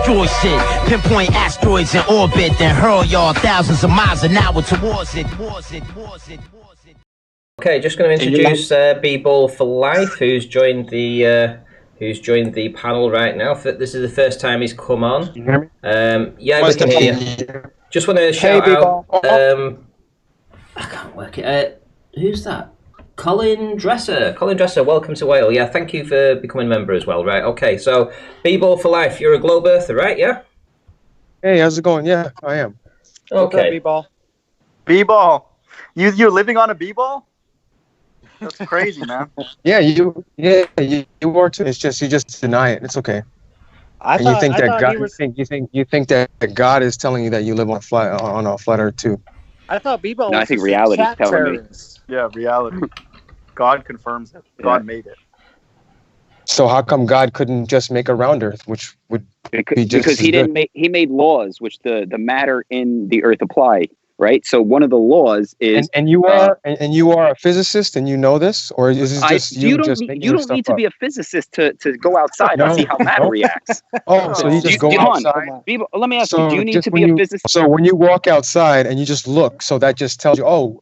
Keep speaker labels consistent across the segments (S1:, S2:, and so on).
S1: destroy shit. Pinpoint asteroids in orbit, then hurl y'all thousands of miles an hour towards it.
S2: Okay, just going to introduce Bball4life, who's joined the panel right now. This is the first time he's come on.
S3: Can you hear me?
S2: Yeah, we can hear you. Just want to shout out. I can't work it. Who's that? Colin Dresser. Colin Dresser, welcome to Wales. Yeah, thank you for becoming a member as well. Right. Okay. So, Bball4life, you're a globe earther, right? Yeah.
S3: Hey, how's it going? Yeah, I am.
S2: Okay.
S4: Bball. Bball. You're living on a Bball? That's crazy, man.
S3: Yeah, you are too. It's just you just deny it. It's okay. You think that God is telling you that you live on a flat earth too.
S5: I thought Bball.
S6: No, I think reality is telling me.
S4: Yeah, reality. God confirms it. God made it.
S3: So how come God couldn't just make a round earth, which would be just
S6: because he made laws which the matter in the earth apply, right? So one of the laws is
S3: and you are a physicist and you know this, or is this just
S6: you don't need to be a physicist to go outside and see how matter reacts.
S3: Oh, so you just go outside.
S6: Let me ask you, do you need to be a physicist?
S3: So when you walk outside and you just look, so that just tells you,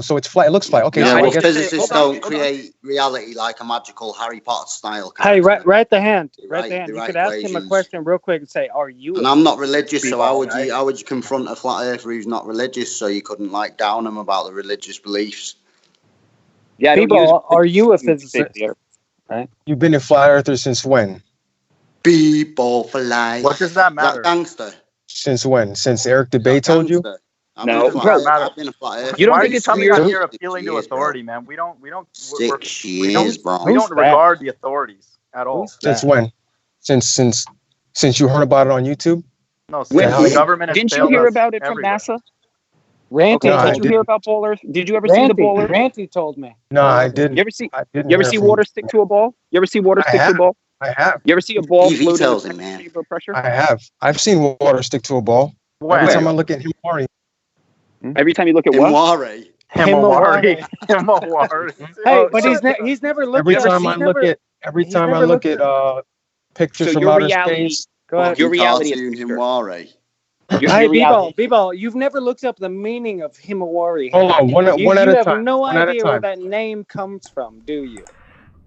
S3: so it's flat. It looks flat. Okay.
S7: Yeah,
S3: so
S7: well, physicists don't create reality like a magical Harry Potter style.
S5: Hey, right the hand. Right the hand.
S7: The
S5: You
S7: right
S5: could ask him a question real quick and say, "Are you?"
S7: And I'm not religious, so how would you confront a flat earther who's not religious? So you couldn't down him about the religious beliefs.
S6: Yeah,
S5: Bball, are you a physicist?
S3: Right. You've been a flat earther since when?
S7: Bball4life.
S4: What does that matter?
S7: That gangster.
S3: Since when? Since Eric DeBay told you?
S6: No,
S7: I've been a flat earther.
S4: You don't think it's something out here appealing to authority, man? We don't.
S7: 6 years, bro.
S4: We don't regard the authorities at all.
S3: Since when? Since you heard about it on YouTube?
S4: No, the government.
S6: Didn't you hear about it from NASA?
S5: Ranty,
S6: did you hear about Ball Earth? Did you ever see the Ball Earth?
S5: Ranty told me.
S3: No, I didn't.
S6: You ever see water stick to a ball? You ever see water stick to a ball?
S3: I have.
S6: You ever see a ball
S7: float
S6: in the pressure?
S3: I have. I've seen water stick to a ball. Every time I look at Himawari.
S6: Every time you look at what?
S4: Himawari.
S5: Hey, but he's never looked.
S3: Every time I look at pictures from outer space.
S6: Go ahead. Your reality is
S7: Himawari.
S5: Hey, Bball, you've never looked up the meaning of Himawari.
S3: Hold on, one at a time.
S5: You have no idea where that name comes from, do you?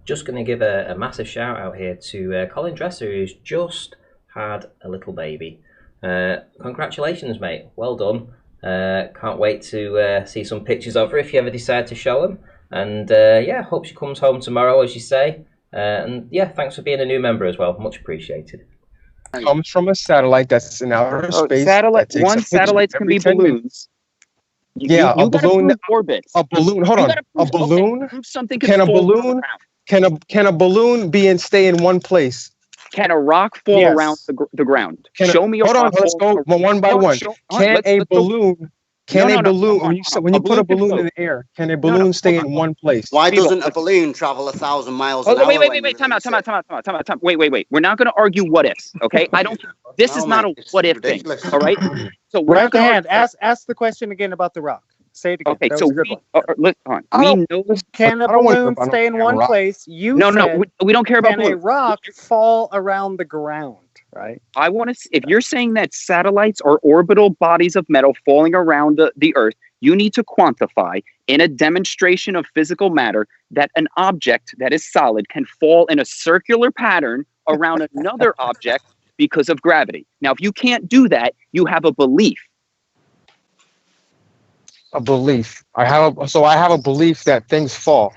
S2: Just going to give a massive shout out here to Colin Dresser, who's just had a little baby. Congratulations, mate. Well done. Can't wait to see some pictures of her if you ever decide to show them. And yeah, hope she comes home tomorrow, as you say. And yeah, thanks for being a new member as well. Much appreciated.
S3: Comes from a satellite that's in outer space.
S6: Satellites can be balloons.
S3: A balloon
S6: orbits.
S3: A balloon. Hold on. A balloon. Can a balloon stay in one place?
S6: Can a rock fall around the ground? Show me a rock.
S3: Hold on. Let's go one by one. Can a balloon? When you put a balloon in the air, can a balloon stay in one place?
S7: Why doesn't a balloon travel 1,000 miles an hour?
S6: Wait. Time out. Wait. We're not going to argue what ifs, okay? This is not a what if thing, all right? So
S5: right the hand. Ask the question again about the rock. Say it again.
S6: Okay, so we know.
S5: Can a balloon stay in one place?
S6: No. We don't care about balloons.
S5: Can a rock fall around the ground? Right.
S6: I want to. If you're saying that satellites are orbital bodies of metal falling around the Earth, you need to quantify in a demonstration of physical matter that an object that is solid can fall in a circular pattern around another object because of gravity. Now, if you can't do that, you have a belief.
S3: A belief. I have a belief that things fall.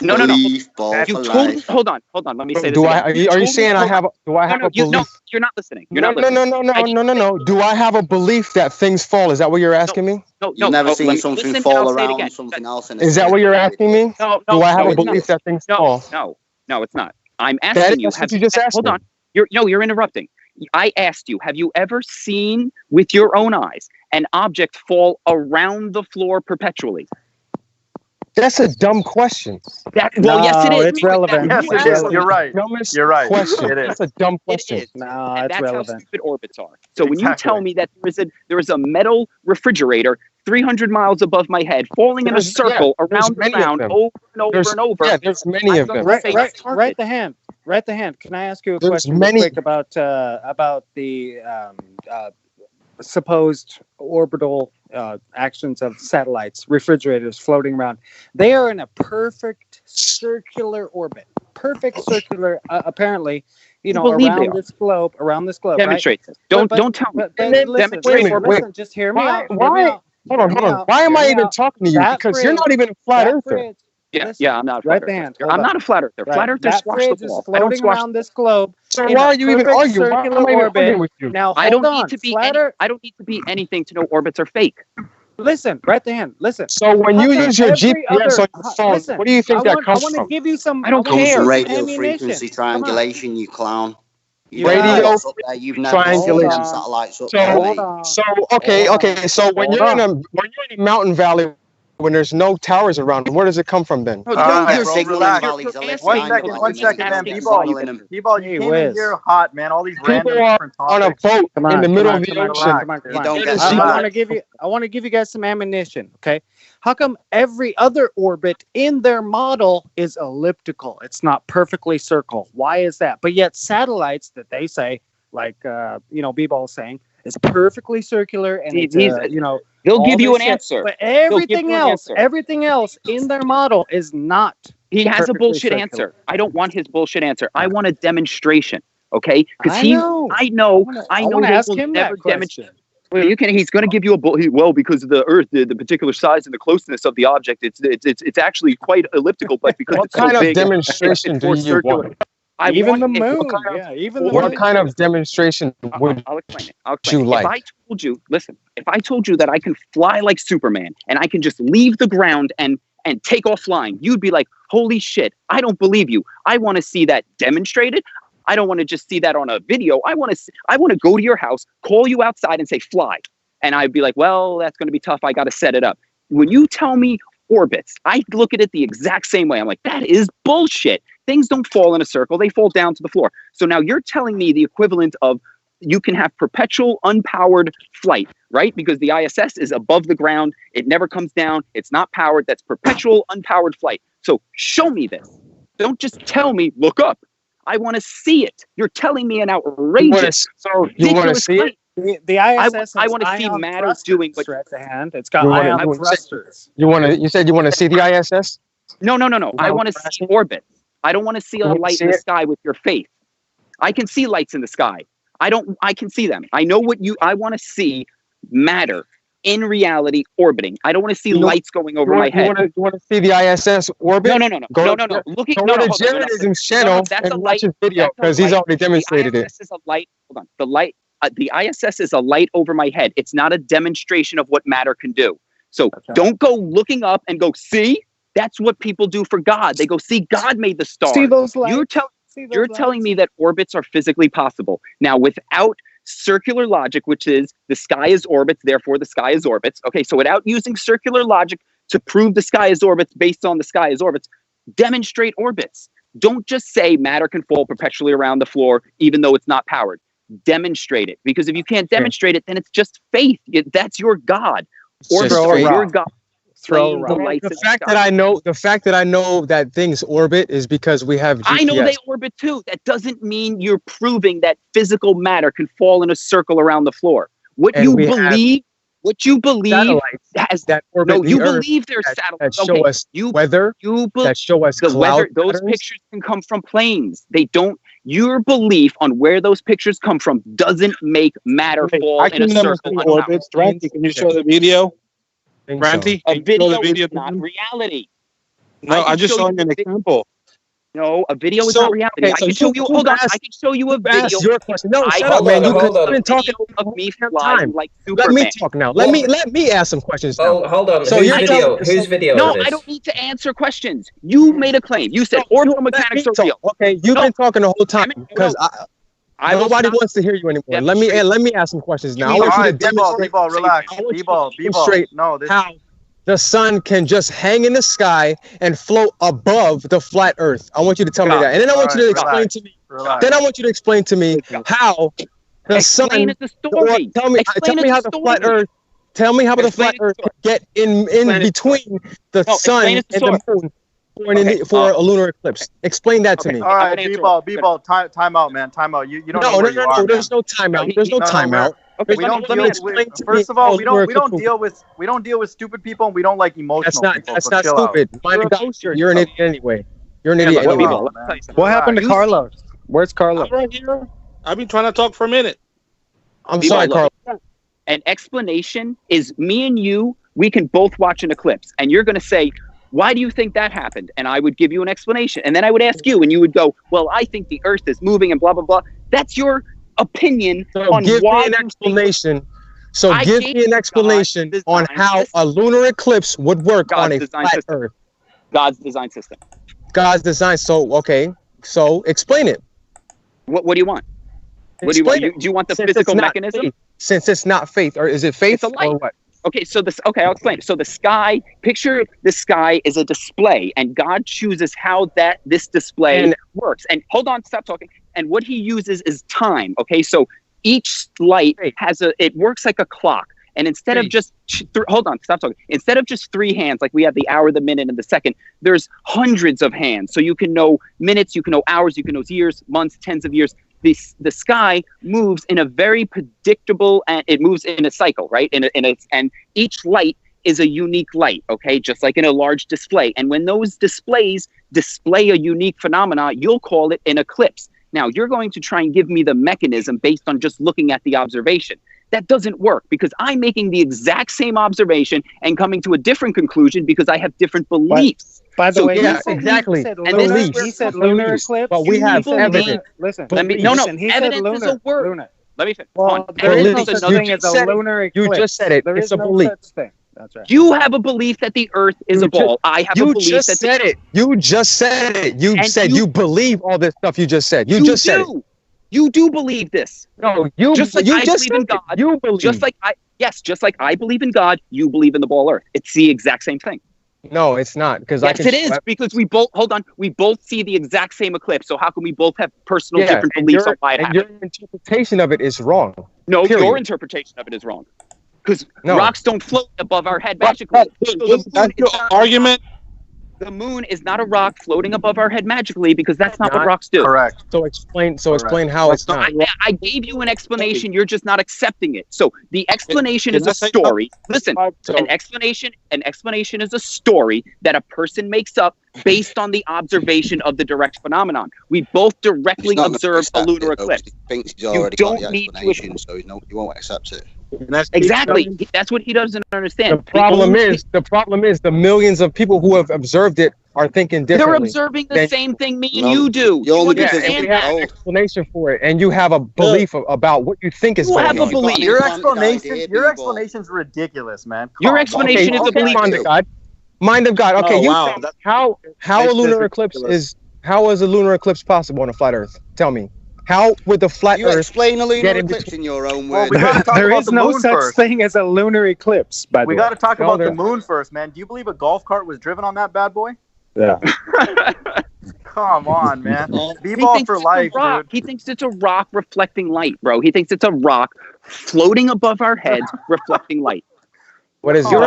S6: No. You told. Hold on. Let me say this.
S3: Are you saying I have? Do I have a belief?
S6: No, you're not listening. You're not listening.
S3: No. Do I have a belief that things fall? Is that what you're asking me?
S6: No.
S7: You've never seen something fall around something else.
S3: Is that what you're asking me?
S6: No.
S3: Do I have a belief that things fall?
S6: No, it's not. I'm asking you.
S3: Have you just asked?
S6: Hold on. You're interrupting. I asked you, have you ever seen with your own eyes an object fall around the floor perpetually?
S3: That's a dumb question.
S6: Yes, it is.
S5: It's relevant.
S4: Yes, it is. You're right.
S3: You're right.
S4: Question.
S3: It is. That's a dumb question.
S5: No,
S6: and
S5: it's
S6: that's
S5: relevant.
S6: how stupid orbits are. So when you tell me that there is a metal refrigerator 300 miles above my head, falling in a circle around the ground over and over and over.
S3: Yeah, there's many of them.
S5: Right the hand. Right the hand. Can I ask you a question real quick about the supposed orbital actions of satellites, refrigerators floating around? They are in a perfect circular orbit. Perfect circular, apparently, around this globe.
S6: Demonstrate this. Don't tell me.
S5: Listen, just hear me out.
S3: Why? Hold on. Why am I even talking to you? Because you're not even a flat earther.
S6: Yeah, I'm not a flat earther. I'm not a flat earther. Flat earthers squash the ball.
S5: I don't squash around this globe.
S3: So why are you even arguing? Why am I even arguing with you?
S5: Now,
S6: I don't need to be anything to know orbits are fake.
S5: Listen, right the hand. Listen.
S3: So when you use your GPS on your phone, what do you think that comes from?
S5: I want to give you some.
S6: I don't care.
S7: Radio frequency triangulation, you clown.
S3: Radio
S7: you've never seen satellites up there.
S3: So okay. So when you're in a mountain valley, when there's no towers around them, where does it come from then?
S4: One second, man. Bball, you came in here hot, man. All these random different topics.
S3: On a boat in the middle of the ocean.
S5: I want to give you guys some ammunition, okay? How come every other orbit in their model is elliptical? It's not perfectly circle. Why is that? But yet satellites that they say, like Bball saying, is perfectly circular and
S6: they'll give you an answer.
S5: But everything else in their model is not.
S6: He has a bullshit answer. I don't want his bullshit answer. I want a demonstration. Okay? Because I know they will never demonstrate. Well, he's going to give you because of the Earth, the particular size and the closeness of the object, it's actually quite elliptical, but because
S3: what
S6: it's so big,
S3: kind of demonstration do you want?
S5: Even the moon.
S3: What kind of demonstration would
S6: I'll explain it.
S3: you like?
S6: If I told you that I can fly like Superman and I can just leave the ground and take off flying, you'd be like, holy shit, I don't believe you. I want to see that demonstrated. I don't want to just see that on a video. I want to go to your house, call you outside and say, fly. And I'd be like, well, that's going to be tough. I got to set it up. When you tell me orbits, I look at it the exact same way. I'm like, that is bullshit. Things don't fall in a circle. They fall down to the floor. So now you're telling me the equivalent of you can have perpetual unpowered flight, right? Because the ISS is above the ground. It never comes down. It's not powered. That's perpetual unpowered flight. So show me this. Don't just tell me, look up. I want to see it. You're telling me an outrageous.
S3: You want to see it?
S5: The ISS.
S6: I want to see matter doing.
S5: But at the hand, it's got ion thrusters.
S3: You said you want to see the ISS?
S6: No. I want to see orbits. I don't want to see a light in the sky with your faith. I can see lights in the sky. I can see them. I know I want to see matter in reality orbiting. I don't want to see lights going over my head.
S3: You want to see the ISS orbit?
S6: No. Go
S3: to Jared's channel and watch his video because he's already demonstrated it.
S6: Is a light. Hold on. The ISS is a light over my head. It's not a demonstration of what matter can do. So don't go looking up and go, see? That's what people do for God. They go, see, God made the stars.
S5: See those lights?
S6: You're telling me that orbits are physically possible. Now, without circular logic, which is the sky is orbits, therefore the sky is orbits. Okay, so without using circular logic to prove the sky is orbits based on the sky is orbits, demonstrate orbits. Don't just say matter can fall perpetually around the floor, even though it's not powered. Demonstrate it. Because if you can't demonstrate it, then it's just faith. That's your God. Orbits are your God.
S3: The fact that I know that things orbit is because we have GPS.
S6: I know they orbit too. That doesn't mean you're proving that physical matter can fall in a circle around the floor. What you believe has
S3: that orbit.
S6: No, you believe there's satellites
S3: that show us weather. That show us cloud
S6: weather. Those pictures can come from planes. They don't. Your belief on where those pictures come from doesn't make matter fall in a circle.
S8: Orbits. Ranty, can you show the video? Ranty,
S6: a video is not reality.
S8: No, I'm just showing an example.
S6: No, a video is not reality. I can show you. Hold on. I can show you a video.
S3: Your question. No, shut up, man. You've been talking
S6: of me flying like Superman.
S3: Let me talk now. Let me ask some questions.
S2: Oh, hold on. So whose video?
S6: No, I don't need to answer questions. You made a claim. You said orbital mechanics are real.
S3: Okay, you've been talking the whole time because nobody wants to hear you anymore. Let me ask some questions now. I want you to demonstrate.
S4: Bball, relax. Bball. No,
S3: how the sun can just hang in the sky and float above the flat Earth. I want you to tell me that, and then I want you to explain to me. Then I want you to explain to me how the sun. Tell me how the flat Earth. Tell me how the flat Earth can get in between the sun and the moon for a lunar eclipse? Explain that to me.
S4: All right, B-ball, time out, man. Time out. You don't know where you are,
S3: there's no timeout. There's no timeout.
S4: Okay, first of all, we don't deal with stupid people, and we don't like emotional people.
S3: That's not stupid. You're an idiot anyway. You're an idiot.
S5: What happened to Carlos? Where's Carlos?
S8: I'm right here. I've been trying to talk for a minute.
S3: I'm sorry, Carlos.
S6: An explanation is me and you, we can both watch an eclipse, and you're going to say, why do you think that happened? And I would give you an explanation. And then I would ask you, and you would go, well, I think the Earth is moving and blah, blah, blah. That's your opinion on
S3: give
S6: why.
S3: Me an explanation. So give me an explanation on how a lunar eclipse would work on a flat Earth.
S6: God's design system.
S3: God's design. So, okay. So explain it.
S6: What do you want? What do you want? Do you want the physical mechanism?
S3: Faith. Since it's not faith, or is it faith or what?
S6: Okay, so I'll explain it. So the sky, picture the sky is a display, and God chooses how this display works. And hold on, stop talking. And what he uses is time. Okay, so each light it works like a clock. And instead of just hold on, stop talking. Instead of just 3 hands, like we have the hour, the minute, and the second, there's hundreds of hands. So you can know minutes, you can know hours, you can know years, months, tens of years. The sky moves in a very predictable, and it moves in a cycle, right? And each light is a unique light, okay? Just like in a large display. And when those displays display a unique phenomena, you'll call it an eclipse. Now, you're going to try and give me the mechanism based on just looking at the observation. That doesn't work because I'm making the exact same observation and coming to a different conclusion because I have different beliefs.
S5: By the way,
S3: exactly.
S5: He said lunar eclipse.
S3: But we have evidence.
S5: Listen,
S6: evidence is a word.
S5: Lunar.
S6: Let me finish.
S5: Well, there is no such thing as a lunar eclipse.
S3: You just said it. It's a belief.
S5: That's right.
S6: You have a belief that the Earth is a ball. I have a belief that
S3: you just said it. You said you believe all this stuff you just said. You just said it.
S6: You do believe this.
S3: No, you just believe in God. You believe.
S6: Just like I believe in God, you believe in the ball Earth. It's the exact same thing.
S3: No, it's not because
S6: yes, it is because we both we both see the exact same eclipse. So how can we both have personal different beliefs on why it happened?
S3: Your interpretation of it is wrong.
S6: No, your interpretation of it is wrong. Because rocks don't float above our head magically.
S8: That's your argument.
S6: The moon is not a rock floating above our head magically because that's not what rocks do.
S4: Correct.
S3: So explain how it's not.
S6: I gave you an explanation. You're just not accepting it. So the explanation is a story. Listen, an explanation is a story that a person makes up based on the observation of the direct phenomenon. We both directly observe a lunar eclipse.
S7: He thinks he's already got the explanation, so he won't accept it.
S6: Exactly. That's what he doesn't understand.
S3: The problem is the millions of people who have observed it are thinking differently.
S6: They're observing the same thing me and you do.
S7: You only
S6: understand
S3: that. An explanation for it, and you have a belief about what you think is going on.
S6: You have a belief.
S4: Your explanation's ridiculous, man.
S6: Your explanation is a belief.
S3: Mind of God. Okay, how a lunar eclipse is? How is a lunar eclipse possible on a flat Earth? Tell me. How would the flat Earth
S7: explain a lunar eclipse in your own words?
S5: There is no such thing as a lunar eclipse.
S4: We got to talk about the moon first, man. Do you believe a golf cart was driven on that bad boy?
S5: Yeah.
S4: Come on, man. Bball4life, dude.
S6: He thinks it's a rock reflecting light, bro. He thinks it's a rock floating above our heads reflecting light.
S3: What is it?
S6: You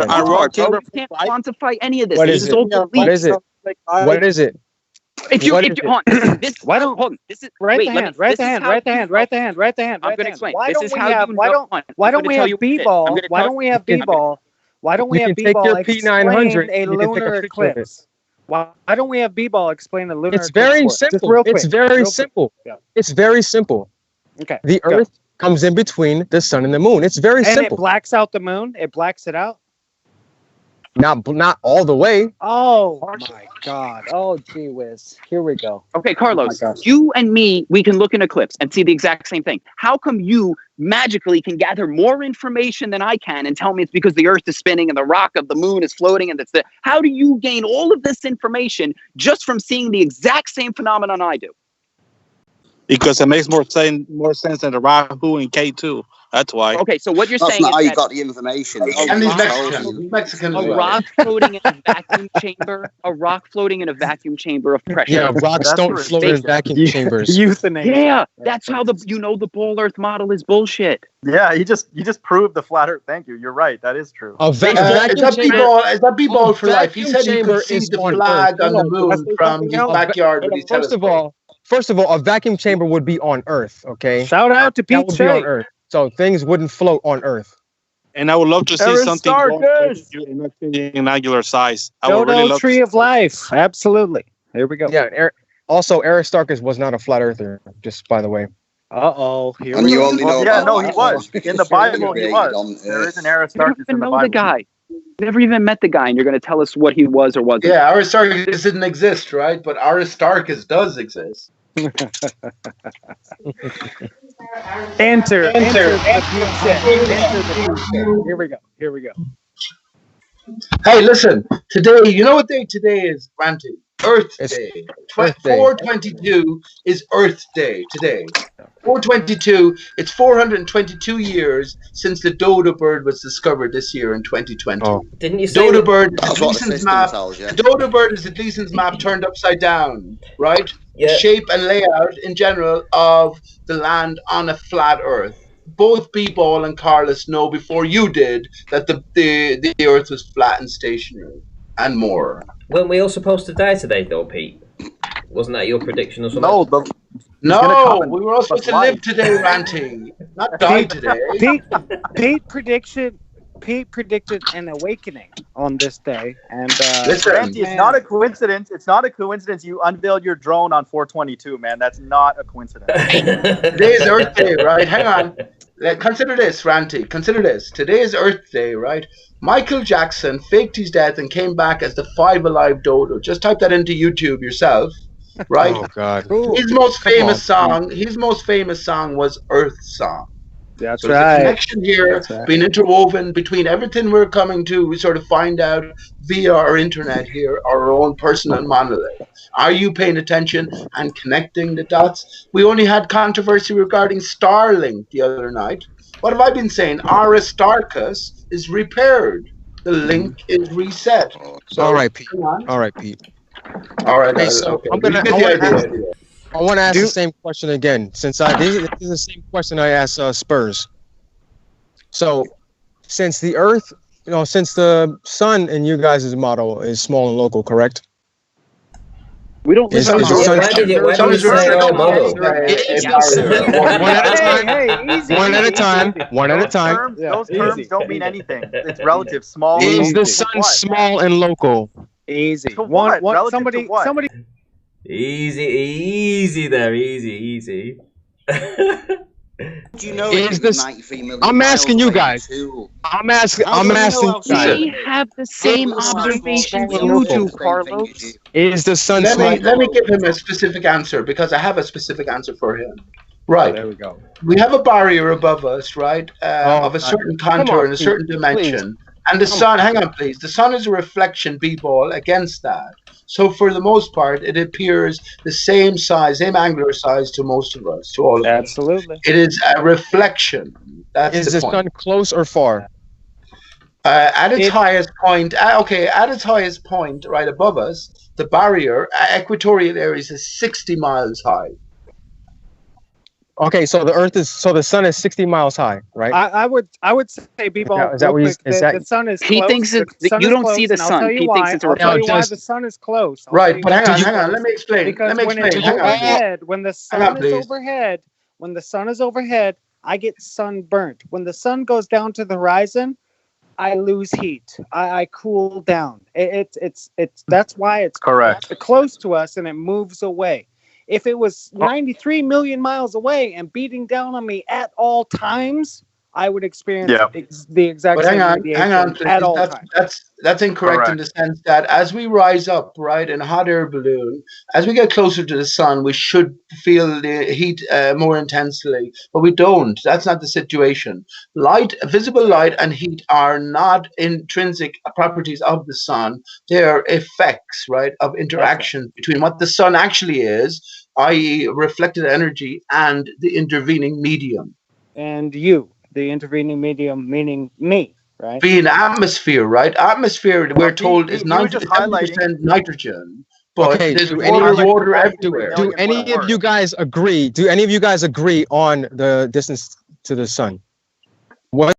S6: can't quantify any of this.
S3: What is it? What is it? What is it?
S6: If you're on this,
S5: why don't
S6: hold on? This is
S5: right the hand.
S6: I'm going to explain.
S5: Why don't we have Bball? Why don't we have Bball? Why don't we have Bball explain a lunar eclipse? Why don't we have Bball explain the lunar eclipse?
S3: It's very simple. It's very simple. It's very simple.
S5: Okay.
S3: The Earth comes in between the sun and the moon. It's very simple.
S5: And it blacks out the moon. It blacks it out.
S3: Not all the way.
S5: Oh my God. Oh gee whiz. Here we go.
S6: Okay, Carlos, you and me, we can look in eclipse and see the exact same thing. How come you magically can gather more information than I can and tell me it's because the Earth is spinning and the rock of the moon is floating and how do you gain all of this information just from seeing the exact same phenomenon I do?
S8: Because it makes more sense than the Rahu and K2. That's why.
S6: Okay, so what you're
S7: That's
S6: saying
S7: not
S6: is
S7: how you
S6: that
S7: got the information.
S9: And he's Mexican. He's Mexican as
S6: a
S9: well.
S6: rock floating in a vacuum chamber, of pressure.
S3: Yeah, rocks
S4: That's
S3: don't
S4: true.
S3: float in vacuum chambers.
S5: Euthanasia.
S6: Yeah, that's how the whole Earth model is bullshit.
S4: Yeah, you just proved the flat Earth. Thank you. You're right. That is true.
S3: A
S9: Is
S3: vacuum
S9: that
S3: chamber.
S9: Is that Bball for life? He
S3: vacuum
S9: said he
S3: chamber
S9: could see
S3: is
S9: the
S3: on
S9: flag
S3: Earth.
S9: on the
S3: Hold on,
S9: moon from his backyard with his telescope.
S3: First of all, a vacuum chamber would be on Eirth, okay?
S5: Shout out to
S3: That
S5: Pete
S3: would be on
S5: Shea.
S3: Earth. So things wouldn't float on Earth.
S8: And I would love to see something
S4: Aristarchus!
S8: in angular size. I would really
S5: Dodo
S8: love
S5: Tree of Life. Absolutely. Here we go.
S3: Yeah. Also, Aristarchus was not a flat earther, just by the way.
S5: Uh-oh. Here
S7: And
S5: we
S7: you
S5: go.
S7: only know
S4: Yeah,
S7: about
S4: no, he
S7: that
S4: was.
S7: one.
S4: In the Bible, he
S7: Created
S4: was.
S7: on
S4: There
S7: Earth.
S4: is an
S6: You don't
S4: Aristarchus
S6: even
S4: in the
S6: know
S4: Bible.
S6: the guy. Never even met the guy, and you're going to tell us what he was or wasn't.
S9: Yeah, Aristarchus didn't exist, right? But Aristarchus does exist.
S5: Enter the future. Here we go.
S9: Hey, listen. Today, you know what day today is, Ranty? Earth
S3: It's
S9: Day.
S3: Earth Day.
S9: 422 is Earth Day today. 422, it's 422 years since the dodo bird was discovered this year in 2020.
S3: Oh.
S2: Didn't you say
S9: Dodo
S2: that-
S9: bird is
S7: That's
S9: the
S7: what the
S9: Gleason's
S7: system
S9: map.
S7: tells you.
S9: The dodo bird is the Gleason's map turned upside down, right?
S2: Yeah.
S9: The shape and layout in general of the land on a flat Earth. Both Bball and Carlos know before you did that the Earth was flat and stationary and more.
S2: Weren't we all supposed to die today, though, Pete? Wasn't that your prediction or something?
S4: No,
S9: No, we were all supposed to live today, Ranty, not die today.
S5: Pete predicted an awakening on this day, and
S9: Listen,
S4: Ranty, it's not a coincidence. It's not a coincidence you unveiled your drone on 422, man. That's not a coincidence.
S9: today is Earth Day, right? Hang on. Consider this, Ranty. Consider this. Today is Earth Day, right? Michael Jackson faked his death and came back as the 5 Alive Dodo. Just type that into YouTube yourself, right?
S3: Oh God.
S9: His most famous song was Earth Song.
S5: that's
S9: So there's a
S5: right.
S9: connection here being interwoven between everything we're coming to. We sort of find out via our internet here, our own personal monolith. Are you paying attention and connecting the dots? We only had controversy regarding Starlink the other night. What have I been saying? Aristarchus is repaired. The link is reset. So,
S3: All right, Pete.
S9: hang on.
S3: All right, Pete.
S9: All right.
S3: Hey, so
S9: okay.
S3: I'm gonna-
S9: You get
S3: I
S9: the
S3: wanna
S9: idea.
S3: I want to ask the same question again, since this is the same question I asked Spurs. So, since the Earth, since the sun in you guys' model is small and local, correct?
S6: We don't
S3: Is-
S6: live
S3: is
S6: on
S3: the sun-
S2: Why did you
S3: Sun
S2: say
S3: is right.
S2: all model?
S3: One at a time.
S5: Hey, easy.
S3: One at a time. One at a time.
S4: Those
S5: Yeah,
S4: terms
S5: easy.
S4: don't mean anything. It's relative. Small.
S3: Is
S4: local.
S3: the sun
S4: What?
S3: small and local?
S5: Easy.
S4: To what? Relative to
S5: Somebody.
S4: what?
S2: Easy there, easy.
S7: Do you know
S3: Is
S7: it's
S3: this-
S7: 93 million
S3: I'm asking you
S7: miles away
S3: guys.
S7: too?
S3: I'm asking
S7: How do you
S3: you
S7: know
S3: guys.
S6: We have the same observations
S3: small
S6: you
S3: and
S6: do,
S3: local.
S6: Carlos.
S3: Is the sun
S9: Let
S3: small?
S9: me give him a specific answer because I have a specific answer for him. Right.
S5: There we go.
S9: We have a barrier above us, right, of a
S3: God.
S9: certain
S3: Come
S9: contour
S3: on,
S9: and a
S3: Pete,
S9: certain dimension. And the sun, hang on, please. The sun is a reflection, Bball, against that. So for the most part, it appears the same size, same angular size to most of us, to all of us.
S5: Absolutely.
S9: It is a reflection. That's
S3: Is
S9: the
S3: the
S9: point.
S3: sun close or far?
S9: At its highest point, at its highest point, right above us, the barrier, equatorial areas is 60 miles high.
S3: Okay, so the sun is 60 miles high, right?
S5: I would say, Bball,
S3: Is that what
S5: real
S3: you-
S5: quick,
S3: is that-
S5: the sun is
S6: He
S5: close.
S6: thinks
S5: The
S6: that
S5: sun
S6: you
S5: is
S6: don't
S5: close,
S6: see the
S5: and I'll
S6: sun.
S5: tell you
S6: He
S5: why.
S6: thinks it's a
S5: I'll tell you why
S6: reflection.
S5: the sun is close. I'll
S9: Right,
S5: tell
S9: but
S5: you
S9: hang
S5: why.
S9: on, hang on. Let me explain.
S5: Because
S9: Let me
S5: when
S9: explain.
S5: it's
S9: Hang on.
S5: overhead, when the sun
S9: on,
S5: is
S9: please.
S5: overhead, when the sun is overhead, I get sunburnt. When the sun goes down to the horizon, I lose heat. I cool down. It's that's why it's
S4: Correct.
S5: close to us and it moves away. If it was 93 million miles away and beating down on me at all times, I would experience the exact
S9: But
S5: same
S9: hang
S5: radiation
S9: on, please.
S5: at all times.
S9: That's incorrect in the sense that as we rise up, right, in a hot air balloon, as we get closer to the sun, we should feel the heat more intensely, but we don't. That's not the situation. Light, visible light and heat are not intrinsic properties of the sun. They are effects, right, of interaction between what the sun actually is, i.e., reflected energy, and the intervening medium.
S5: And you, the intervening medium, meaning me, right?
S9: Being atmosphere, right? Atmosphere, we're told, is
S4: you were just
S9: 90% nitrogen, but
S3: Okay,
S9: there's
S3: do
S9: water everywhere.
S3: Do any of you guys agree? Do any of you guys agree on the distance to the sun? What?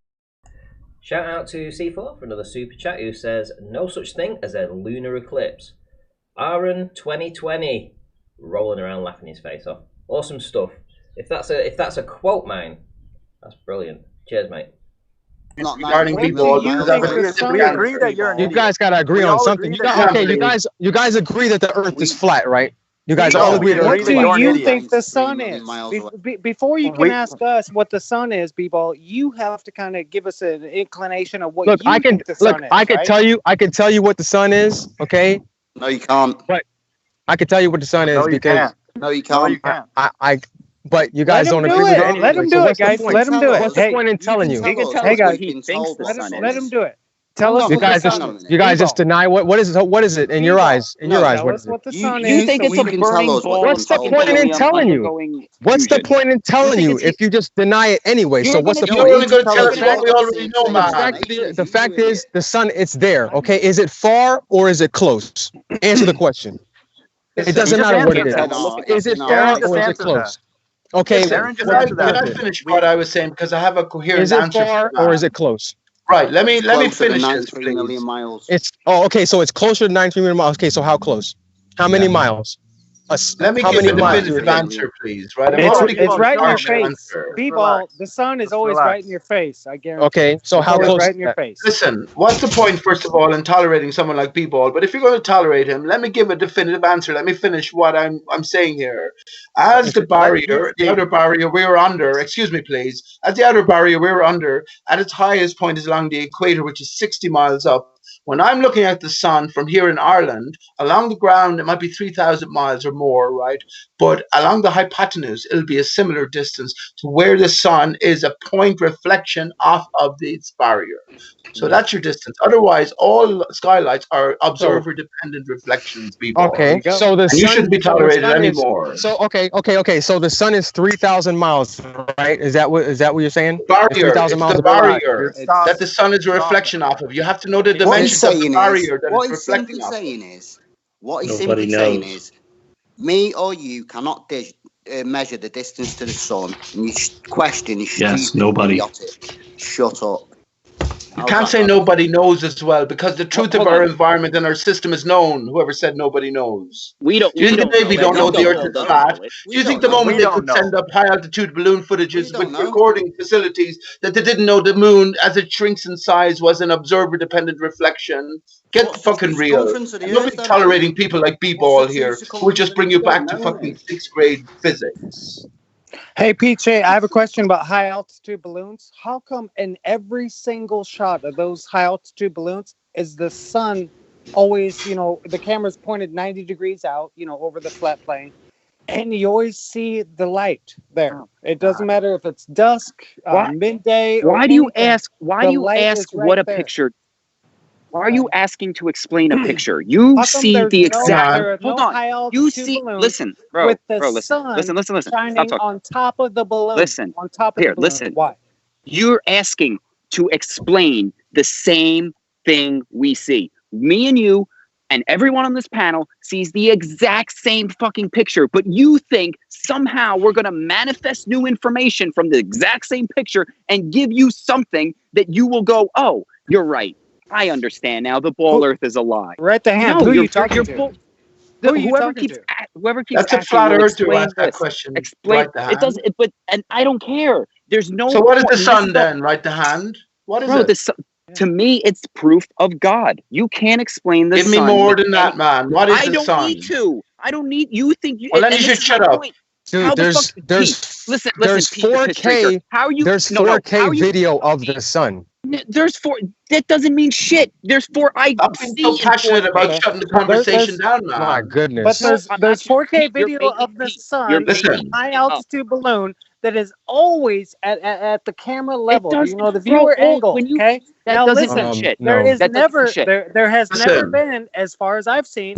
S2: Shout out to C4 for another super chat who says, no such thing as a lunar eclipse. Aaron 2020 rolling around laughing his face off. Awesome stuff. If that's a quote, mine, that's brilliant. Cheers, mate.
S9: Regarding people,
S5: we agree
S4: that you're an
S3: You guys gotta agree on something. You guys agree that the Earth is flat, right? You guys all agree.
S5: What do you think the sun is? Before you can ask us what the sun is, Bball, you have to kind of give us an inclination of what you think the sun is.
S3: I can tell you. I can tell you what the sun is. Okay.
S7: No, you can't.
S3: But I can tell you what the sun is because
S7: no, you can't.
S3: But you guys don't agree with it anyway.
S5: Let him do it, guys. Let him do it.
S3: What's the point in telling you?
S5: Hey guys, let him do it. Tell us.
S3: You guys just deny what is it? What is it in your eyes? In your eyes, what is it?
S5: What the sun is?
S6: You think it's a burning ball?
S3: What's the point in telling you? What's the point in telling you if you just deny it anyway? So what's the point?
S9: You're only going to tell us what we already know, man.
S3: The fact is, the sun, it's there. Okay, is it far or is it close? Answer the question. It doesn't matter what it is. Is it far or is it close? Okay.
S9: Can I finish what I was saying, because I have a coherent answer?
S3: Is it far or is it close?
S9: Right. Let me finish this, please.
S7: Miles.
S3: Okay. So it's closer to 93 million miles. Okay. So how close? How many miles?
S9: Let me give a definitive answer, please. Right.
S5: It's right in your face. Bball, the sun is always right in your face. I guarantee.
S3: Okay. So how close?
S5: Right in your face.
S9: Listen, what's the point, first of all, in tolerating someone like Bball? But if you're going to tolerate him, let me give a definitive answer. Let me finish what I'm saying here. As the barrier, the outer barrier we're under, excuse me, please. As the outer barrier we're under, at its highest point is along the equator, which is 60 miles up. When I'm looking at the sun from here in Ireland, along the ground, it might be 3,000 miles or more, right? But along the hypotenuse, it'll be a similar distance to where the sun is a point reflection off of its barrier. So that's your distance. Otherwise, all skylights are observer-dependent reflections, Bball.
S3: Okay, so the sun,
S9: you shouldn't be tolerated anymore.
S3: So okay. So the sun is 3,000 miles, right? Is that what you're saying?
S9: Barrier. It's the barrier that the sun is a reflection off of. You have to know the dimensions of the barrier that it's reflecting off of.
S7: What he's simply saying is, me or you cannot measure the distance to the sun, and your question is idiotic. Shut up.
S9: You can't say nobody knows as well, because the truth of our environment and our system is known. Whoever said nobody knows?
S6: We don't.
S9: Do you think the Navy don't know the Earth is flat? Do you think the moment they could send up high altitude balloon footages with recording facilities that they didn't know the moon as it shrinks in size was an observer dependent reflection? Get fucking real. Nobody's tolerating people like Bball here who will just bring you back to fucking 6th grade physics.
S5: Hey, PJ, I have a question about high altitude balloons. How come in every single shot of those high altitude balloons is the sun always, the camera's pointed 90 degrees out, over the flat plane, and you always see the light there? It doesn't matter if it's dusk, midday.
S6: Why do you ask what a picture? Why are you asking to explain a picture? You see the exact. Hold on. You see. Listen, bro. Listen.
S5: Shining on top of the balloon.
S6: Listen.
S5: On top of the balloon.
S6: Listen.
S5: Why?
S6: You're asking to explain the same thing we see. Me and you and everyone on this panel sees the exact same fucking picture, but you think somehow we're going to manifest new information from the exact same picture and give you something that you will go, oh, you're right. I understand now. The ball Earth is a lie.
S5: Right the hand.
S6: No,
S5: who are you talking to?
S6: Whoever keeps
S9: that's a flat earth to ask that question.
S6: Explain. It does. And I don't care. There's no.
S9: So what is the sun then? Right the hand. What is it?
S6: To me, it's proof of God. You can't explain the sun.
S9: Give me more than that, man. What is the sun?
S6: I don't need to. I don't need. You think you?
S9: Well, then you should shut up.
S3: Dude, there's 4K.
S6: How are you?
S3: There's 4K video of the sun.
S6: There's 4. That doesn't mean shit. There's 4. I'm
S9: so passionate about shutting the conversation down, man.
S3: My goodness.
S5: But there's 4K video of the sun, high altitude balloon that is always at the camera level.
S6: does,
S5: You know, the
S6: bro,
S5: viewer angle.
S6: when you-
S5: Okay.
S6: That
S5: Now
S6: doesn't
S5: listen,
S6: mean shit.
S5: there is
S6: That doesn't
S5: never
S6: mean shit.
S5: there has never
S9: Listen.
S5: been, as far as I've seen,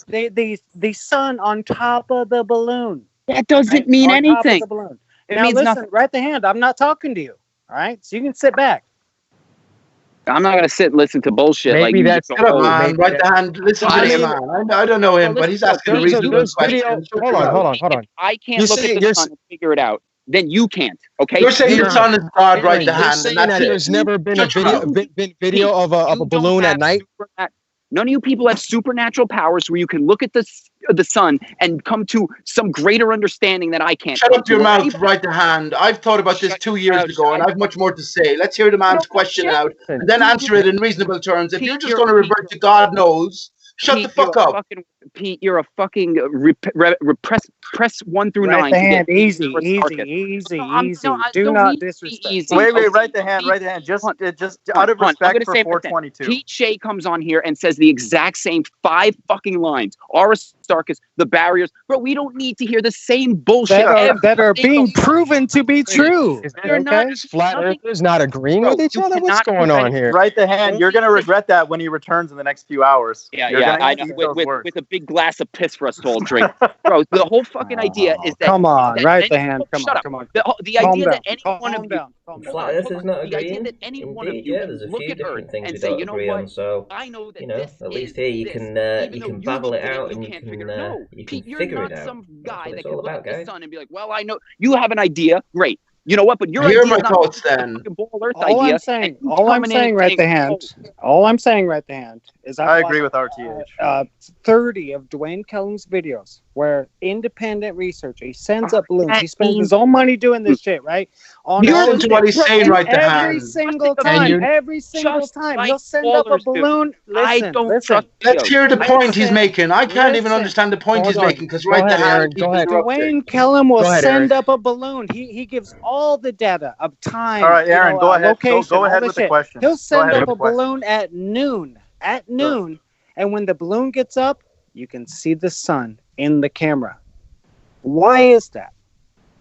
S5: the sun on top of the balloon.
S6: That doesn't
S5: Right?
S6: mean
S5: On top of
S6: anything.
S5: the balloon.
S6: It
S5: Now
S6: means
S5: listen,
S6: nothing.
S5: right the hand. I'm not talking to you. All right, so you can sit back.
S6: I'm not gonna sit and listen to bullshit like
S3: Maybe
S6: you
S3: that's
S6: just
S9: Shut up,
S6: go,
S9: man.
S3: maybe
S9: Right the hand. Listen to
S3: I
S9: this
S3: mean-
S9: man. I don't know him, but he's asking a
S3: There's a
S9: reasonable
S3: video.
S9: question. Shut
S3: Hold
S9: your
S3: on,
S9: mouth.
S3: hold on.
S6: If I can't
S3: You're
S6: look
S3: saying-
S6: at the
S3: you're
S6: sun and figure it out, then you can't. Okay?
S9: You're saying the
S3: Aaron,
S9: sun is God, right the
S3: Aaron, you're
S9: hand,
S3: saying
S9: and
S3: that
S9: that's it.
S3: there's never been a
S9: Shut your
S3: video,
S9: mouth.
S3: been video of a
S6: You
S3: balloon
S6: don't
S3: at night.
S6: None of you people have supernatural powers where you can look at the sun and come to some greater understanding that I can't.
S9: Shut
S6: come
S9: up your
S6: to.
S9: mouth, right the hand. I've thought about this
S6: Shut
S9: 2
S6: your
S9: years
S6: mouth,
S9: ago, and
S6: shut
S9: I've much more to say. Let's hear the man's
S6: don't
S9: question
S6: shit.
S9: out, and then answer it in reasonable terms. If
S6: Pete,
S9: you're just
S6: you're-
S9: going to revert to God knows, shut
S6: Pete,
S9: the fuck
S6: you're a
S9: up.
S6: fucking, Pete, you're a fucking press 1 through
S5: Right
S6: 9.
S5: the
S6: to
S5: hand.
S6: get
S5: Easy,
S6: you're a
S5: easy,
S6: sarcasm.
S5: easy,
S6: No,
S5: easy.
S6: I
S5: Do
S6: don't
S5: not
S6: need to be
S5: disrespect.
S6: easy.
S10: Wait,
S6: Okay,
S10: right the hand,
S6: Pete,
S10: right the hand. Just
S6: Hunt,
S10: out of
S6: Hunt, I'm
S10: respect
S6: gonna
S10: for
S6: say it like that.
S10: 422.
S6: Pete Shea comes on here and says the exact same 5 fucking lines. Aristarchus, the barriers. Bro, we don't need to hear the same bullshit.
S5: that are
S6: every
S5: being
S6: single
S5: proven to be true.
S6: They're not.
S3: Is flat
S6: nothing-
S3: earthers not agreeing
S6: Bro,
S3: with each
S6: you
S3: other? What's
S6: cannot
S3: going
S6: prove
S3: on here?
S10: Right the hand. You're gonna
S6: Only-
S10: regret that when he returns in the next few hours.
S6: Yeah,
S10: You're
S6: yeah,
S10: gonna
S6: I know.
S10: eat those words.
S6: With a big glass of piss for us to all drink. Bro, the whole fucking idea is that.
S5: Come on,
S6: that
S5: right
S6: any-
S5: the hand. Come
S6: shut
S5: on,
S6: up.
S5: come on.
S6: The
S5: Calm
S6: idea
S5: down.
S6: that any one of
S5: Calm
S6: you.
S5: down. Calm down.
S2: Flat Earthers not
S6: The idea
S2: agreeing.
S6: that any one of
S2: Indeed,
S6: you
S2: yeah,
S6: can
S2: there's a
S6: look
S2: few
S6: at Earth
S2: different things
S6: and
S2: we
S6: say,
S2: don't
S6: you know
S2: agree
S6: what?
S2: on. So
S6: I know that
S2: you know,
S6: this
S2: at least
S6: is
S2: here you
S6: this,
S2: can
S6: even
S2: you
S6: though
S2: can babble it
S6: get
S2: out
S6: you
S2: and you
S6: can't
S2: can
S6: figure it. No,
S2: you can
S6: Pete, you're
S2: figure
S6: not
S2: it out.
S6: some
S2: That's
S6: guy
S2: what
S6: that
S2: it's
S6: can
S2: all
S6: look
S2: about,
S6: at the
S2: guys.
S6: sun and be like, well, I know you have an idea. Great. You know what? But your
S9: Here are
S6: idea
S9: my
S6: is not
S9: thoughts
S6: the
S9: then.
S6: fucking Ball Earth
S5: All
S6: idea.
S5: I'm saying,
S6: and you
S5: all I'm
S6: coming in
S5: saying,
S6: and
S5: right the
S6: saying,
S5: hand.
S6: oh,
S5: All I'm saying, right the hand, is
S10: I agree with RTH.
S5: 30 of Dwayne Kellum's videos where independent researcher, he sends up balloons.
S6: that
S5: He spends
S6: means-
S5: his own money doing this shit, right? On all
S9: Listen
S5: this
S9: to what
S5: shit.
S9: he's saying,
S5: And
S9: right the
S5: every
S9: hand.
S5: single
S6: Just
S5: time,
S3: you-
S5: every single
S6: just
S5: time,
S6: like
S5: he'll send up a
S6: ballers do.
S5: balloon.
S6: I
S5: Listen,
S6: don't
S5: listen.
S6: trust
S9: Let's hear the point he's
S5: Listen,
S9: making. I can't even
S5: listen.
S9: understand the point
S3: Hold
S9: he's
S3: on.
S9: making because
S3: Go
S9: right the
S3: ahead, Aaron.
S9: hand keeps
S3: Go ahead.
S9: interrupting.
S5: Dwayne Kellum will
S3: Go ahead,
S5: send
S3: Aaron.
S5: up a balloon. He gives all the data of time.
S10: All right, Aaron, go ahead.
S5: Location,
S10: Go
S5: all
S10: ahead
S5: this
S10: with the
S5: shit.
S10: question.
S5: He'll
S10: Go
S5: send
S10: ahead
S5: up
S10: with
S5: a
S10: the question.
S5: balloon at noon. At noon, and when the balloon gets up, you can see the sun in the camera. Why is that?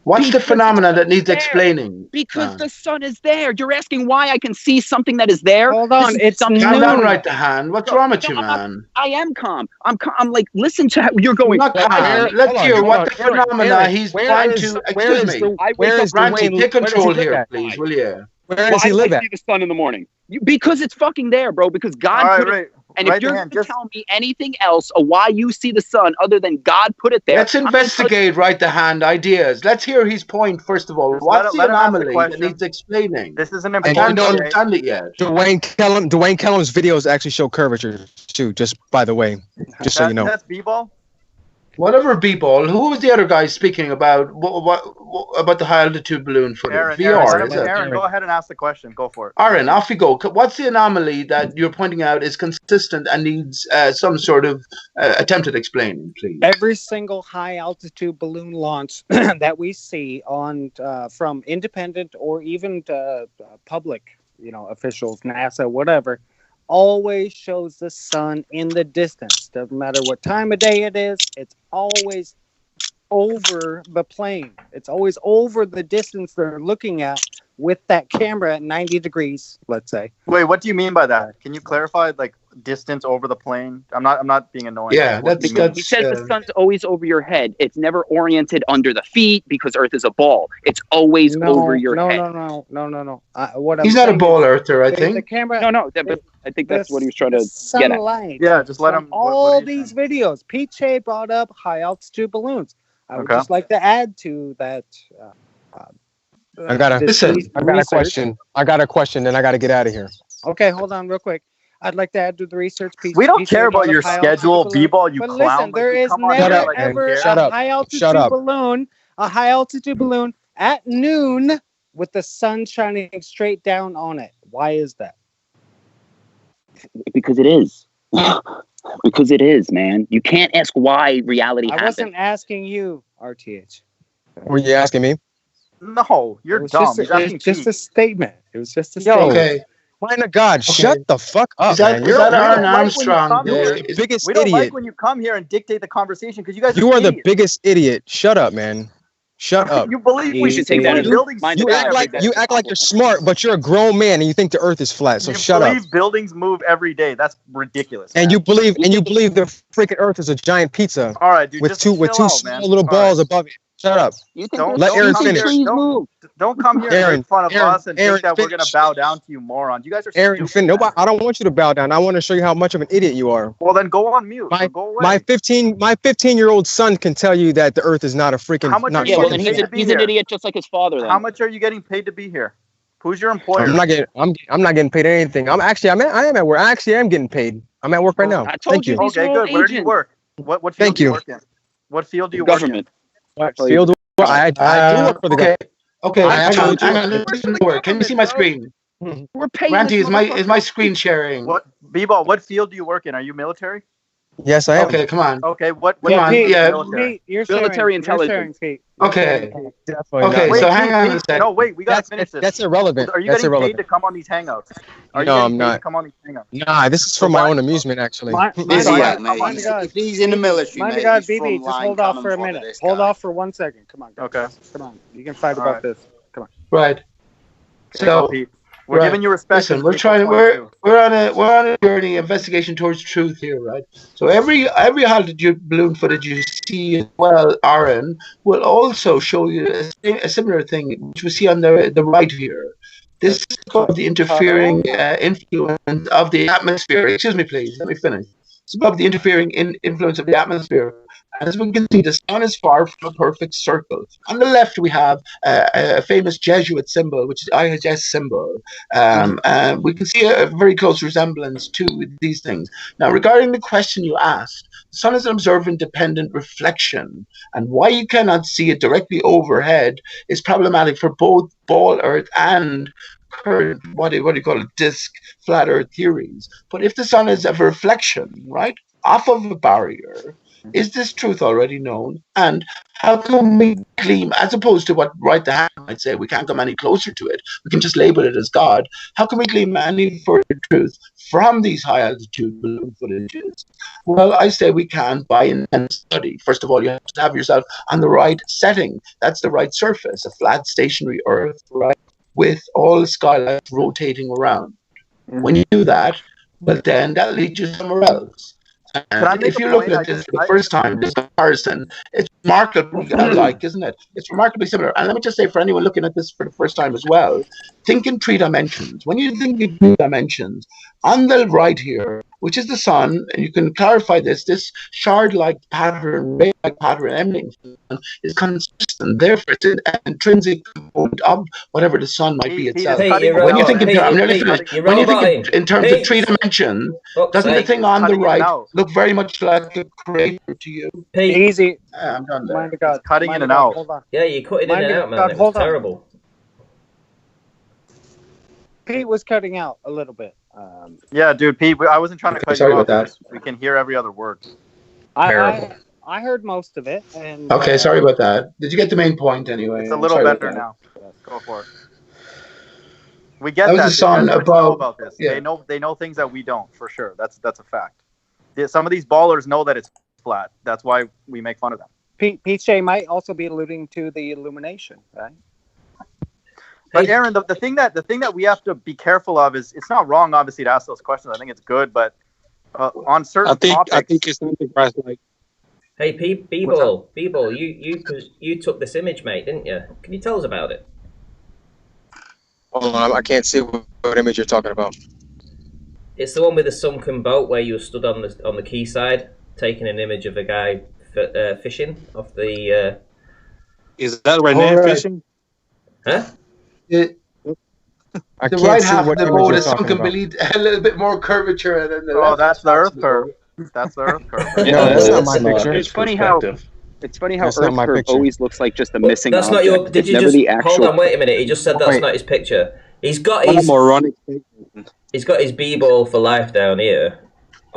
S9: What's the
S6: Because
S9: phenomena that
S6: it's
S9: needs
S6: there.
S9: explaining?
S6: Because the sun is there. You're asking why I can see something that is there.
S5: Hold
S6: This
S5: on,
S6: is
S5: it's
S6: something-
S9: Calm down,
S5: noon.
S9: right the hand. What's
S6: No,
S9: wrong with
S6: no,
S9: you,
S6: I'm not-
S9: man?
S6: I am calm. I'm like, listen to how you're going.
S9: Not calm.
S3: Aaron,
S9: Let's
S3: hold on,
S9: hear
S3: hold
S9: what
S3: on.
S9: the phenomena
S3: Aaron,
S9: he's
S3: where
S9: trying
S3: is-
S9: to.
S3: where
S9: Excuse
S3: is
S9: me.
S3: the-
S6: I wake
S3: where
S6: up
S3: is
S9: Ranty,
S3: Dwayne-
S9: take
S3: where does he
S9: control
S3: live
S9: here,
S3: at?
S9: please, will you?
S3: Where
S6: Why
S3: does he
S6: do
S3: live
S6: I
S3: at?
S6: see the sun in the morning? Because it's fucking there, bro. Because God
S10: All right,
S6: put it.
S10: right.
S6: And
S10: right
S6: if you're
S10: hand,
S6: going to
S10: just
S6: tell me anything else of why you see the sun other than God put it there,
S9: Let's
S6: I'm gonna tell you-
S9: investigate right the hand ideas. Let's hear his point first of all.
S10: Just
S9: What's the
S10: let him ask the
S9: anomaly that
S10: question.
S9: needs explaining?
S10: this is an
S9: I
S10: important.
S9: can't
S3: don't-
S9: understand it yet.
S3: Dwayne Kellum's videos actually show curvature too. Just by the way, just so you know.
S10: That's B-ball.
S9: Whatever Bball, who was the other guy speaking about what about the high altitude balloon footage?
S10: Aaron,
S9: VR,
S10: Aaron,
S9: is it?
S10: Aaron, go ahead and ask the question. Go for it.
S9: Aaron, off you go. What's the anomaly that you're pointing out is consistent and needs some sort of attempted explaining, please?
S5: Every single high altitude balloon launch that we see on from independent or even public, officials, NASA, whatever, always shows the sun in the distance. Doesn't matter what time of day it is. It's always over the plane. It's always over the distance they're looking at with that camera at 90 degrees, let's say.
S10: Wait, what do you mean by that? Can you clarify, like, distance over the plane? I'm not being annoying.
S9: Yeah,
S10: What do you
S9: that's-
S10: mean?
S6: He says the sun's always over your head. It's never oriented under the feet because Earth is a ball. It's always over your head.
S5: No. What
S9: He's
S5: I'm
S9: not a
S5: saying
S9: ball
S5: is
S9: earther, I
S5: the
S9: think.
S5: camera.
S6: No, but I think that's what he was trying to
S5: the
S6: get at.
S5: sunlight
S10: Yeah, just let
S5: from
S10: him.
S5: all
S10: what are you
S5: these
S10: saying?
S5: videos. Pete Shea brought up high altitude balloons. I would
S10: Okay.
S5: just like to add to that.
S3: I got a
S9: Listen,
S3: question. I got a question, and I got to get out of here.
S5: Okay, hold on, real quick. I'd like to add to the research piece.
S10: We don't
S5: Pete Shea
S10: care about
S5: brought
S10: your
S5: up high altitude
S10: schedule,
S5: balloons.
S10: B-ball, you
S5: But
S10: clown.
S5: listen,
S10: Like,
S5: there
S10: you
S5: is
S10: come on
S5: never
S10: here like you
S5: ever
S10: care.
S3: Shut
S5: a
S3: up.
S5: high altitude
S3: Shut up.
S5: balloon, a high altitude balloon at noon with the sun shining straight down on it. Why is that?
S6: Because it is. Because it is, man. You can't ask why reality
S5: I
S6: happens.
S5: wasn't asking you, RTH.
S3: Were you asking me?
S10: No,
S5: It
S10: you're
S5: was
S10: dumb.
S5: just,
S10: He's
S5: it was
S10: asking
S5: just
S10: Pete.
S5: a statement. It was just a
S3: Yo,
S5: statement.
S9: Okay.
S3: Mind of God, shut the fuck up,
S9: Is that,
S3: man.
S9: is
S3: You're
S9: that
S10: we don't
S9: Aaron
S10: like when you
S9: Armstrong?
S10: come
S9: there?
S10: here.
S3: the
S9: Is-
S3: biggest
S10: We don't
S3: idiot.
S10: like when you come here and dictate the conversation because you guys
S3: You
S10: are
S3: are the
S10: idiots.
S3: biggest idiot. Shut up, man. Shut up.
S10: You believe we should
S6: take that as
S10: buildings?
S3: You act like you're smart, but you're a grown man and you think the Earth is flat. So shut up.
S10: You believe buildings move every day? That's ridiculous.
S3: And you believe the freaking Earth is a giant pizza.
S10: All right, dude.
S3: With two small little balls above it. Shut up. Let Aaron finish.
S10: Don't come here and make fun of us and think that we're gonna bow down to you morons. You guys are
S3: Aaron,
S10: stupid.
S3: I don't want you to bow down. I want to show you how much of an idiot you are.
S10: Well, then go on mute. Go away.
S3: My 15-year-old son can tell you that the Earth is not a freaking.
S10: How much
S6: well, then he's an idiot just like his father. Then.
S10: How much are you getting paid to be here? Who's your employer?
S3: I'm not getting paid anything. I am at work. I actually am getting paid. I'm at work right now. Thank you.
S10: Okay, good. Where do you work? What field do you work in? What field do you work in?
S3: What field? I do work for the guy.
S9: Okay, hang on. Can you see my screen?
S6: We're paying.
S9: Ranty, is my screen sharing?
S10: What Bball? What field do you work in? Are you military?
S3: Yes, I am.
S9: Okay, come on.
S10: Okay, what?
S9: Come on. Yeah,
S6: military intelligence.
S9: Okay.
S3: Definitely
S9: okay,
S3: not.
S9: so hang on a second.
S10: No, wait, we gotta finish this.
S3: That's irrelevant.
S10: Are you getting paid to come on these hangouts?
S3: No, I'm not.
S10: To come on these hangouts?
S3: Nah, this is for my own amusement, actually.
S7: If he's in the military,
S5: mind God, BB, just hold off for a minute. Hold off for 1 second. Come on, guys.
S10: Okay.
S5: Come on. You can fight about this. Come on.
S9: Right. So
S10: we're giving you respect.
S9: Listen, we're on a journey, investigation towards truth here, right? So every altitude balloon footage you see as well, Aaron, will also show you a similar thing, which we see on the right here. This is called the interfering influence of the atmosphere. Excuse me, please. Let me finish. It's about the interfering influence of the atmosphere. As we can see, the sun is far from a perfect circle. On the left, we have a famous Jesuit symbol, which is the IHS symbol. And we can see a very close resemblance to these things. Now, regarding the question you asked, the sun is an observant-dependent reflection, and why you cannot see it directly overhead is problematic for both ball Earth and current, what do you call it, disk, flat Earth theories. But if the sun is a reflection, right, off of a barrier, is this truth already known? And how can we claim, as opposed to what Right the Hand might say, we can't come any closer to it, we can just label it as God, how can we claim any further truth from these high altitude balloon footages? Well, I say we can by intense study. First of all, you have to have yourself on the right setting. That's the right surface, a flat stationary Earth, right, with all the skylights rotating around. When you do that, well, then that leads you somewhere else. And if you're looking at this for the first time, this comparison, it's remarkably alike, isn't it? It's remarkably similar. And let me just say, for anyone looking at this for the first time as well, think in 3 dimensions. When you think in 3 dimensions, on the right here, which is the sun, and you can clarify this shard-like pattern, ray-like pattern emanating from the sun is consistent. Therefore, it's an intrinsic component of whatever the sun might be itself. When you think in terms of 3 dimensions, doesn't the thing on the right look very much like a crater to you?
S5: Easy.
S9: I'm done there.
S5: Mind to God.
S10: Cutting in and out.
S2: Yeah, you cut it in and out, man. It was terrible.
S5: Pete was cutting out a little bit.
S10: Yeah, dude, Pete, I wasn't trying to cut you off. That. We can hear every other word.
S5: I heard most of it. And
S9: okay, sorry about that. Did you get the main point anyway?
S10: It's a little better now. Go for it. We get
S9: that. Was a song
S10: about this. Yeah. They know things that we don't, for sure. That's a fact. Some of these ballers know that it's flat. That's why we make fun of them.
S5: Pete Shea might also be alluding to the illumination, right?
S10: But Aaron, the thing that we have to be careful of is it's not wrong, obviously, to ask those questions. I think it's good, but on certain topics,
S8: I think it's something like.
S2: Hey, Bball, you took this image, mate, didn't you? Can you tell us about it?
S3: Hold on, I can't see what image you're talking about.
S2: It's the one with the sunken boat where you were stood on the quayside, taking an image of a guy fishing off the.
S8: Is that Renee fishing?
S2: Huh?
S9: The right half of the boat is sunken beneath a little bit more curvature than the left.
S10: That's the Earth curve. That's the Earth curve.
S3: No, that's not my picture.
S6: It's funny how Earth curve always looks like just a missing
S2: That's
S6: object.
S2: not your... Did you just... Hold on, wait a minute. He just said that's not his picture. He's got his... He's got his Bball4life down here.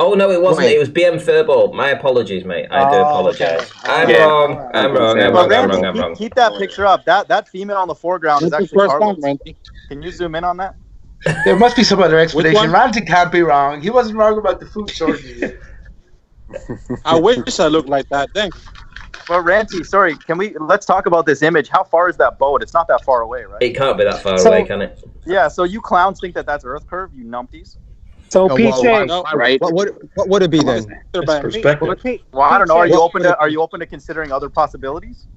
S2: Oh, no, it wasn't. It was BM Furball. My apologies, mate. I do apologize. Okay. I'm wrong.
S10: Keep that picture up. That female on the foreground is actually Carlos. Can you zoom in on that?
S9: There must be some other explanation. Ranty can't be wrong. He wasn't wrong about the food shortage.
S8: I wish I looked like that then.
S10: Well, Ranty, sorry, let's talk about this image. How far is that boat? It's not that far away, right?
S2: It can't be that far away, can it?
S10: Yeah, so you clowns think that that's Earth curve, you numpties?
S5: So PJ,
S3: right? What would it be then?
S11: Perspective.
S10: Well, I don't know. Are you open to considering other possibilities?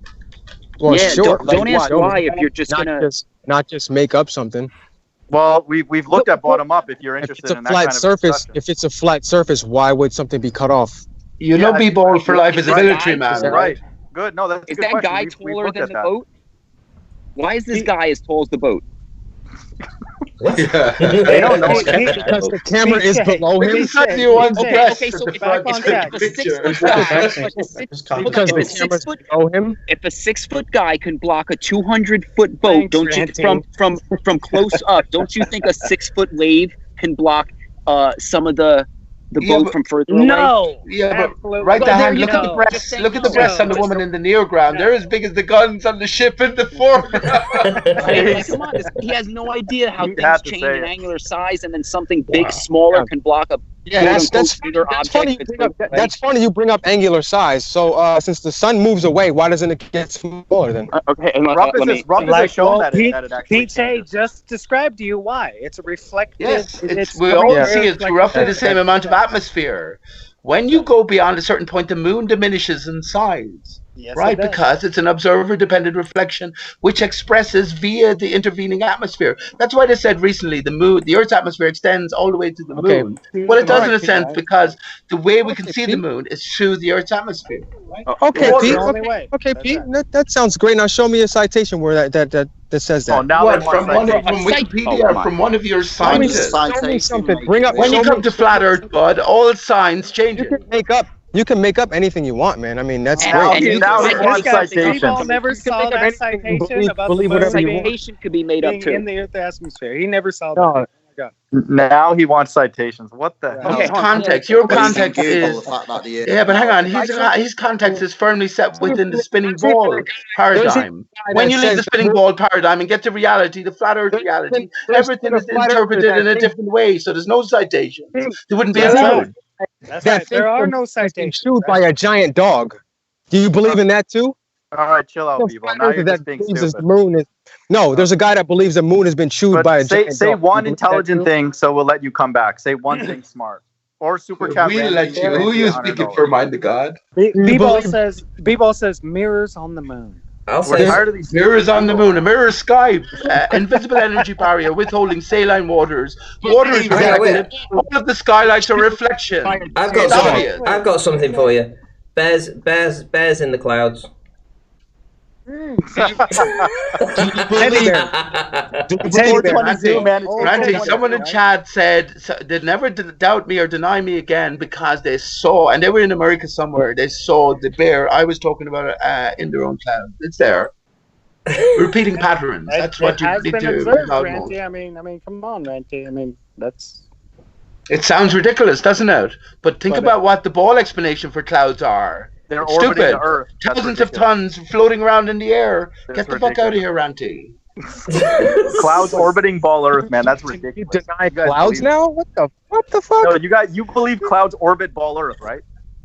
S3: Well,
S6: yeah,
S3: sure.
S6: Don't ask why if you're just
S3: not just make up something.
S10: Well, we've looked at bottom up. If you're interested in that kind of
S3: surface, if it's a flat surface, why would something be cut off?
S9: You know, Bball4life is a military man,
S10: right? Good. No, that's a
S6: is
S10: good
S6: that
S10: question.
S6: guy taller than the boat? Why is this guy as tall as the boat?
S9: Yeah.
S10: They don't know
S3: because the camera is below him.
S9: Okay, so
S6: if a 6 foot guy can block a 200-foot boat, don't you from close up? Don't you think a 6 foot wave can block some of the boat from further away?
S9: No. Yeah, but right hand. Look at the breasts. Look at the breasts on the woman in the near ground. They're as big as the guns on the ship in the foreground.
S6: Come on, he has no idea how things change in angular size, and then something big, smaller can block a.
S3: Yeah, that's funny. That's funny. You bring up angular size. So since the sun moves away, why doesn't it get smaller then?
S6: Okay, and
S10: Rumpus has shown that it actually
S5: PJ just described to you why. It's a reflective.
S9: Yes, we all see it's roughly the same amount of atmosphere. When you go beyond a certain point, the moon diminishes in size.
S5: Yes,
S9: right, because it's an observer-dependent reflection which expresses via the intervening atmosphere. That's why they said recently the Earth's atmosphere extends all the way to the moon. Well, it does in a sense because the way we can see the moon is through the Earth's atmosphere. Right?
S3: Okay, Pete. Okay, Pete. That sounds great. Now show me a citation where that says that.
S9: Oh, now from Wikipedia, from one of your scientists.
S3: Show me something. Bring up.
S9: When you come to flat Earth, bud, all science changes.
S3: You can make up anything you want, man. I mean, that's great.
S10: Now he wants citations.
S5: People never saw that citation about the
S6: citation could be made up too.
S5: In the Earth atmosphere. He never saw that.
S10: Now he wants citations. What the hell?
S9: His context. Your context is. Yeah, but hang on. His context is firmly set within the spinning ball paradigm. When you leave the spinning ball paradigm and get to reality, the flat Earth reality, everything is interpreted in a different way. So there's no citations. They wouldn't be allowed.
S5: That's right. There are no citations.
S3: Chewed by a giant dog. Do you believe in that too?
S10: All right, chill out, people. Now you're just being stupid.
S3: No, there's a guy that believes the moon has been chewed by a giant dog.
S10: Say one intelligent thing, so we'll let you come back. Say one thing smart. Or super chat.
S9: We'll let you. Who are you speaking for, mind the God?
S5: Bball says mirrors on the moon.
S9: We're tired of these mirrors on the moon. A mirror sky, invisible energy barrier, withholding saline waters. Water is reflected. All of the skylights are reflection.
S2: I've got something for you. Bears in the clouds.
S9: Ranty, someone in chat said they'd never doubt me or deny me again because they saw, and they were in America somewhere, they saw the bear I was talking about in their own cloud. It's there. Repeating patterns. That's what you need to
S5: observe, Ranty. I mean, come on, Ranty. I mean, that's.
S9: It sounds ridiculous, doesn't it? But think about what the Ball explanation for clouds are.
S10: They're orbiting the Earth.
S9: Thousands of tons floating around in the air. Get the fuck out of here, Ranty.
S10: Clouds orbiting ball Earth, man. That's ridiculous.
S3: You deny clouds now? What the fuck?
S10: No, you believe clouds orbit ball Earth, right?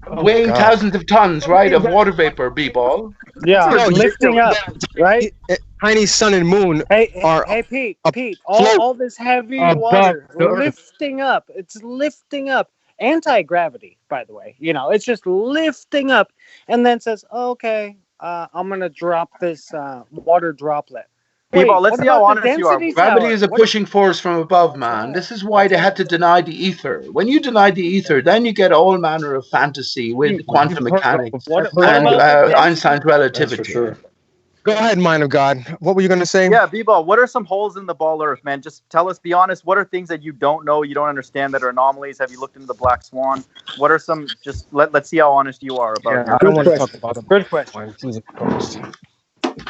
S9: Weighing thousands of tons, right, of water vapor, Bball.
S5: Yeah, lifting up, right?
S3: Tiny sun and moon are.
S5: Hey, Pete. All this heavy water lifting up. It's lifting up. Anti-gravity, by the way. You know, it's just lifting up, and then says, "Okay, I'm gonna drop this water droplet."
S10: Bball, let's see how honest you are.
S9: Gravity is a pushing force from above, man. This is why they had to deny the ether. When you deny the ether, then you get all manner of fantasy with quantum mechanics and Einstein's relativity.
S11: That's for sure.
S3: Go ahead, mind of God. What were you going to say?
S10: Yeah, Bball, what are some holes in the ball Earth, man? Just tell us, be honest, what are things that you don't know, you don't understand that are anomalies? Have you looked into the black swan? What are some, just let's see how honest you are about it.
S3: I don't want to talk about it.
S5: Good question.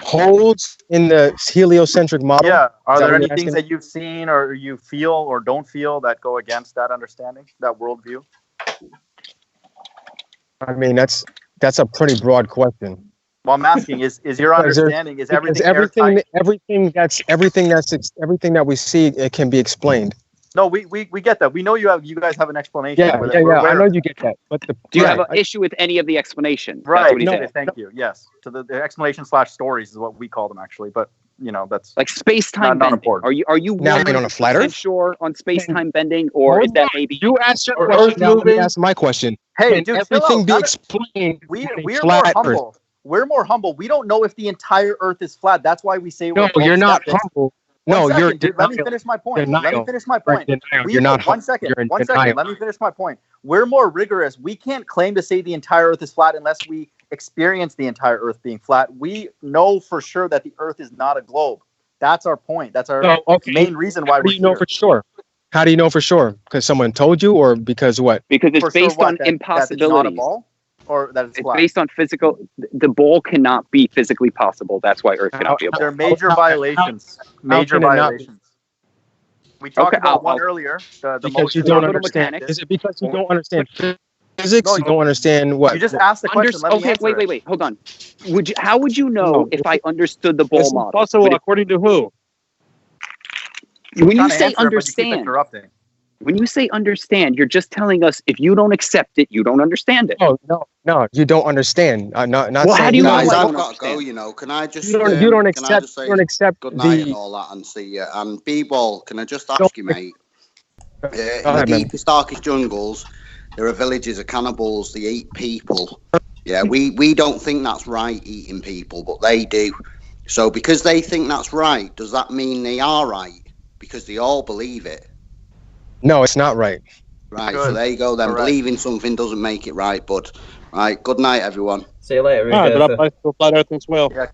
S3: Holes in the heliocentric model?
S10: Yeah. Are there any things that you've seen or you feel or don't feel that go against that understanding, that worldview?
S3: I mean, that's a pretty broad question.
S10: Well, I'm asking, is your understanding, is everything
S3: everything that we see, it can be explained.
S10: No, we get that. We know you guys have an explanation.
S3: Yeah. I know you get that. But
S6: do you have an issue with any of the explanation?
S10: Right.
S6: No,
S10: thank you. Yes. To the explanation/stories is what we call them actually, but that's
S6: like space-time bending.
S10: Important.
S6: Are you
S3: now on a flat Earth?
S6: Sure on space-time bending, or is that maybe
S3: you asked your question? Now let me ask my question.
S10: Hey,
S3: dude, everything be explained?
S10: We're more humble. We're more humble. We don't know if the entire Earth is flat. That's why we say
S3: no. You're not humble. No, you're.
S10: Let me finish my point. Let me finish my point.
S3: You're not.
S10: One second. Let me finish my point. We're more rigorous. We can't claim to say the entire Earth is flat unless we experience the entire Earth being flat. We know for sure that the Earth is not a globe. That's our point. That's our main reason why we know
S3: for sure. How do you know for sure? Because someone told you, or because what?
S6: Because it's based on impossibilities.
S10: That it's not a ball, or that it's flat.
S6: Based on physical. The ball cannot be physically possible. That's why Earth cannot be a ball.
S10: There are major violations. Major violations. We talked about one earlier.
S3: Because you don't understand. Is it because you don't understand physics? You don't understand what?
S10: You just asked the question.
S6: Okay, wait. Hold on. How would you know if I understood the ball model?
S3: Also, according to who?
S6: When you say understand, when you say understand, you're just telling us if you don't accept it, you don't understand it.
S3: Oh no, you don't understand. Not
S6: well, how do you know
S7: guys,
S6: I
S7: I've
S6: don't
S7: got
S6: understand?
S7: to go. You know, can I just?
S3: You don't accept.
S7: Good night and all that, and see you. And B-Ball, can I just ask you, mate? In the deepest, darkest jungles, there are villages of cannibals. They eat people. Yeah, we don't think that's right, eating people, but they do. So because they think that's right, does that mean they are right? Because they all believe it.
S3: No, it's not right.
S7: Right, so there you go then. Correct. Believing something doesn't make it right, bud. Right, good night, everyone.
S2: See you later.
S8: That applies to flat Earth as well.
S10: Yeah.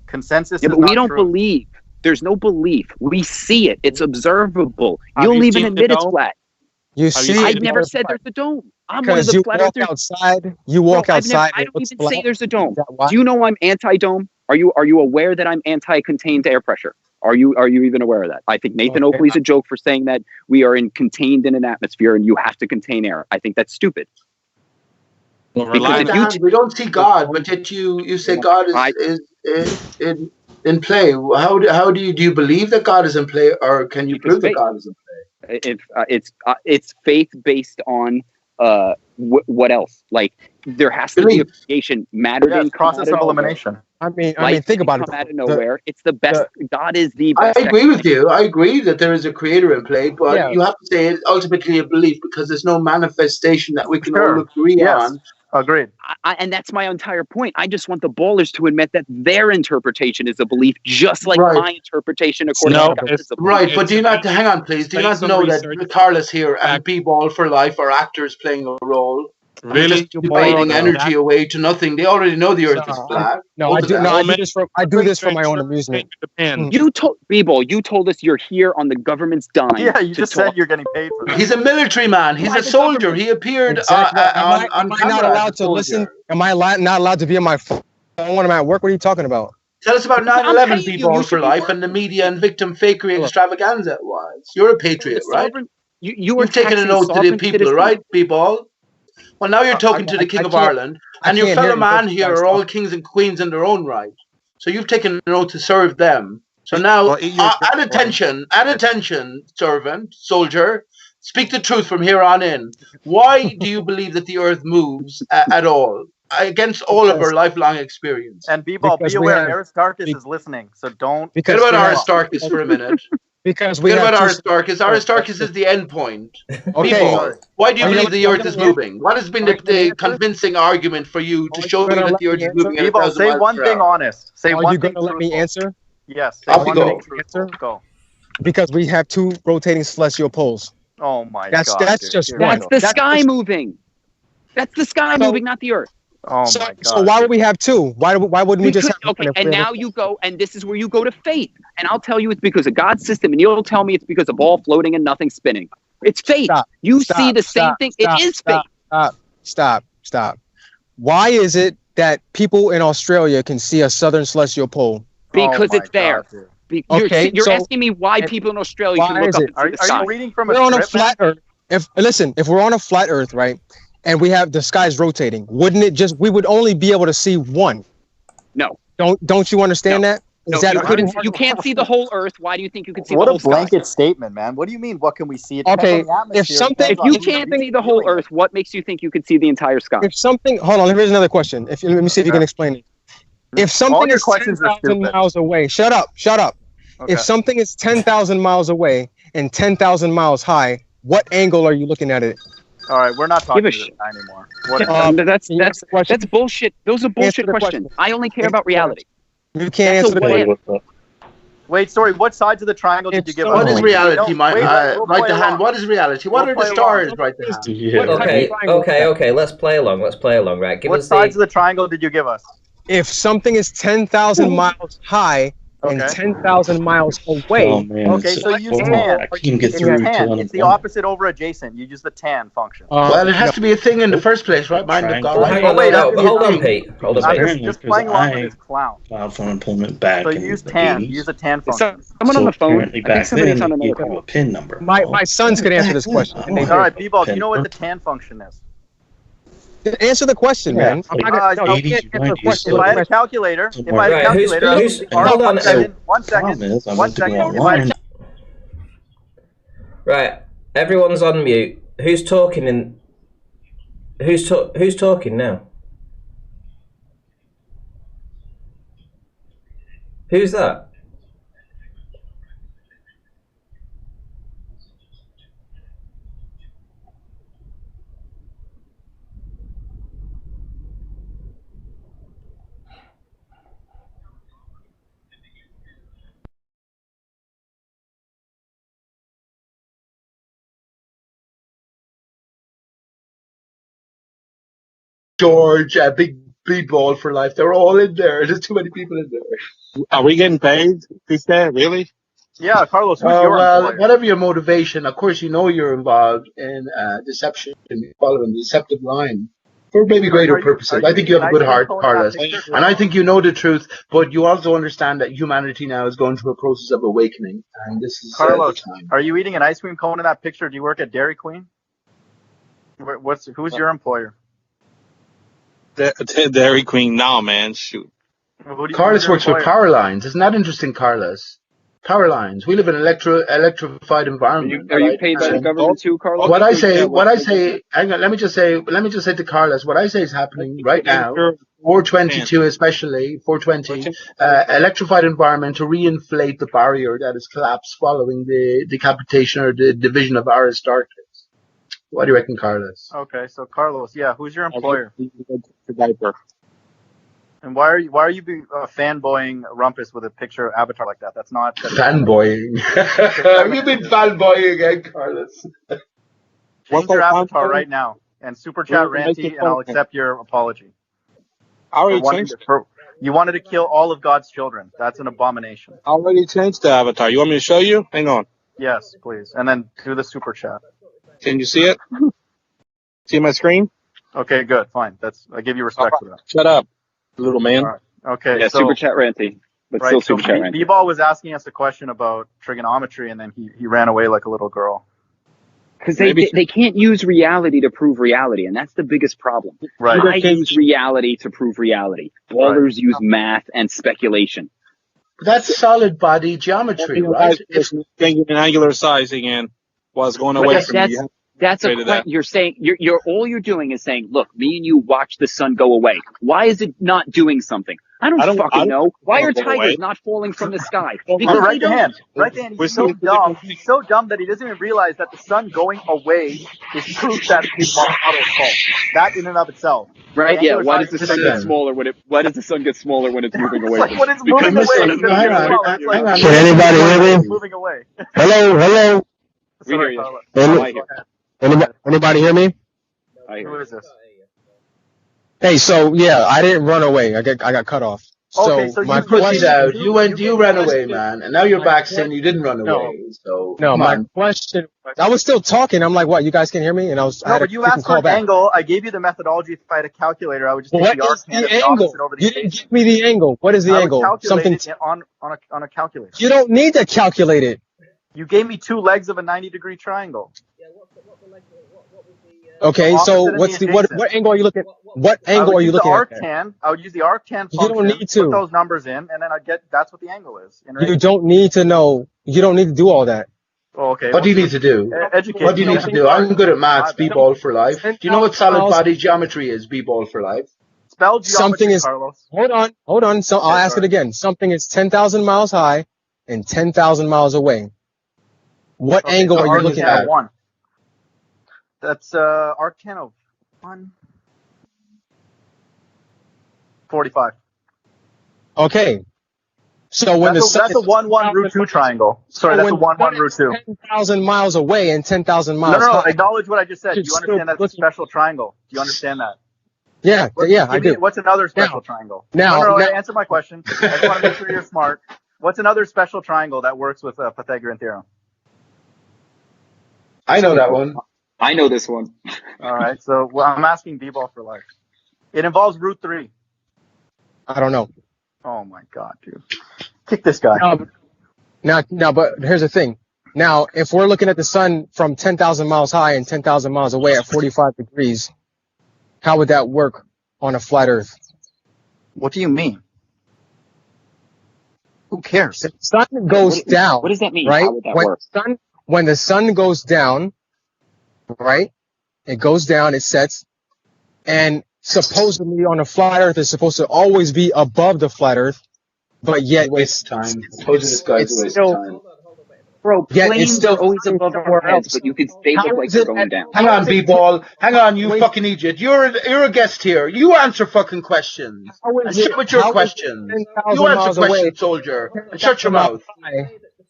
S10: Consensus
S6: but we don't believe. There's no belief. We see it. It's observable. You'll even admit it's flat.
S3: You see
S6: I've never said there's a dome. I'm one of
S3: the
S6: the flat
S3: earthers. Outside. You walk outside.
S6: I don't even say there's a dome. Do you know I'm anti-dome? Are you aware that I'm anti-contained air pressure? Are you even aware of that? I think Nathan Oakley's a joke for saying that we are contained in an atmosphere and you have to contain air. I think that's stupid.
S9: Well, we don't see God, but yet you say God is in play. How do you believe that God is in play, or can you prove that God is in play?
S6: It's faith based on what else? Like there has to be a creation. Matter didn't
S10: process of elimination.
S3: I mean, think about it.
S6: Out of nowhere, it's the best. God is the best.
S9: I agree with you. I agree that there is a creator in play, but you have to say it's ultimately a belief because there's no manifestation that we can all agree on.
S10: Agreed.
S6: And that's my entire point. I just want the ballers to admit that their interpretation is a belief, just like my interpretation according to God is a belief.
S9: Right, but do you not, hang on please, do you not know that Carlos here and Bball4life are actors playing a role? Really? Dividing energy away to nothing. They already know the Earth is flat.
S3: No, I do this for my own amusement.
S6: You told Bball, you told us you're here on the government's dime.
S10: Yeah, you just said you're getting paid for that.
S9: He's a military man. He's a soldier. He appeared on
S3: Am I not allowed to listen? Am I not allowed to be on my phone when I'm at work? What are you talking about?
S9: Tell us about 9/11, Bball4life, and the media and victim fakery extravaganza it was. You're a patriot, right? You've taken an oath to the people, right, Bball? Well, now you're talking to the King of Ireland, and your fellow man here are all kings and queens in their own right. So you've taken an oath to serve them. So now, at attention, servant, soldier, speak the truth from here on in. Why do you believe that the Earth moves at all, against all of our lifelong experience?
S10: And Bball, be aware, Aristarchus is listening, so don't...
S9: Forget about Aristarchus for a minute.
S3: Because we
S9: about Aristarchus. Aristarchus is the end point.
S3: Okay.
S9: People, why do you believe the Earth is moving? What has been the convincing argument for you to show me that the Earth is moving?
S10: Bball, say one thing honest.
S3: Are you going to let me answer?
S10: Yes.
S9: Off you go.
S10: Go.
S3: Because we have two rotating celestial poles.
S10: Oh my God.
S3: That's just one.
S6: That's the sky moving. That's the sky moving, not the Earth.
S10: Oh my God.
S3: So why would we have two? Why wouldn't we just have
S6: one? And now you go, and this is where you go to faith. And I'll tell you it's because of God's system, and you'll tell me it's because of ball floating and nothing spinning. It's faith. You see the same thing. It is faith.
S3: Stop. Why is it that people in Australia can see a southern celestial pole?
S6: Because it's there. You're asking me why people in Australia can look up.
S10: Are you reading from
S3: we're on a flat Earth? If we're on a flat Earth, right? And we have the skies rotating, wouldn't it we would only be able to see one?
S6: No.
S3: Don't you understand that?
S6: No, you can't see the whole Earth. Why do you think you can see the
S10: What
S6: whole
S10: a blanket
S6: sky?
S10: statement, man. What do you mean? What can we see? It
S3: Okay,
S10: depends on the
S3: if
S10: atmosphere,
S3: something,
S10: it
S6: If
S10: depends
S6: you
S10: on
S6: can't see the whole Earth, what makes you think you could see the entire sky?
S3: if something, hold on, here's another question. Let me see if you can explain it. If something
S10: your
S3: is
S10: questions are
S3: 10,000
S10: stupid.
S3: miles away, shut up.
S10: Okay.
S3: If something is 10,000 miles away and 10,000 miles high, what angle are you looking at it?
S10: All right, we're not talking
S6: Give a
S10: to this
S6: shit.
S10: guy anymore.
S6: That's bullshit. Those are bullshit
S3: the
S6: questions.
S3: question.
S6: I only care about reality.
S3: You can't answer the question.
S10: Wait, sorry. What sides of the triangle did you give us?
S9: What is reality,
S10: we'll
S9: right
S10: play
S9: to hand?
S10: along.
S9: What is reality? What
S10: We'll
S9: are the
S10: play
S9: stars,
S10: along.
S9: right to hand?
S2: Yeah. Okay. Let's play along. Right. Give
S10: What
S2: us
S10: sides of the triangle did you give us?
S3: If something is 10,000 miles high and 10,000 miles away,
S10: Okay, so you use tan.
S11: I can't get
S10: It's
S11: through
S10: tan.
S11: to
S10: It's the opposite over adjacent. You use the tan function.
S9: Well, it has to be a thing in the first place, right? Mind of God.
S2: Hang on, hold on, Pete. Hold on, Pete.
S10: Just playing along with this clown.
S11: Filed for employment back
S10: So you
S11: in
S10: use
S11: the
S10: tan.
S11: 80s.
S10: Use a tan function.
S6: Someone on the phone.
S11: Apparently
S6: I think
S11: back
S6: somebody's
S11: then,
S6: on
S11: they
S6: another
S11: gave you
S6: phone.
S11: a PIN number.
S3: my sons could answer this question. And they
S10: All right, Bball, do you know what the tan function is?
S3: answer the question, man. I'm not gonna, no, you can't answer the question.
S10: If I had a calculator, I
S2: who's-
S10: would
S2: hold on.
S10: One second.
S2: Right, everyone's on mute. Who's talking? Who's talking now? Who's that?
S9: George, big Bball for life. They're all in there. There's too many people in there.
S8: Are we getting paid? Is that really?
S10: Yeah, Carlos, who's your employer?
S9: Whatever your motivation, of course, you know you're involved in deception and following the deceptive line for maybe greater purposes. I think you have a good heart, Carlos, and I think you know the truth, but you also understand that humanity now is going through a process of awakening, and this is
S10: Carlos,
S9: the time.
S10: are you eating an ice cream cone in that picture? Do you work at Dairy Queen? Who's your employer?
S8: Dairy Queen now, man. Shoot.
S9: Carlos works with power lines. Isn't that interesting, Carlos? Power lines. We live in an electrified environment.
S6: Are you paid by the government too, Carlos?
S9: What I say. Hang on. Let me just say to Carlos. What I say is happening right now. 422, especially 420. Electrified environment to reinflate the barrier that has collapsed following the decapitation or the division of Aristarchus. What do you reckon, Carlos?
S10: Okay, so Carlos, who's your employer?
S8: The diaper.
S10: And why are you fanboying Rumpus with a picture of Avatar like that? That's not
S9: fanboying. Have you been fanboying again, Carlos?
S10: Change your avatar right now and super chat Ranty, and I'll accept your apology.
S8: I already changed it.
S10: You wanted to kill all of God's children. That's an abomination.
S8: I already changed the avatar. You want me to show you? Hang on.
S10: Yes, please. And then do the super chat.
S8: Can you see it? See my screen?
S10: Okay, good, fine. I give you respect for that.
S8: Shut up, little man.
S10: Right. Okay.
S6: Yeah,
S10: so,
S6: super chat Ranty. But
S10: right,
S6: still
S10: so
S6: super chat Ranty.
S10: Bball was asking us a question about trigonometry, and then he ran away like a little girl.
S6: Because they can't use reality to prove reality, and that's the biggest problem.
S10: Right.
S6: I use reality to prove reality. Ballers use math and speculation.
S9: That's solid body geometry, right?
S8: Angular sizing and was going away from you.
S6: That's a question. You're saying all you're doing is saying, look, me and you watch the sun go away. Why is it not doing something? I don't fucking know. Why are tigers not falling from the sky? Because
S10: right hand. He's so dumb. He's so dumb that he doesn't even realize that the sun going away is proof that the model is false. That in and of itself.
S6: Right? Yeah. Why does the sun get smaller when it's moving away?
S10: Like when it's moving away.
S3: Can anybody hear me?
S10: Moving away.
S3: Hello.
S6: We hear you.
S3: Anybody hear me?
S10: Who is this?
S3: Hey, so I didn't run away. I got cut off.
S10: Okay, so
S3: my
S9: question out. You ran away, man, and now you're back saying you didn't run away. My
S3: question. I was still talking. I'm like, what? You guys can hear me? And I was.
S10: No, but you asked for an angle. I gave you the methodology. If I had a calculator, I would just take the arc and the opposite over the.
S3: You didn't give me the angle. What is the angle?
S10: Something on a calculator.
S3: You don't need to calculate it.
S10: You gave me 2 legs of a 90-degree triangle.
S3: Okay, so what angle are you looking? What angle are you looking at?
S10: I would use the arctan function.
S3: You don't need to
S10: put those numbers in, and then that's what the angle is.
S3: You don't need to know. You don't need to do all that.
S10: Oh, okay.
S9: What do you need to do? What do you need to do? I'm good at maths. Bball for life. Do you know what solid body geometry is? Bball for life.
S10: Spell geometry,
S3: something is.
S10: Carlos.
S3: Hold on. So I'll ask it again. Something is 10,000 miles high and 10,000 miles away. What angle are you looking at?
S10: One. That's arctan of 145.
S3: Okay. So when
S10: that's a 1-1 root 2 triangle. Sorry, that's a 1-1 root 2.
S3: 10,000 miles away and 10,000 miles.
S10: No. Acknowledge what I just said. Do you understand that's a special triangle? Do you understand that?
S3: Yeah, I do.
S10: What's another special triangle?
S3: Now,
S10: answer my question. I just want to make sure you're smart. What's another special triangle that works with Pythagorean theorem?
S9: I know that one.
S6: I know this one.
S10: All right, so I'm asking Bball for life. It involves root 3.
S3: I don't know.
S10: Oh my God, dude! Kick this guy.
S3: Now, but here's the thing. Now, if we're looking at the sun from 10,000 miles high and 10,000 miles away at 45 degrees, how would that work on a flat Earth?
S10: What do you mean? Who cares?
S3: The sun goes down.
S6: What does that mean?
S3: Right?
S6: How would that work?
S3: When the sun goes down, right? It goes down, it sets, and supposedly on a flat Earth, it's supposed to always be above the flat Earth, but yet
S9: waste of time. This guy's a waste of time.
S6: Bro, planes are always above our heads, but they look like they're going down.
S9: Hang on, Bball. Hang on, you fucking idiot. You're a guest here. You answer fucking questions. And shut with your questions. You answer questions, soldier. And shut your mouth.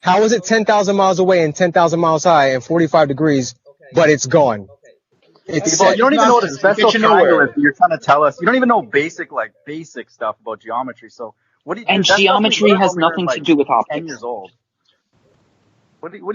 S3: How is it 10,000 miles away and 10,000 miles high and 45 degrees, but it's gone?
S10: You don't even know what a special triangle is. You're trying to tell us. You don't even know basic stuff about geometry. So what do you?
S6: And geometry has nothing to do with optics.
S10: 10 years old. What do you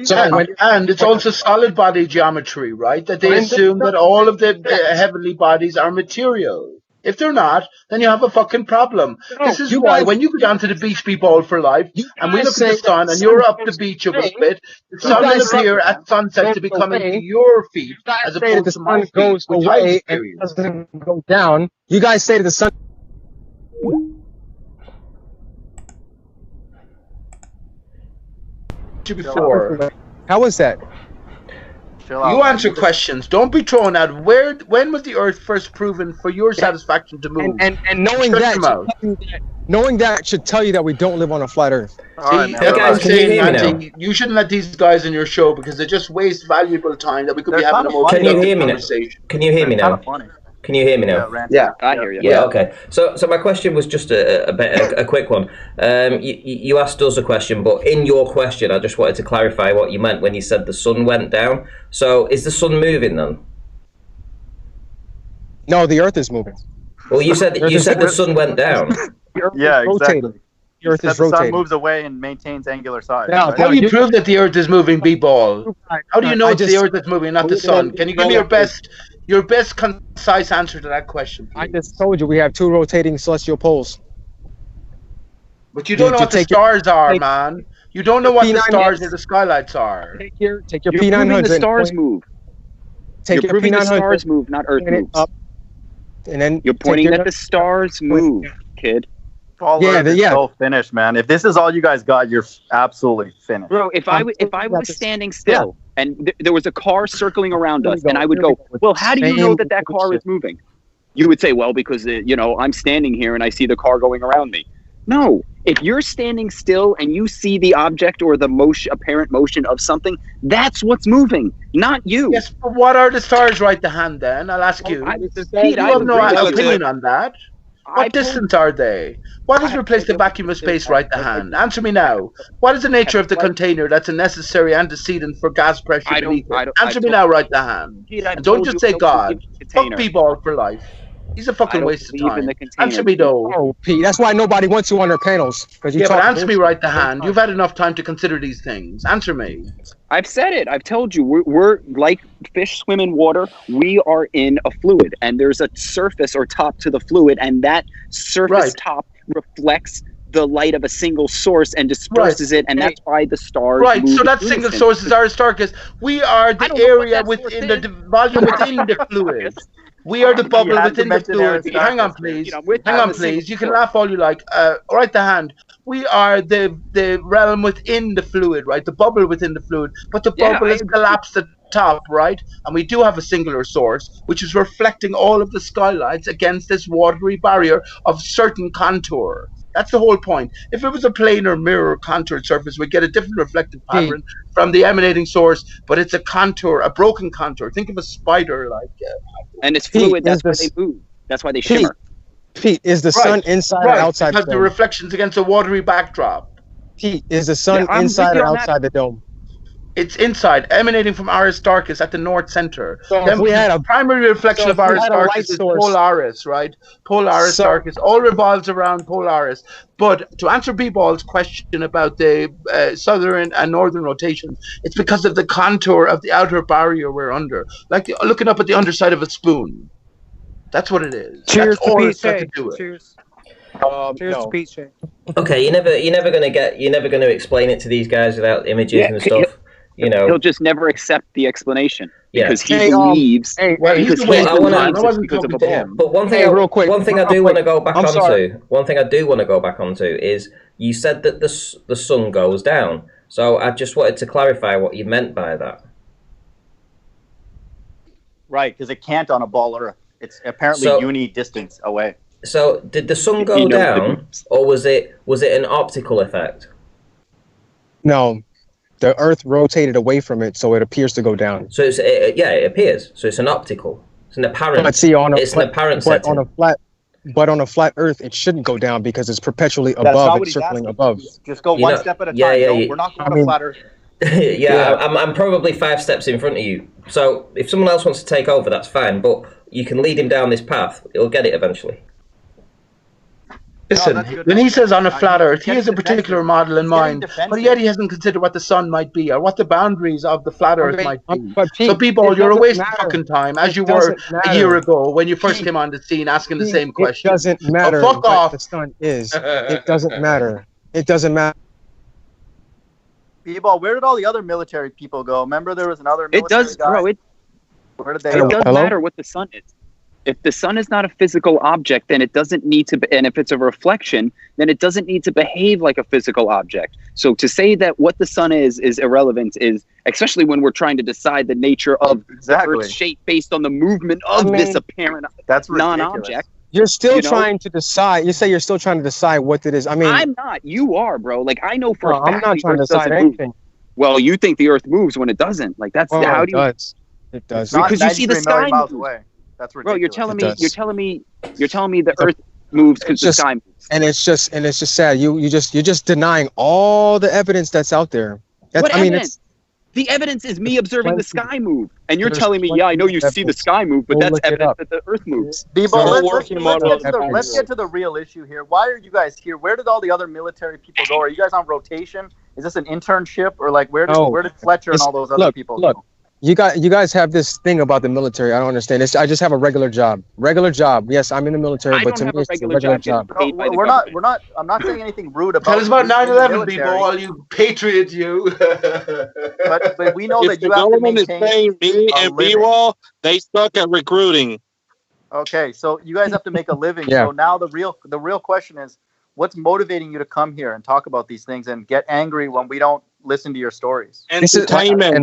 S9: and it's also solid body geometry, right? That they assume that all of the heavenly bodies are material. If they're not, then you have a fucking problem. This is why when you go down to the beach, Bball for life, and we look at the sun, and you're up the beach a bit, the sun will appear at sunset to be coming to your feet, as opposed to my feet,
S3: goes away and doesn't go down. You guys say that the sun.
S9: Before.
S3: How is that?
S9: You answer questions. Don't be thrown out. When was the Earth first proven for your satisfaction to move?
S3: And knowing that should tell you that we don't live on a flat Earth.
S9: See, guys, Ranty, you shouldn't let these guys in your show because they just waste valuable time that we could be having a more productive conversation.
S2: Can you hear me now? Can you hear me now?
S6: Yeah, I hear you.
S2: Yeah, okay. So my question was just a quick one. You asked us a question, but in your question, I just wanted to clarify what you meant when you said the sun went down. So is the sun moving then?
S3: No, the Earth is moving.
S2: Well, you said the sun went down.
S10: Yeah, exactly.
S3: The Earth is
S10: rotating. The sun moves away and maintains angular size.
S9: Now, right? How do you prove that the Earth is moving, Bball? How do you know it's the Earth that's moving, not the sun? Can you give me your best concise answer to that question, please?
S3: I just told you we have 2 rotating celestial poles.
S9: But you don't know what the stars are, man. You don't know what the stars or the skylights are.
S3: Take your
S6: P900.
S3: P900.
S6: The stars move.
S3: Take
S6: your P900. The stars move, not Earth moves.
S3: Up, and then
S6: you're pointing that the stars move, kid.
S10: So finished, man. If this is all you guys got, you're absolutely finished.
S6: Bro, if I was standing still and there was a car circling around us, and I would go, well, how do you know that car is moving? You would say, well, because I'm standing here and I see the car going around me. No, if you're standing still and you see the object or the apparent motion of something, that's what's moving, not you.
S9: Yes, but what are the stars right to hand then? I'll ask you. You have no opinion on that. What distance are they? What has replaced the vacuum of space right to hand? Answer me now. What is the nature of the container that's a necessary antecedent for gas pressure beneath it? Answer me now right to hand. And don't just say God. Fuck Bball for life. He's a fucking waste of time. Answer me though.
S3: Oh, Pete, that's why nobody wants you on their panels.
S9: But answer me right to hand. You've had enough time to consider these things. Answer me.
S6: I've said it. I've told you. We're like fish swim in water. We are in a fluid, and there's a surface or top to the fluid, and that surface top reflects the light of a single source and disperses it, and that's why the stars move
S9: So that
S6: in
S9: single
S6: unison.
S9: source is Aristarchus. We are the area within the volume within the fluid. We are the bubble within the fluid. Hang on, please. Hang on, please. You can laugh all you like. Right the hand. We are the realm within the fluid, right? The bubble within the fluid. But the bubble is collapsed at the top, right? And we do have a singular source, which is reflecting all of the skylights against this watery barrier of certain contour. That's the whole point. If it was a planar mirror contoured surface, we'd get a different reflective pattern from the emanating source, but it's a contour, a broken contour. Think of a spider like...
S6: and it's fluid, that's why they move. That's why they shimmer.
S3: Pete, is the sun inside or outside
S9: because
S3: the dome?
S9: The reflections against a watery backdrop.
S3: Pete, is the sun inside or outside the dome?
S9: It's inside, emanating from Aristarchus at the north center.
S3: So
S9: then
S3: if we had a
S9: primary reflection of Aristarchus is Polaris, right? Polaris, Aristarchus, all revolves around Polaris. But to answer Bball's question about the southern and northern rotation, it's because of the contour of the outer barrier we're under. Like looking up at the underside of a spoon. That's what it is.
S5: Cheers
S9: That's
S5: to Pete
S9: Shea.
S5: Cheers. Cheers to Pete Shea.
S2: Okay, you're never gonna explain it to these guys without images and stuff. You know,
S6: he'll just never accept the explanation because he
S2: believes.
S9: Well, he's the way
S6: because of a ball.
S2: But one thing, one thing I do want to go back onto is you said that the sun goes down. So I just wanted to clarify what you meant by that.
S10: Right, because it can't on a ball Earth. It's apparently uni distance away.
S2: So did the sun go down, or was it an optical effect?
S3: No. The Earth rotated away from it, so it appears to go down.
S2: So it appears. So it's an optical. It's an apparent.
S3: But see, on a flat Earth, it shouldn't go down because it's perpetually above. It's circling above.
S10: Just go one step at a time. We're not going to flat Earth.
S2: I'm probably 5 steps in front of you. So if someone else wants to take over, that's fine. But you can lead him down this path. He'll get it eventually.
S9: Listen, when he says on a flat Earth, he has a particular model in mind, but yet he hasn't considered what the sun might be or what the boundaries of the flat Earth might be. So, Bball, you're a waste of fucking time, as you were a year ago when you first came on the scene asking the same question.
S3: It doesn't matter
S9: fuck off.
S3: The sun is. It doesn't matter. It doesn't matter.
S10: Bball, where did all the other military people go? Remember there was another military guy?
S6: Bro.
S10: Where did they
S6: go?
S10: go?
S6: It doesn't matter what the sun is. If the sun is not a physical object, then it doesn't need to, and if it's a reflection, then it doesn't need to behave like a physical object. So to say that what the sun is irrelevant is, especially when we're trying to decide the nature of the Earth's shape based on the movement of this apparent non-object.
S3: You're still trying to decide. You say you're still trying to decide what it is. I mean,
S6: I'm not. You are, bro. Like I know for a fact
S3: I'm not trying to decide anything.
S6: Well, you think the Earth moves when it doesn't. Like that's how do you?
S3: It does.
S6: Because you see the sky
S10: miles away. That's ridiculous.
S6: Bro, you're telling me the Earth moves because the sky moves.
S3: And it's just sad. You're just denying all the evidence that's out there.
S6: What evidence? The evidence is me observing the sky move, and you're telling me, I know you see the sky move, but that's evidence that the Earth moves.
S10: Bball, let's get to the real issue here. Why are you guys here? Where did all the other military people go? Are you guys on rotation? Is this an internship, or like where did Fletcher and all those other people go?
S3: You guys have this thing about the military. I don't understand. I just have a regular job. Yes, I'm in the military, but to me, it's a regular job.
S10: I'm not saying anything rude about.
S9: Tell us about 9/11, Bball, you patriot, you.
S10: but we know that you have to maintain.
S8: If the government is paying me and Bball, they suck at recruiting.
S10: Okay, so you guys have to make a living. So now the real question is, what's motivating you to come here and talk about these things and get angry when we don't listen to your stories?
S8: Entertainment.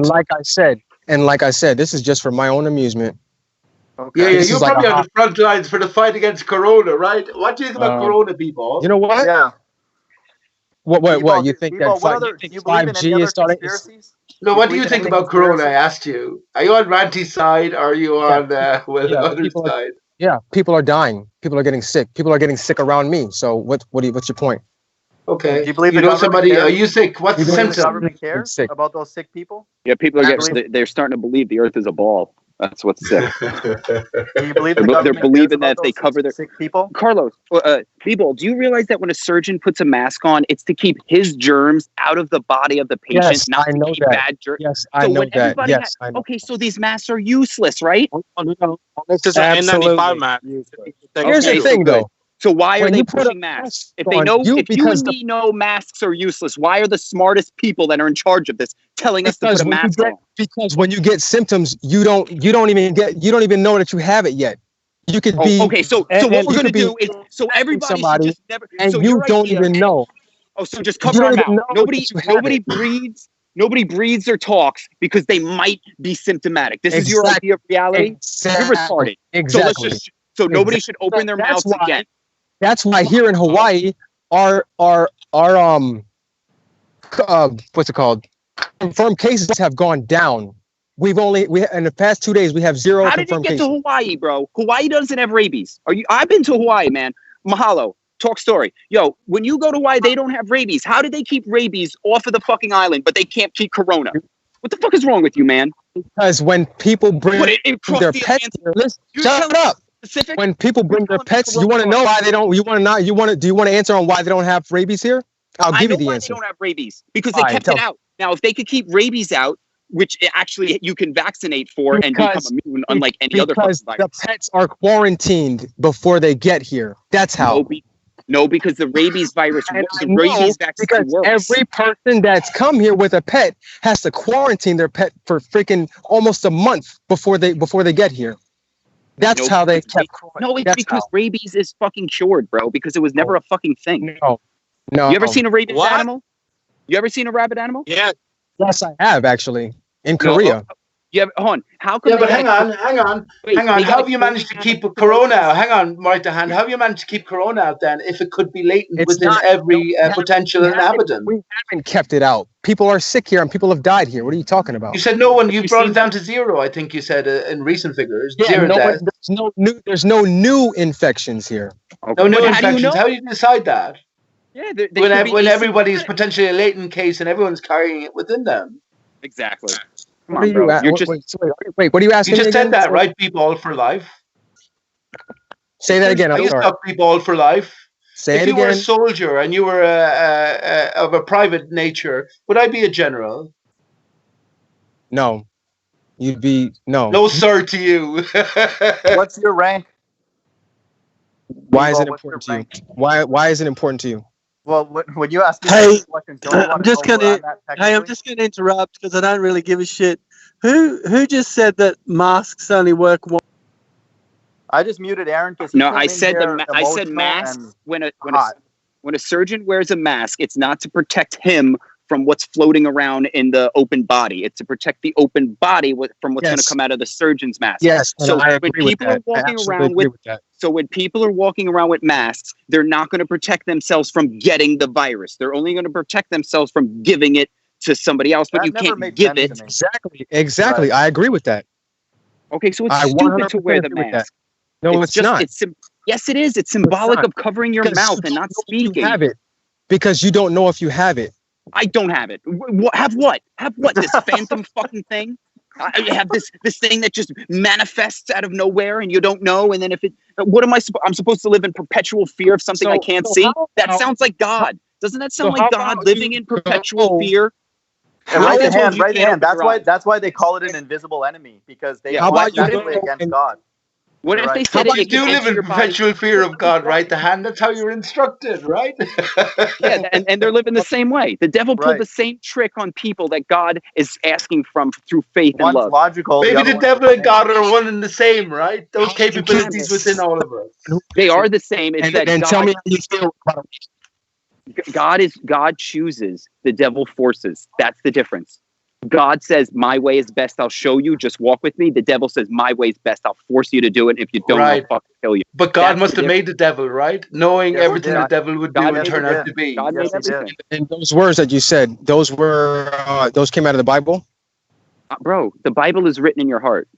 S3: And like I said, this is just for my own amusement.
S9: Okay. Yeah, you're probably on the front lines for the fight against Corona, right? What do you think about Corona, Bball?
S3: You know what?
S10: Yeah.
S3: What you think
S10: Bball,
S3: that 5G is starting?
S9: No, what do you think about Corona? I asked you. Are you on Ranty's side or are you on the other side?
S3: Yeah, people are dying. People are getting sick. People are getting sick around me. So what's your point?
S9: Okay.
S10: Do you believe
S9: somebody? Are you sick? What's the symptom?
S10: The government cares about those sick people?
S6: Yeah, people are they're starting to believe the Earth is a ball. That's what's sick.
S10: Do you believe
S6: they're believing that if they cover their
S10: sick people?
S6: Carlos, Bball, do you realize that when a surgeon puts a mask on, it's to keep his germs out of the body of the patient, not to keep bad germs?
S3: Yes, I know that. Yes, I know.
S6: Okay, so these masks are useless, right?
S8: No. This is an N95 mask.
S3: Here's the thing, though.
S6: So why are
S3: When
S6: they
S3: you put
S6: pushing
S3: a
S6: masks?
S3: mask
S6: If they
S3: on
S6: know,
S3: you,
S6: if you
S3: because
S6: and me know masks are useless, why are the smartest people that are in charge of this telling us to put a mask on?
S3: Because when you get symptoms, you don't even know that you have it yet. You could be
S6: okay. So what we're gonna do is everybody should just never.
S3: and
S6: So
S3: you
S6: your
S3: don't
S6: idea,
S3: even know.
S6: Oh, so just cover our mouth. Nobody breathes or talks because they might be symptomatic. This is your idea of reality. You're retarded.
S3: Exactly.
S6: So nobody should open their mouths again.
S3: That's why here in Hawaii, our what's it called? Confirmed cases have gone down. We in the past 2 days we have 0
S6: How did you
S3: confirmed
S6: get
S3: cases.
S6: to Hawaii, bro? Hawaii doesn't have rabies. I've been to Hawaii, man. Mahalo. Talk story. Yo, when you go to Hawaii, they don't have rabies. How did they keep rabies off of the fucking island, but they can't keep corona? What the fuck is wrong with you, man?
S3: Because when people bring their pets here, listen, shut up. When people bring their pets, you want to know why they don't. Do you want to answer on why they don't have rabies here? I'll give you the answer.
S6: They don't have rabies because they kept it out. Now, if they could keep rabies out, which actually you can vaccinate for and become immune, unlike any other fucking virus.
S3: The pets are quarantined before they get here. That's how.
S6: No, because the rabies virus, the rabies vaccine works.
S3: Every person that's come here with a pet has to quarantine their pet for freaking almost a month before they get here. That's how they kept.
S6: No, it's because rabies is fucking cured, bro. Because it was never a fucking thing.
S3: No.
S6: You ever seen a rabies animal? You ever seen a rabid animal?
S3: Yeah. Yes, I have actually in Korea.
S6: Yeah, hold on. How come?
S9: Yeah, but hang on. How have you managed to keep Corona out? Hang on, right to hand. How have you managed to keep Corona out then if it could be latent within every potential inhabitant?
S3: We haven't kept it out. People are sick here and people have died here. What are you talking about?
S9: You said no one. You brought it down to 0. I think you said in recent figures.
S3: Yeah,
S9: 0 deaths.
S3: There's no new infections here.
S9: Okay. No new infections. How do you decide that?
S6: Yeah,
S9: when everybody is potentially a latent case and everyone's carrying it within them.
S6: Exactly.
S3: Come on, bro. Wait, what are you asking?
S9: You just said that, right? Bball4life.
S3: Say that again. I'm sorry.
S9: Bball4life.
S3: Say it again.
S9: If you were a soldier and you were of a private nature, would I be a general?
S3: No. You'd be no.
S9: No, sir, to you.
S10: What's your rank?
S3: Why is it important to you? Why is it important to you?
S10: Well, when you ask me questions,
S11: I'm just gonna interrupt because I don't really give a shit. Who just said that masks only work one?
S10: I just muted Aaron because
S6: I said masks when a surgeon wears a mask, it's not to protect him from what's floating around in the open body. It's to protect the open body from what's going to come out of the surgeon's mask.
S3: Yes,
S6: so
S3: I
S6: when
S3: agree with
S6: people are walking around with So when people are walking around with masks, they're not going to protect themselves from getting the virus. They're only going to protect themselves from giving it to somebody else, but you can't give it.
S3: Exactly. I agree with that.
S6: Okay, so it's stupid to wear the mask.
S3: No, it's not.
S6: Yes, it is. It's symbolic of covering your mouth and not speaking.
S3: You have it because you don't know if you have it.
S6: I don't have it. Have what? Have what? This phantom fucking thing? I have this thing that just manifests out of nowhere and you don't know. And then what am I'm supposed to live in perpetual fear of something I can't see? That sounds like God. Doesn't that sound like God living in perpetual fear?
S10: Right hand. That's why they call it an invisible enemy, because they fight against God.
S6: What if they said
S9: you do live in perpetual fear of God, right? The hand, that's how you're instructed, right?
S6: Yeah, and they're living the same way. The devil pulled the same trick on people that God is asking from through faith and love.
S10: Logical.
S9: Maybe the devil and God are one and the same, right? Those capabilities within all of us.
S6: They are the same. It's that
S3: and tell me how you feel about
S6: God chooses, the devil forces. That's the difference. God says, my way is best, I'll show you, just walk with me. The devil says, my way is best, I'll force you to do it. If you don't, I'll fucking kill you.
S9: But God must have made the devil, right? Knowing everything the devil would do and turn out to be.
S6: God made everything.
S3: And those words that you said, those came out of the Bible?
S6: Bro, the Bible is written in your heart.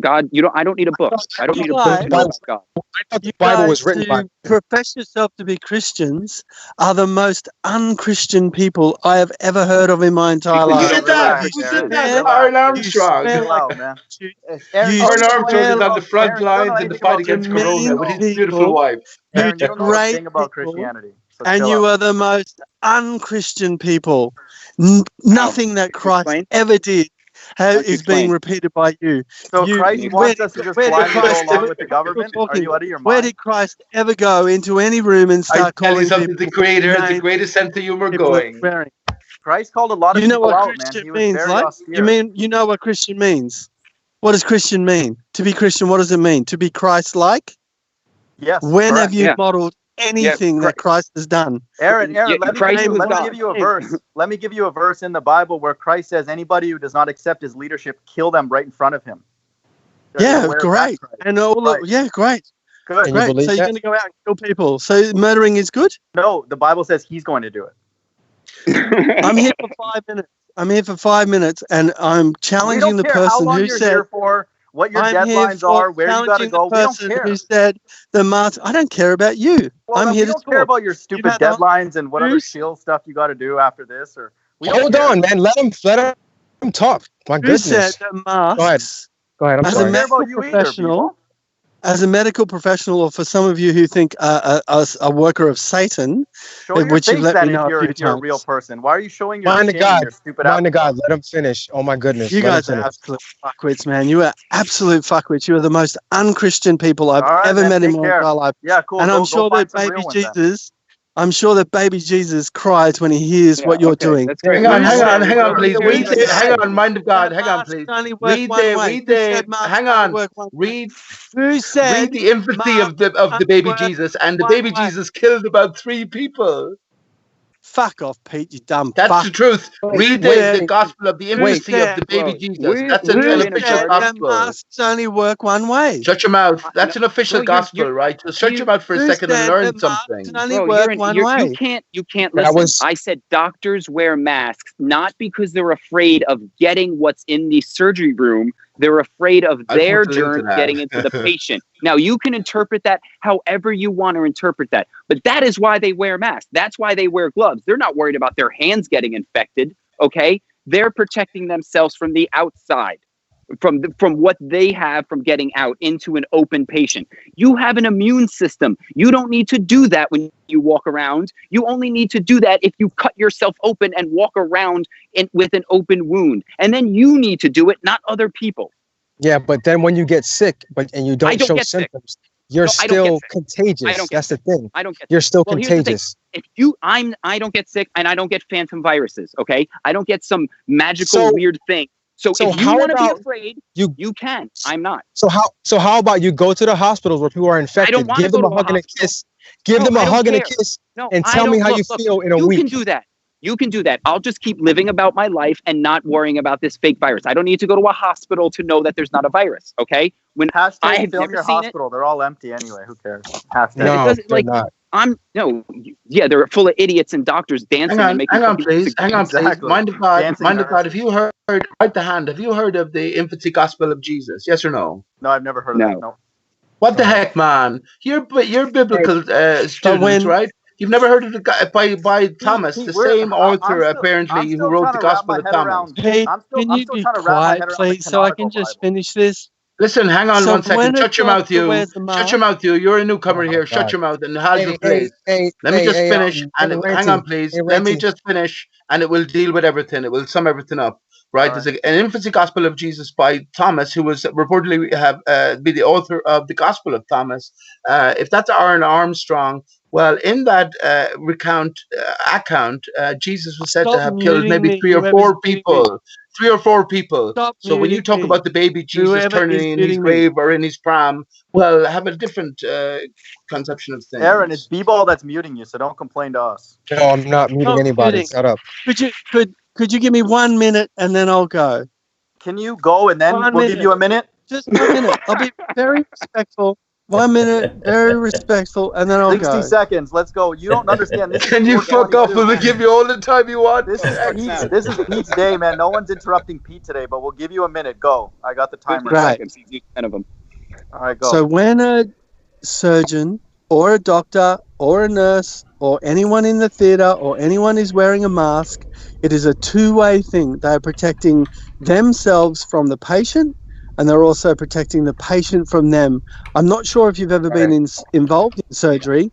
S6: God, I don't need a book. I don't need a book to know God.
S3: I thought the Bible was written by.
S11: Profess yourself to be Christians are the most unchristian people I have ever heard of in my entire life.
S9: Who said that? Aaron Armstrong. Aaron Armstrong is on the front lines in the fight against Corona with his beautiful wife.
S10: Aaron, you don't know anything about Christianity.
S11: And you are the most unchristian people. Nothing that Christ ever did is being repeated by you.
S10: So Christ wants us to just blindly go along with the government? Are you out of your mind?
S11: Where did Christ ever go into any room and start calling people?
S9: The Creator has the greatest sense of humor going.
S10: Christ called a lot of people out, man. He was very austere.
S11: You know what Christian means? What does Christian mean? To be Christian, what does it mean? To be Christ-like?
S10: Yes.
S11: When have you modeled anything that Christ has done?
S10: Aaron, let me give you a verse. Let me give you a verse in the Bible where Christ says, anybody who does not accept his leadership, kill them right in front of him.
S11: Great. And great.
S10: Good.
S11: Great. So you're going to go out and kill people. So murdering is good?
S10: No, the Bible says he's going to do it.
S11: I'm here for 5 minutes. I'm here for 5 minutes, and I'm challenging the person who said
S10: what your deadlines are, where you got to go. We don't care.
S11: Who said the mask? I don't care about you.
S10: Well,
S11: I'm here to
S10: talk. Care about your stupid deadlines and what other shield stuff you got to do after this. Or
S3: hold on, man. Let him talk. My goodness.
S11: Who said the masks?
S3: Go ahead. I'm sorry.
S11: As a medical professional, or for some of you who think a worker of Satan, which you've let me know
S10: if you're a real person. Why are you showing your
S3: mind to God?
S10: Your stupid
S3: mind to God, let him finish. Oh my goodness,
S11: you guys are absolute fuckwits, man. You are absolute fuckwits. You are the most unchristian people I've ever met in my entire life.
S10: Yeah, cool.
S11: And I'm sure that baby Jesus. I'm sure that baby Jesus cries when he hears what you're doing.
S9: Hang on, please. Hang on, mind of God. Hang on, please. Read the infancy of the baby Jesus, and the baby Jesus killed about 3 people.
S11: Fuck off, Pete, you dumb
S9: That's
S11: fuck.
S9: the truth. Read the gospel of the infancy of the baby Jesus. That's an official gospel.
S11: Masks only work one way.
S9: Shut your mouth. That's an official gospel, right? So shut your mouth for a second and learn something.
S6: You can't listen. I said doctors wear masks, not because they're afraid of getting what's in the surgery room. They're afraid of their germs getting into the patient. Now, you can interpret that however you want to interpret that, but that is why they wear masks. That's why they wear gloves. They're not worried about their hands getting infected, okay? They're protecting themselves from the outside, from what they have from getting out into an open patient. You have an immune system. You don't need to do that when you walk around. You only need to do that if you cut yourself open and walk around with an open wound. And then you need to do it, not other people.
S3: Yeah, but then when you get sick and you don't show symptoms, you're still contagious. That's the thing.
S6: I don't get
S3: You're still contagious.
S6: If I don't get sick and I don't get phantom viruses, okay? I don't get some magical weird thing. So if you want to be afraid, you can. I'm not.
S3: So how about you go to the hospitals where people are infected, give them a hug and a kiss, give them a hug and a kiss, and tell me how you feel in a week.
S6: You can do that. You can do that. I'll just keep living about my life and not worrying about this fake virus. I don't need to go to a hospital to know that there's not a virus. Okay? When I have never seen
S10: hospital, they're all empty anyway. Who cares?
S3: No, they're not.
S6: They're full of idiots and doctors dancing and making.
S9: Hang on, please. Mind of God. Have you heard? Right the hand. Have you heard of the infancy gospel of Jesus? Yes or no?
S10: No, I've never heard of that. No.
S9: What the heck, man? You're biblical students, right? You've never heard of the by Thomas, the same author apparently who wrote the Gospel of Thomas.
S11: Hey, can you be quiet, please, so I can just finish this?
S9: Listen, hang on 1 second. Shut your mouth, you. Shut your mouth, you. You're a newcomer here. Shut your mouth and hold your place. Let me just finish. And hang on, please. Let me just finish, and it will deal with everything. It will sum everything up. Right? There's an infancy gospel of Jesus by Thomas, who was reportedly be the author of the Gospel of Thomas. If that's Aaron Armstrong, well, in that account, Jesus was said to have killed maybe 3 or 4 people. 3 or 4 people. So when you talk about the baby Jesus turning in his grave or in his pram, well, have a different conception of things.
S10: Aaron, it's Bball that's muting you, so don't complain to us.
S3: No, I'm not muting anybody. Shut up.
S11: Could you give me 1 minute and then I'll go?
S10: Can you go and then we'll give you a minute?
S11: Just 1 minute. I'll be very respectful. 1 minute, very respectful, and then I'll
S10: 60 seconds. Let's go. You don't understand this.
S9: Can you fuck off? We'll give you all the time you want.
S10: This is Pete's day, man. No one's interrupting Pete today, but we'll give you a minute. Go. I got the timer.
S11: Right.
S6: 10 of them.
S10: All right, go.
S11: So when a surgeon or a doctor or a nurse or anyone in the theater or anyone is wearing a mask, it is a two-way thing. They are protecting themselves from the patient, and they're also protecting the patient from them. I'm not sure if you've ever been involved in surgery,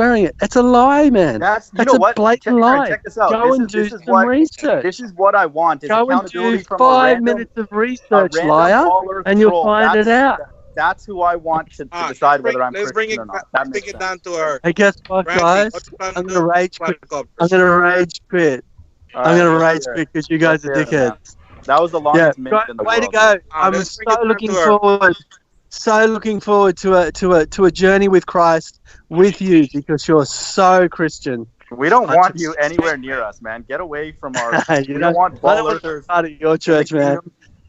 S11: wearing it. It's a lie, man.
S10: That's
S11: a blatant lie.
S10: Check this out.
S11: Go and do some research.
S10: This is what I want. Is
S11: Go and
S10: accountability
S11: do
S10: from
S11: 5 minutes of research, liar, and you'll find it out.
S10: That's who I want to decide whether I'm
S8: let's
S10: Christian or not. That
S8: bring
S10: makes
S8: it
S10: sense.
S8: down to our.
S11: Hey, guess what,
S8: Ranty,
S11: guys?
S8: what's your
S11: I'm gonna rage quit. I'm
S8: quadcopters?
S11: gonna rage quit.
S10: All
S11: I'm
S10: right,
S11: gonna
S10: let's
S11: rage
S10: hear it.
S11: quit because you guys are
S10: Let's hear it, man.
S11: dickheads.
S10: That was the longest minute in the
S11: way
S10: world.
S11: to go! I'm
S8: let's bring
S11: so
S8: it down
S11: looking
S8: to our-
S11: forward. So looking forward to a journey with Christ with you because you're so Christian.
S10: We don't want you anywhere near us, man. Get away from our.
S11: You
S10: We don't want
S11: I
S10: ball
S11: don't want to be
S10: earthers.
S11: part of your church, man.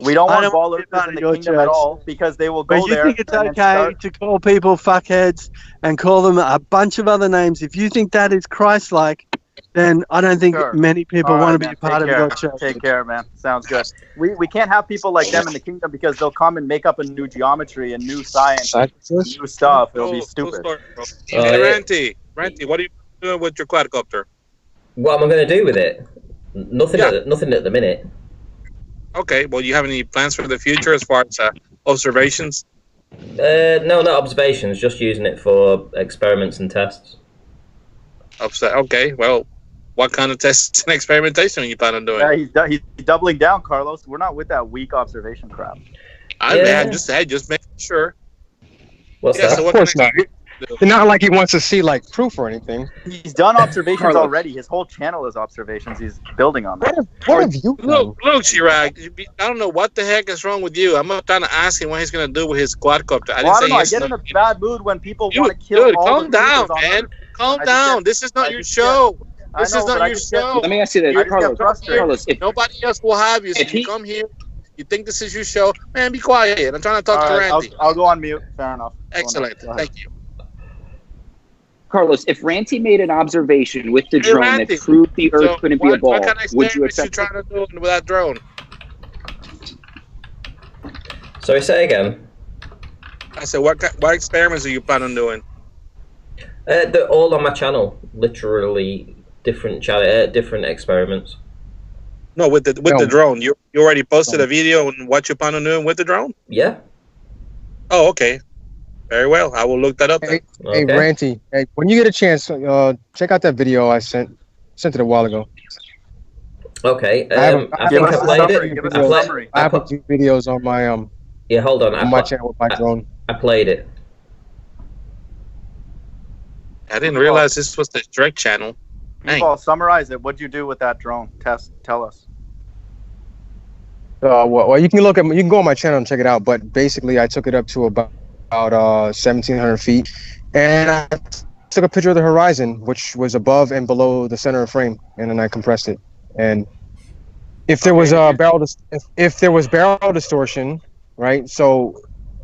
S10: We don't
S11: I
S10: want
S11: don't
S10: ball
S11: want to be
S10: earthers
S11: part
S10: in
S11: of
S10: the
S11: your
S10: kingdom at
S11: church.
S10: all because they will go
S11: But you
S10: there.
S11: think it's
S10: and then
S11: okay
S10: start-
S11: to call people fuckheads and call them a bunch of other names? If you think that is Christ-like, then I don't think
S10: Sure.
S11: many people
S10: All
S11: want
S10: right,
S11: to be
S10: man.
S11: a part
S10: Take
S11: of
S10: care.
S11: your church.
S10: Take care, man. Sounds good. We can't have people like them in the kingdom because they'll come and make up a new geometry and new science, new stuff. It'll be stupid.
S8: Hey, Ranty, what are you doing with your quadcopter?
S2: What am I going to do with it? Nothing. Nothing at the minute.
S8: Okay, well, you have any plans for the future as far as observations?
S2: No, not observations. Just using it for experiments and tests.
S8: Okay, well, what kind of tests and experimentation are you planning on doing?
S10: Yeah, he's doubling down, Carlos. We're not with that weak observation crap.
S8: I just making sure.
S2: What's
S8: that?
S3: Of course not. It's not like he wants to see like proof or anything.
S10: He's done observations already. His whole channel is observations. He's building on that.
S3: What have you done?
S8: Look, Chirag, I don't know what the heck is wrong with you. I'm trying to ask him what he's going to do with his quadcopter.
S10: I don't know. I get in a bad mood when people want to kill all
S8: calm
S10: the
S8: down,
S10: believers on
S8: man.
S10: Earth.
S8: Calm down. This is not your show. This is not your show.
S6: Let me ask you this, Carlos. If
S8: Nobody else will have you. So you come here, you think this is your show, man, be quiet. I'm trying to talk to Ranty.
S10: I'll go on mute. Fair enough.
S8: Excellent. Thank you.
S6: Carlos, if Ranty made an observation with the drone
S8: Ranty,
S6: that proved the Earth couldn't be a ball,
S8: what kind of
S6: would you
S8: experiments you
S6: accept
S8: trying to do with that drone?
S2: Sorry, say again.
S8: I said, what experiments are you planning on doing?
S2: They're all on my channel. Literally different different experiments.
S8: No, with the drone. You already posted a video on what you plan on doing with the drone?
S2: Yeah.
S8: Oh, okay. Very well. I will look that up.
S3: Hey, Ranty, hey, when you get a chance, check out that video I sent it a while ago.
S2: Okay. I think I played it.
S3: I have a few videos on my
S2: Yeah, hold on.
S3: On my channel with my drone.
S2: I played it.
S8: I didn't realize this was the direct channel.
S10: Well, summarize it. What'd you do with that drone? Tell us.
S3: Well, you can go on my channel and check it out. But basically, I took it up to about 1,700 feet, and I took a picture of the horizon, which was above and below the center of frame, and then I compressed it. And if there was if there was barrel distortion, right? So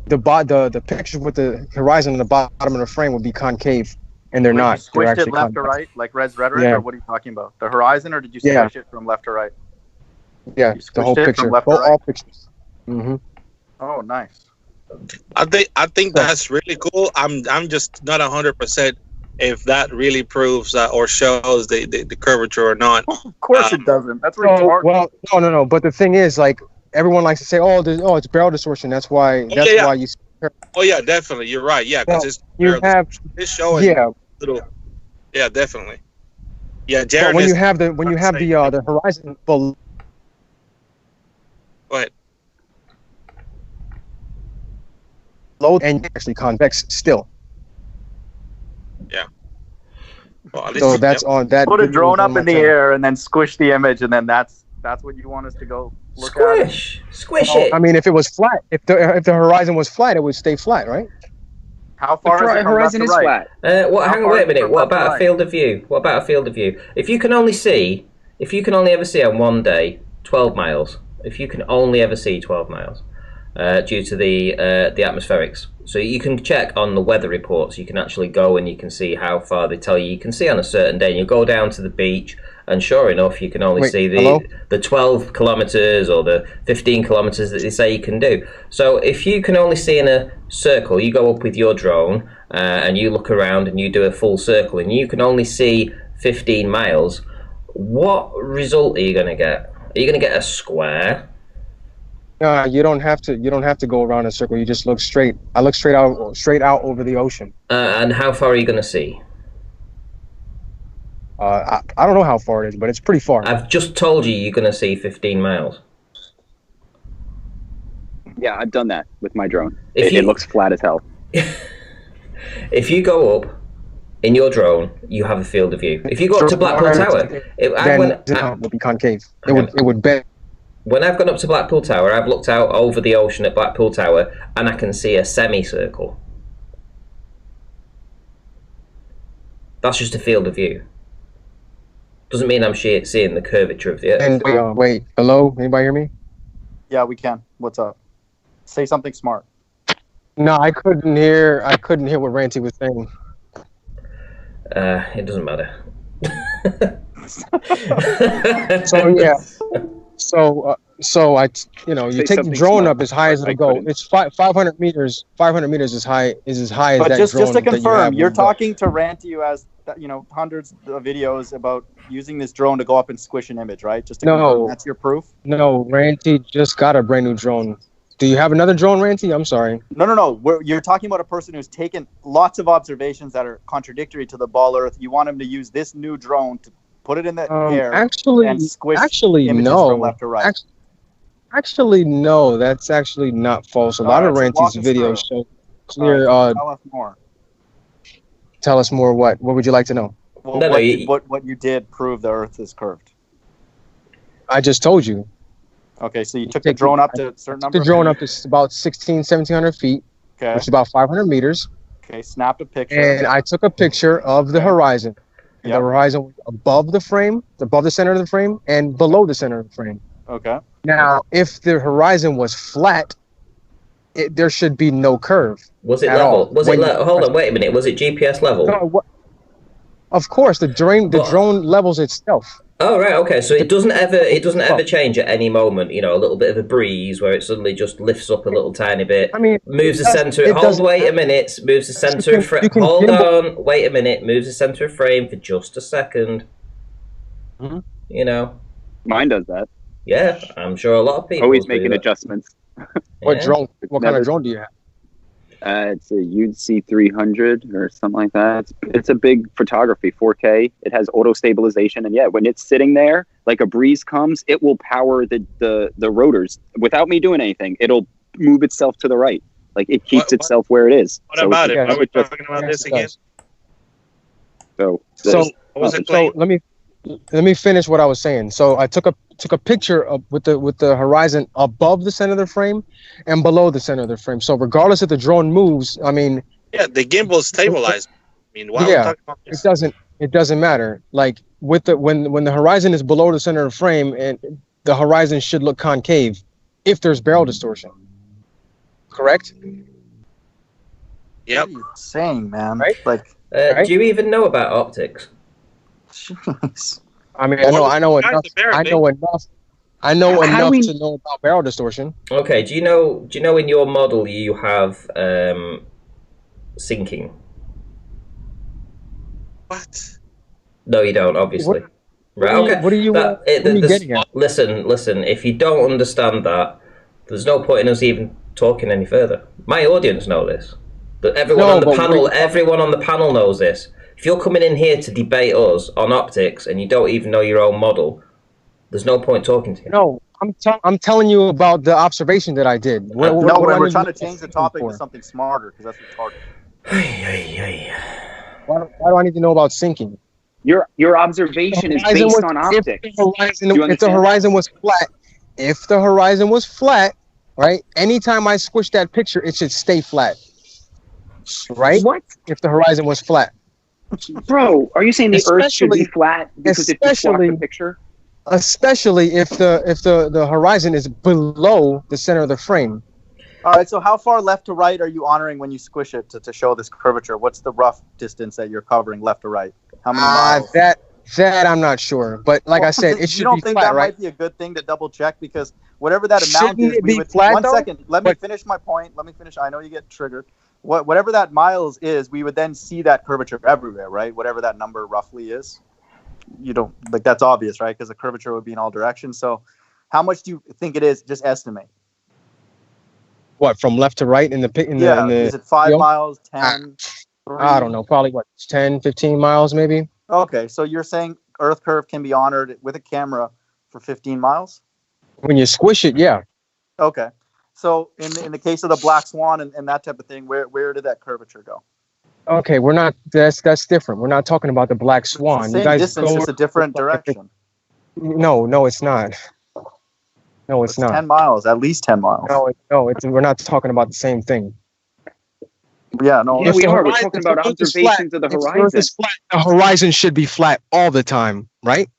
S3: the picture with the horizon in the bottom of the frame would be concave, and they're not.
S10: You squished
S3: They're
S10: it left
S3: convex.
S10: to right, like Rhetoric,
S3: Yeah.
S10: or what are you talking about? The horizon, or did you squish it from left to right?
S3: Yeah,
S10: You
S3: the whole
S10: squished it
S3: picture,
S10: from left to right?
S3: all pictures. Mm-hmm.
S10: Oh, nice.
S8: I think that's really cool. I'm just not 100% if that really proves or shows the curvature or not.
S10: Of course it doesn't. That's
S3: So,
S10: retarded.
S3: well, no. But the thing is, like, everyone likes to say, it's barrel distortion. That's why. Why you.
S8: Oh yeah, definitely. You're right. Yeah, because it's showing.
S3: Yeah.
S8: Little. Yeah, definitely. Yeah,
S3: But
S8: Jared.
S3: when you have the horizon below.
S8: Go ahead.
S3: Low and actually convex still.
S8: Yeah. Well,
S3: So that's on that.
S10: Put a
S3: video
S10: drone
S3: is on
S10: up
S3: my
S10: in the
S3: channel.
S10: air and then squish the image, and then that's what you want us to go look at.
S2: Squish
S3: Well,
S2: it.
S3: I mean, if it was flat, if the horizon was flat, it would stay flat, right?
S10: How far is it from
S6: horizon
S10: left
S6: is
S10: to right?
S6: flat.
S2: Hang on, wait a minute. What about a field of view? What about a field of view? If you can only ever see on one day 12 miles, if you can only ever see 12 miles, due to the atmospherics, so you can check on the weather reports. You can actually go and you can see how far they tell you can see on a certain day. And you go down to the beach, and sure enough, you can only see the 12 kilometers or the 15 kilometers that they say you can do. So if you can only see in a circle, you go up with your drone and you look around and you do a full circle, and you can only see 15 miles. What result are you going to get? Are you going to get a square?
S3: No, you don't have to. You don't have to go around a circle. You just look straight. I look straight out over the ocean.
S2: And how far are you going to see?
S3: I don't know how far it is, but it's pretty far.
S2: I've just told you you're going to see 15 miles.
S6: Yeah, I've done that with my drone.
S2: If
S6: It looks flat as hell.
S2: If you go up in your drone, you have a field of view. If you go up to Blackpool Tower,
S3: it would be concave. It would bend.
S2: When I've gone up to Blackpool Tower, I've looked out over the ocean at Blackpool Tower, and I can see a semicircle. That's just a field of view. Doesn't mean I'm seeing the curvature of the Earth.
S3: And wait, hello? Anybody hear me?
S10: Yeah, we can. What's up? Say something smart.
S3: No, I couldn't hear what Ranty was saying.
S2: It doesn't matter.
S3: So yeah. So I, you take the drone up as high as it'll go. It's 500 meters. 500 meters is high. Is as high as that drone.
S10: But just to confirm, you're talking to Ranty, who has hundreds of videos about using this drone to go up and squish an image, right? Just to confirm, that's your proof.
S3: No, Ranty just got a brand new drone. Do you have another drone, Ranty? I'm sorry.
S10: No. You're talking about a person who's taken lots of observations that are contradictory to the ball Earth. You want him to use this new drone to put it in the air and squish images from left to right.
S3: Actually, no. That's actually not false. A lot of Ranty's videos show clear.
S10: Tell us more.
S3: Tell us more. What would you like to know?
S10: Well, what you did prove the Earth is curved.
S3: I just told you.
S10: Okay, so you took the drone up to a certain number?
S3: The drone up to about 1,700 feet, which is about 500 meters.
S10: Okay, snapped a picture.
S3: And I took a picture of the horizon. And the horizon was above the frame, above the center of the frame, and below the center of the frame.
S10: Okay.
S3: Now, if the horizon was flat, there should be no curve.
S2: Was it level? Hold on, wait a minute. Was it GPS level?
S3: No, of course, the drone levels itself.
S2: Oh right, okay. So it doesn't ever change at any moment. A little bit of a breeze where it suddenly just lifts up a little tiny bit. Moves the center. Wait a minute. Moves the center of frame. Hold on. Wait a minute. Moves the center of frame for just a second.
S6: Mm-hmm. Mine does that.
S2: Yeah, I'm sure a lot of people
S6: always making adjustments.
S3: What drone? What kind of drone do you have?
S6: It's a UC 300 or something like that. It's a big photography, 4K. It has auto stabilization, and when it's sitting there, like a breeze comes, it will power the rotors without me doing anything. It'll move itself to the right, like it keeps itself where it is.
S8: What about it? Are we talking about this again?
S6: So
S3: let me finish what I was saying. So I took a picture of with the horizon above the center of the frame and below the center of the frame. So regardless if the drone moves, the
S8: gimbal stabilized. Why are we talking about this?
S3: It doesn't matter. Like with when the horizon is below the center of the frame, and the horizon should look concave if there's barrel distortion. Correct?
S10: What
S8: Yep.
S10: are you saying, man?
S3: Right?
S2: Do you even know about optics?
S10: Jeez.
S3: I know enough. I know enough to know about barrel distortion.
S2: Okay. Do you know in your model you have sinking?
S8: What?
S2: No, you don't. Obviously. Right. Okay.
S3: What are you getting at?
S2: Listen. If you don't understand that, there's no point in us even talking any further. My audience know this. But everyone on the panel knows this. If you're coming in here to debate us on optics and you don't even know your own model, there's no point talking to you.
S3: No, I'm telling you about the observation that I did.
S10: We're trying to change the topic to something smarter because that's retarded.
S3: Why do I need to know about sinking?
S6: Your observation is based on optics.
S3: If the horizon was flat, right? Anytime I squish that picture, it should stay flat. Right?
S6: What?
S3: If the horizon was flat.
S6: Bro, are you saying the Earth should be flat because if you swap the picture?
S3: Especially if the horizon is below the center of the frame.
S10: All right, so how far left to right are you honoring when you squish it to show this curvature? What's the rough distance that you're covering left to right? How many miles?
S3: That I'm not sure, but like I said, it should be flat, right? You don't think that might
S10: be a good thing to double check because whatever that amount is, we would. One second, let me finish my point. I know you get triggered. Whatever that miles is, we would then see that curvature everywhere, right? Whatever that number roughly is. You don't that's obvious, right? Because the curvature would be in all directions. So, how much do you think it is? Just estimate.
S3: What, from left to right in the
S10: is it 5 miles, 10?
S3: I don't know, probably 10, 15 miles maybe.
S10: Okay, so you're saying Earth curve can be honored with a camera for 15 miles?
S3: When you squish it, yeah.
S10: Okay. So in the case of the black swan and that type of thing, where did that curvature go?
S3: Okay, we're not. That's different. We're not talking about the black swan.
S10: It's the same distance, just a different direction.
S3: No, it's not. No, it's not.
S10: 10 miles, at least 10 miles.
S3: We're not talking about the same thing.
S10: Yeah, no.
S6: Yeah, we are. We're talking about observations of the horizon.
S3: Earth is flat, the horizon should be flat all the time, right?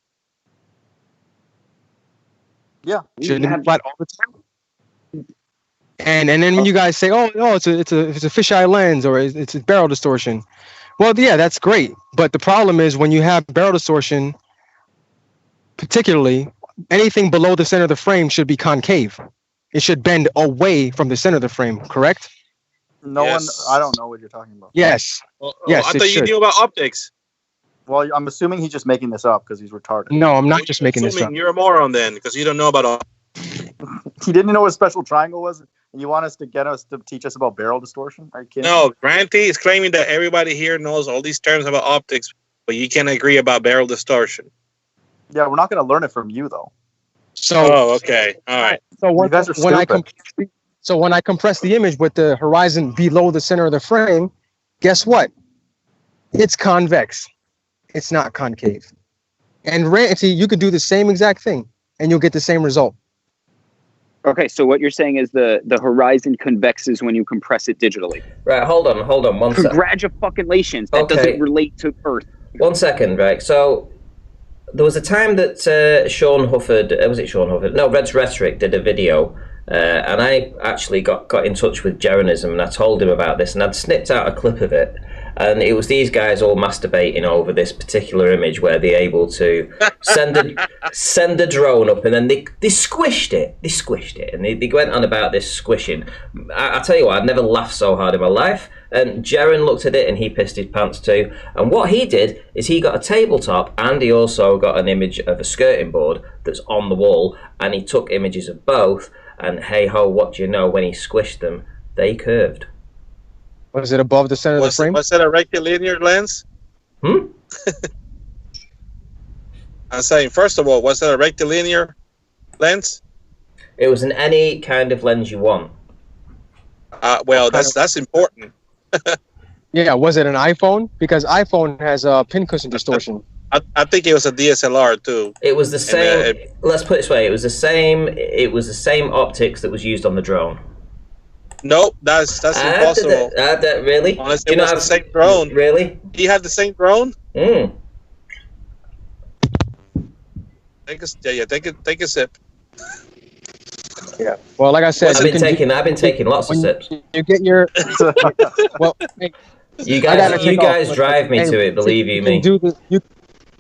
S10: Yeah.
S3: Should it be flat all the time? And then when you guys say, oh no, it's a fisheye lens or it's a barrel distortion. Well, yeah, that's great. But the problem is when you have barrel distortion, particularly anything below the center of the frame should be concave. It should bend away from the center of the frame, correct?
S10: I don't know what you're talking about.
S3: Yes. Yes.
S8: I thought you knew about optics.
S10: Well, I'm assuming he's just making this up because he's retarded.
S3: No, I'm not just making this up.
S8: You're a moron then, because you don't know about optics.
S10: He didn't know what a special triangle was. And you want us to teach us about barrel distortion? Are you kidding?
S8: No, Ranty is claiming that everybody here knows all these terms about optics, but you can't agree about barrel distortion.
S10: Yeah, we're not going to learn it from you though.
S3: So.
S8: Okay, all right.
S3: So
S10: you guys are stupid.
S3: when I compress the image with the horizon below the center of the frame, guess what? It's convex. It's not concave. And Ranty, you could do the same exact thing, and you'll get the same result.
S6: Okay, so what you're saying is the horizon convexes when you compress it digitally.
S2: Right, hold on, 1 second.
S6: Congratulations, that doesn't relate to Earth.
S2: 1 second, right, so there was a time that Sean Hufford, was it Sean Hufford? No, Rhetoric did a video, and I actually got in touch with Jeranism, and I told him about this, and I'd snipped out a clip of it, and it was these guys all masturbating over this particular image where they're able to send a drone up, and then they squished it. They squished it, and they went on about this squishing. I tell you what, I've never laughed so hard in my life. And Jaren looked at it, and he pissed his pants too. And what he did is he got a tabletop, and he also got an image of a skirting board that's on the wall, and he took images of both. And hey ho, what do you know? When he squished them, they curved.
S3: Was it above the center of the frame?
S8: Was it a rectilinear lens? I'm saying, first of all, was it a rectilinear lens?
S2: It was in any kind of lens you want.
S8: Well, that's important.
S3: Yeah, was it an iPhone? Because iPhone has a pin cushion distortion.
S8: I think it was a DSLR too.
S2: It was the same. Let's put it this way: it was the same. It was the same optics that was used on the drone.
S8: Nope, that's impossible.
S2: Really?
S8: Unless it was the same drone.
S2: Really?
S8: He had the same drone. Take a sip.
S3: Yeah. Well, like I said,
S2: I've been taking lots of sips.
S3: You get your well.
S2: You guys drive me to it. Believe me.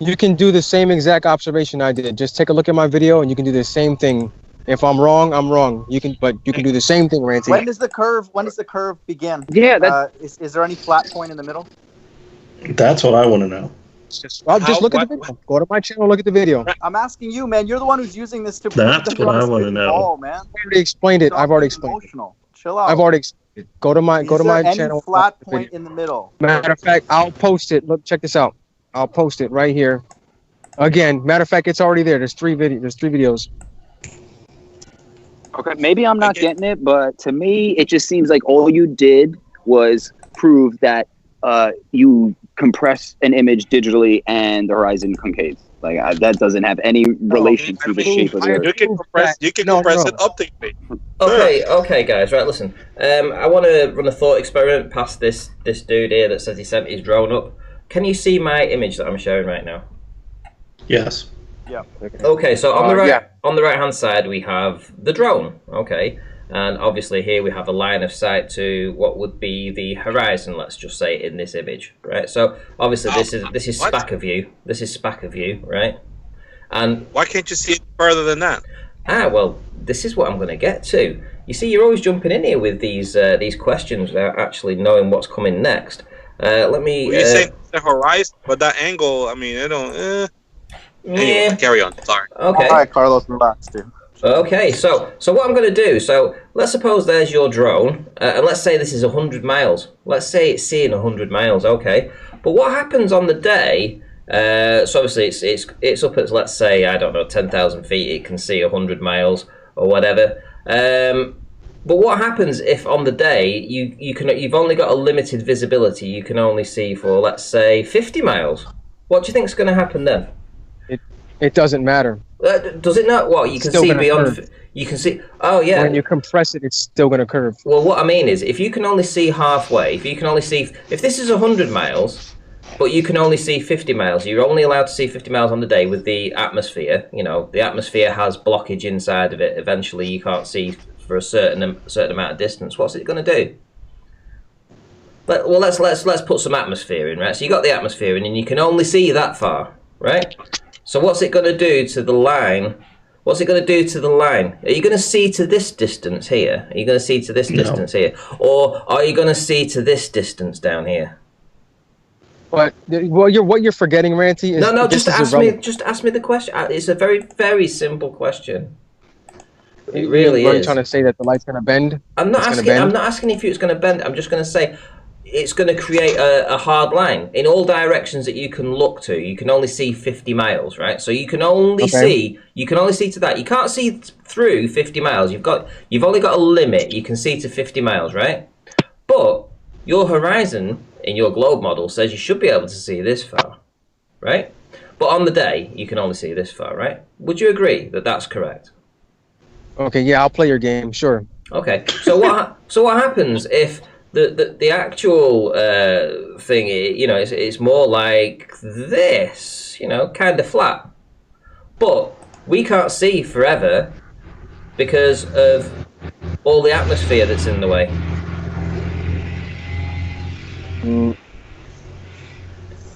S3: You can do the same exact observation I did. Just take a look at my video, and you can do the same thing. If I'm wrong, I'm wrong. You can do the same thing, Ranty.
S10: When does the curve begin?
S6: Yeah.
S10: Is there any flat point in the middle?
S12: That's what I want to know.
S3: Just look at the video. Go to my channel, look at the video.
S10: I'm asking you, man. You're the one who's using this to.
S12: That's what I want to know.
S10: Oh, man.
S3: I've already explained it. I've already explained it.
S10: Chill out.
S3: I've already explained it. Go to my channel.
S10: Any flat point in the middle?
S3: Matter of fact, I'll post it. Look, check this out. I'll post it right here. Again, matter of fact, it's already there. There's three videos.
S6: Okay, maybe I'm not getting it, but to me, it just seems like all you did was prove that you compress an image digitally and the horizon concaves. Like that doesn't have any relation to the shape of the Earth.
S8: You can compress it optically.
S2: Okay, guys. Right, listen. I want to run a thought experiment past this dude here that says he sent his drone up. Can you see my image that I'm showing right now?
S12: Yes.
S10: Yeah.
S2: Okay, so on the right hand side we have the drone. Okay, and obviously here we have a line of sight to what would be the horizon. Let's just say in this image, right? So obviously this is SPAC of you. This is SPAC of you, right? And
S8: why can't you see it further than that?
S2: Well, this is what I'm going to get to. You see, you're always jumping in here with these questions without actually knowing what's coming next. Let me.
S8: Well, you say the horizon, but that angle. I mean, it don't. Anyway, carry on. Sorry.
S2: Okay.
S10: All right, Carlos, relax, dude.
S2: Okay, so what I'm going to do, so let's suppose there's your drone, and let's say this is 100 miles. Let's say it's seeing 100 miles, okay? But what happens on the day, so obviously it's up at, let's say, I don't know, 10,000 feet, it can see 100 miles or whatever. But what happens if on the day you've only got a limited visibility? You can only see for, let's say, 50 miles. What do you think is going to happen then?
S3: It doesn't matter.
S2: Does it not? What, you can see beyond? Curve. You can see. Oh yeah.
S3: When you compress it, it's still going to curve.
S2: Well, what I mean is, if you can only see halfway, if this is 100 miles, but you can only see 50 miles, you're only allowed to see 50 miles on the day with the atmosphere. You know, the atmosphere has blockage inside of it. Eventually, you can't see for a certain amount of distance. What's it going to do? Well, let's put some atmosphere in, right? So you got the atmosphere in, and you can only see that far, right? So what's it going to do to the line? What's it going to do to the line? Are you going to see to this distance here? Are you going to see to this distance here? Or are you going to see to this distance down here?
S3: But what you're forgetting, Ranty, is
S2: just ask me the question. It's a very, very simple question. It really is.
S3: Are you trying to say that the light's going to bend?
S2: I'm not asking if it's going to bend. I'm just going to say it's going to create a hard line in all directions that you can look to. You can only see 50 miles, right? So you can only see to that. You can't see through 50 miles. You've only got a limit. You can see to 50 miles, right? But your horizon in your globe model says you should be able to see this far, right? But on the day, you can only see this far, right? Would you agree that that's correct?
S3: Okay, yeah, I'll play your game, sure.
S2: Okay, so what happens if the actual thing, you know, it's more like this, you know, kind of flat, but we can't see forever because of all the atmosphere that's in the way.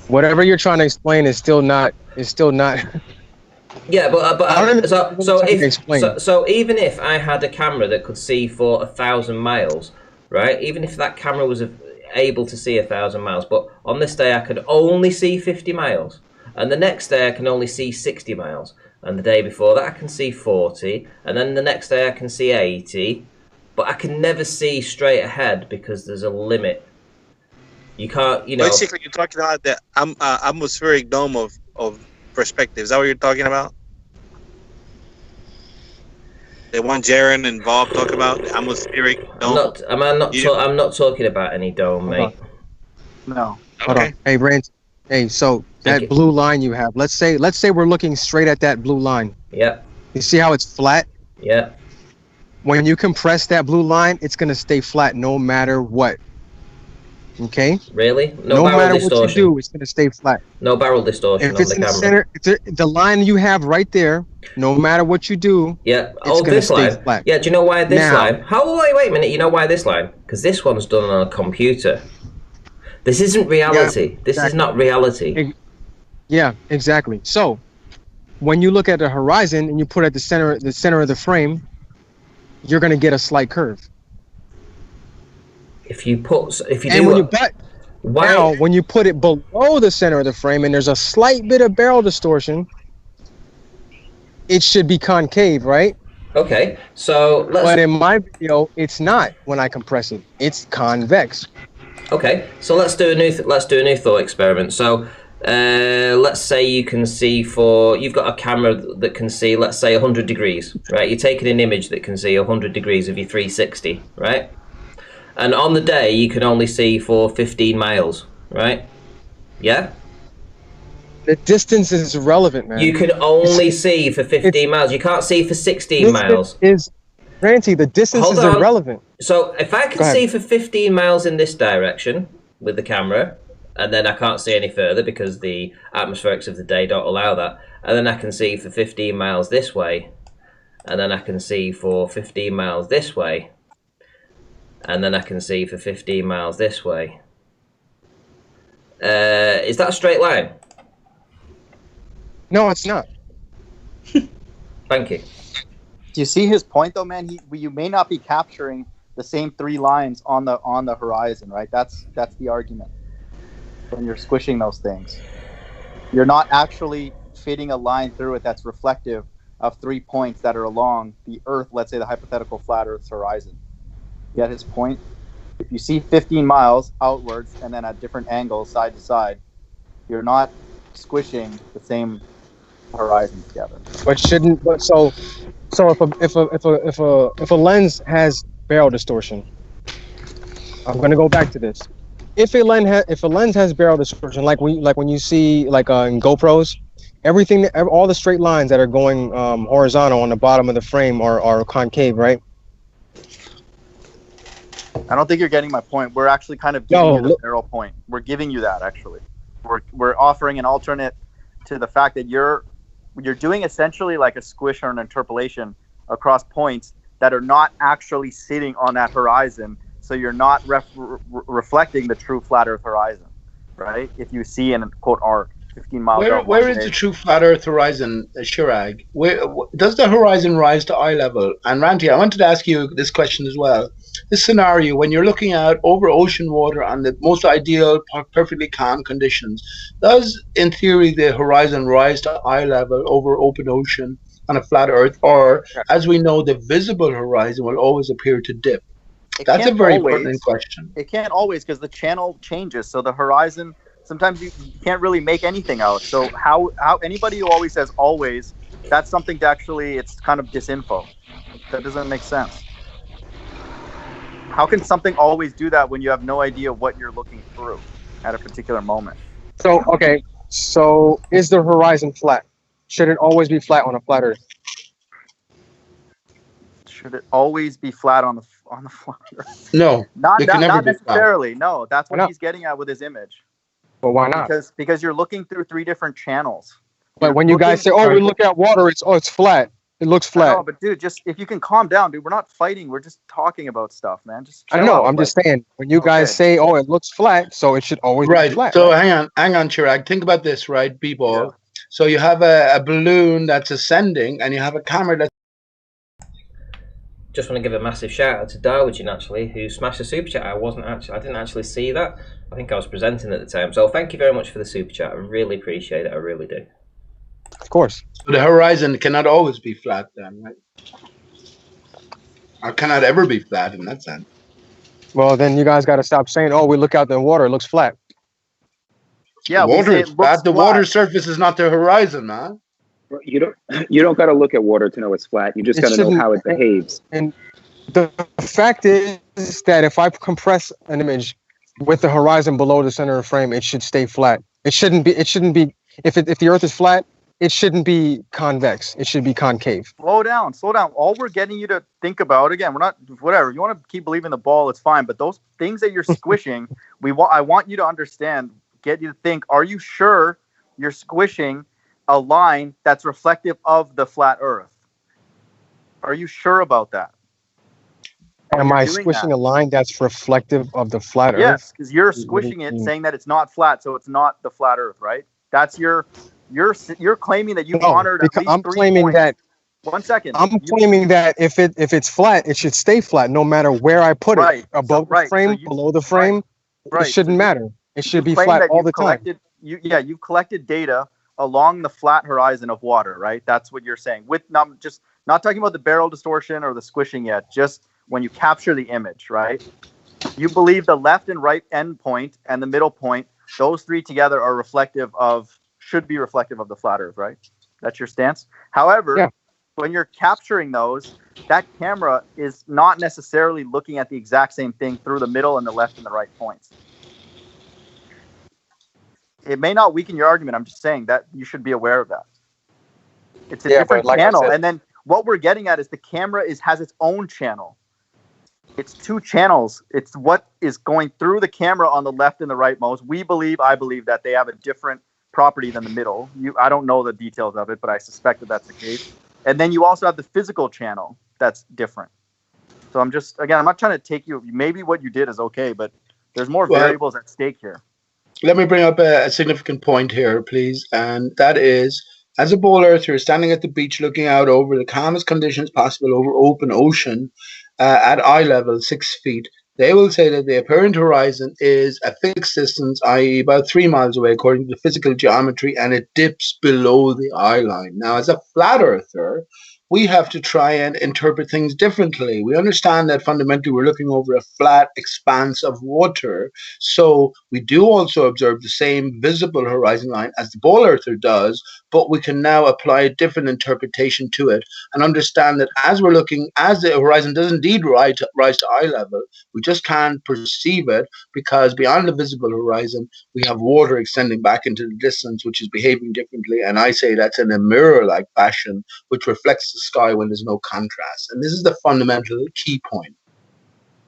S3: Whatever you're trying to explain is still not.
S2: Yeah, so even if I had a camera that could see for 1,000 miles, right? Even if that camera was able to see 1,000 miles, but on this day I could only see 50 miles, and the next day I can only see 60 miles, and the day before that I can see 40, and then the next day I can see 80, but I can never see straight ahead because there's a limit. You can't, you know.
S8: Basically, you're talking about the atmospheric dome of perspective. Is that what you're talking about? The one Jaren and Bob talk about, the atmospheric dome.
S2: I'm not talking about any dome, mate.
S10: No.
S3: Hold on. Hey, Ranty. Hey, so that blue line you have. Let's say we're looking straight at that blue line.
S2: Yeah.
S3: You see how it's flat?
S2: Yeah. When
S3: you compress that blue line, it's gonna stay flat no matter what. Okay.
S2: Really?
S3: No matter what you do, it's gonna stay flat.
S2: No barrel distortion on the camera.
S3: Center, the line you have right there, no matter what you do,
S2: yeah.
S3: It's gonna stay
S2: line.
S3: Flat.
S2: Yeah. Do you know why this line? Wait a minute. You know why this line? Because this one's done on a computer. This isn't reality.
S3: Yeah,
S2: this is not reality.
S3: Yeah, exactly. So, when you look at the horizon and you put it at the center of the frame, you're gonna get a slight curve. When you put it below the center of the frame and there's a slight bit of barrel distortion, it should be concave, right?
S2: Okay, so
S3: but in my video, it's not. When I compress it, it's convex.
S2: Okay, so let's do a new thought experiment. So let's say you can see you've got a camera that can see, let's say, 100 degrees, right? You're taking an image that can see 100 degrees of your 360, right? And on the day, you can only see for 15 miles, right? Yeah?
S3: The distance is irrelevant, man.
S2: You can only see for 15 miles. You can't see for 16 miles.
S3: Ranty, the distance is irrelevant.
S2: So if I can see for 15 miles in this direction with the camera, and then I can't see any further because the atmospherics of the day don't allow that, and then I can see for 15 miles this way, and then I can see for 15 miles this way, and then I can see for 15 miles this way. Is that a straight line?
S3: No, it's not.
S2: Thank you.
S10: Do you see his point, though, man? You may not be capturing the same three lines on the horizon, right? That's the argument. When you're squishing those things, you're not actually fitting a line through it that's reflective of 3 points that are along the Earth, let's say the hypothetical flat Earth's horizon. You get his point? If you see 15 miles outwards and then at different angles, side to side, you're not squishing the same horizon together.
S3: But shouldn't? But so if a lens has barrel distortion. I'm gonna go back to this. If a lens has barrel distortion, like when you see like in GoPros, all the straight lines that are going horizontal on the bottom of the frame are concave, right?
S10: I don't think you're getting my point. We're actually kind of giving you the barrel point. We're giving you that actually. We're offering an alternate to the fact that you're doing essentially like a squish or an interpolation across points that are not actually sitting on that horizon. So you're not reflecting the true flat Earth horizon, right? If you see in quote arc 15 miles.
S9: Where is the true flat Earth horizon, Chirag? Where does the horizon rise to eye level? And Ranty, I wanted to ask you this question as well. This scenario, when you're looking out over ocean water on the most ideal, perfectly calm conditions, does, in theory, the horizon rise to eye level over open ocean on a flat Earth? Or, as we know, the visible horizon will always appear to dip? That's a very pertinent question.
S10: It can't always, because the channel changes. So the horizon, sometimes you can't really make anything out. So how anybody who always says always, that's something to actually, it's kind of disinfo. That doesn't make sense. How can something always do that when you have no idea what you're looking through at a particular moment?
S3: So, okay. So is the horizon flat? Should it always be flat on a flat Earth?
S10: Should it always be flat on the flat Earth?
S9: No.
S10: Not necessarily. No, that's what he's getting at with his image.
S3: Well, why not?
S10: Because you're looking through 3 different channels.
S3: But when you guys say, "Oh, we look at water," it's flat. It looks flat.
S10: No, but dude, just if you can calm down, dude. We're not fighting. We're just talking about stuff, man. Just
S3: I know. I'm just saying. When you guys say, "Oh, it looks flat," so it should always be flat.
S9: So hang on, Chirag. Think about this, right, Bball. Yeah. So you have a balloon that's ascending, and you have a camera that's.
S2: Just want to give a massive shout out to Darwin actually, who smashed the super chat. I didn't actually see that. I think I was presenting at the time. So thank you very much for the super chat. I really appreciate it. I really do.
S3: Of course.
S9: So the horizon cannot always be flat then, right? Or cannot ever be flat in that sense.
S3: Well, then you guys got to stop saying, "Oh, we look out the water, it looks flat."
S10: Yeah,
S9: the water is flat. The water surface is not the horizon, man.
S6: You don't got to look at water to know it's flat. You just got to know how it behaves.
S3: And the fact is that if I compress an image with the horizon below the center of the frame, it should stay flat. It shouldn't be. If the Earth is flat, it shouldn't be convex. It should be concave.
S10: Slow down. All we're getting you to think about, again, we're not, whatever. You want to keep believing the ball, it's fine. But those things that you're squishing, I want you to understand, get you to think, are you sure you're squishing a line that's reflective of the flat Earth? Are you sure about that?
S3: Am I squishing a line that's reflective of the flat Earth?
S10: Yes, because you're squishing it, saying that it's not flat, so it's not the flat Earth, right? That's you're claiming that you honored at least 3 points.
S3: That.
S10: 1 second.
S3: I'm claiming that if it's flat, it should stay flat, no matter where I put it. Above the frame, below the frame, it shouldn't matter. It should be flat all the time.
S10: You've collected data along the flat horizon of water, right? That's what you're saying. With not talking about the barrel distortion or the squishing yet, just when you capture the image, right? You believe the left and right end point and the middle point, those 3 together should be reflective of the flat Earth, right? That's your stance. However, when you're capturing those, that camera is not necessarily looking at the exact same thing through the middle and the left and the right points. It may not weaken your argument. I'm just saying that you should be aware of that. It's a different channel. And then what we're getting at is the camera has its own channel. It's 2 channels. It's what is going through the camera on the left and the right most. I believe that they have a different property than the middle. I don't know the details of it, but I suspect that that's the case. And then you also have the physical channel that's different. So I'm not trying to take you, maybe what you did is okay, but there's more variables at stake here.
S9: Let me bring up a significant point here, please. And that is, as a ball earther standing at the beach looking out over the calmest conditions possible over open ocean at eye level, 6 feet, they will say that the apparent horizon is a fixed distance, i.e. about 3 miles away according to the physical geometry, and it dips below the eye line. Now, as a flat earther, we have to try and interpret things differently. We understand that fundamentally we're looking over a flat expanse of water. So we do also observe the same visible horizon line as the ball earther does, but we can now apply a different interpretation to it and understand that as we're looking, as the horizon does indeed rise to eye level, we just can't perceive it because beyond the visible horizon, we have water extending back into the distance, which is behaving differently. And I say that's in a mirror-like fashion, which reflects the sky when there's no contrast. And this is the fundamental key point.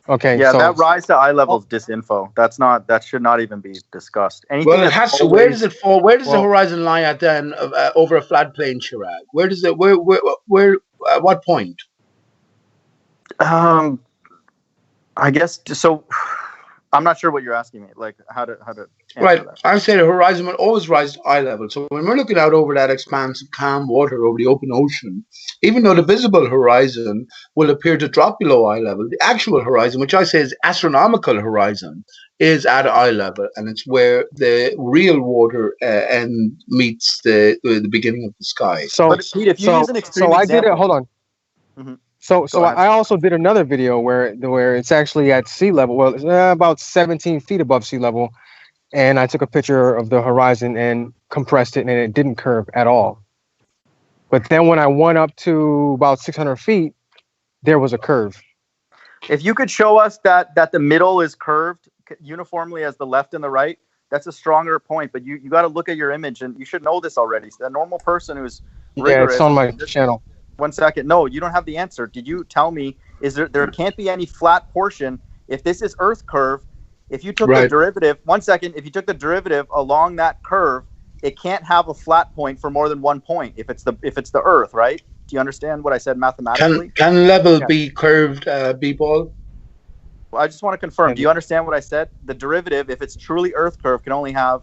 S3: Okay.
S10: Yeah, so, that rise to eye level is disinfo. That should not even be discussed.
S9: Anything well, it has to. Where does it fall? Where does the horizon lie at then over a flat plane, Chirag? Where does it? Where? At what point?
S10: I guess so. I'm not sure what you're asking me. Like how to
S9: right. That. I say the horizon will always rise to eye level. So when we're looking out over that expanse of calm water over the open ocean, even though the visible horizon will appear to drop below eye level, the actual horizon, which I say is astronomical horizon, is at eye level, and it's where the real water end meets the beginning of the sky.
S3: So,
S10: but Pete, if you use an extreme
S3: I did it. Hold on.
S10: Mm-hmm.
S3: So I also did another video where it's actually at sea level. Well, it's about 17 feet above sea level, and I took a picture of the horizon and compressed it, and it didn't curve at all. But then when I went up to about 600 feet, there was a curve.
S10: If you could show us that the middle is curved uniformly as the left and the right, that's a stronger point. But you got to look at your image, and you should know this already. A normal person who's rigorous,
S3: it's on my channel.
S10: 1 second. No, you don't have the answer. Did you tell me? Is there can't be any flat portion if this is Earth curve? If you took the derivative, 1 second. If you took the derivative along that curve, it can't have a flat point for more than 1 point. If it's the Earth, right? Do you understand what I said mathematically?
S9: Can level be curved, B-ball?
S10: Well, I just want to confirm. Do you understand what I said? The derivative, if it's truly Earth curve, can only have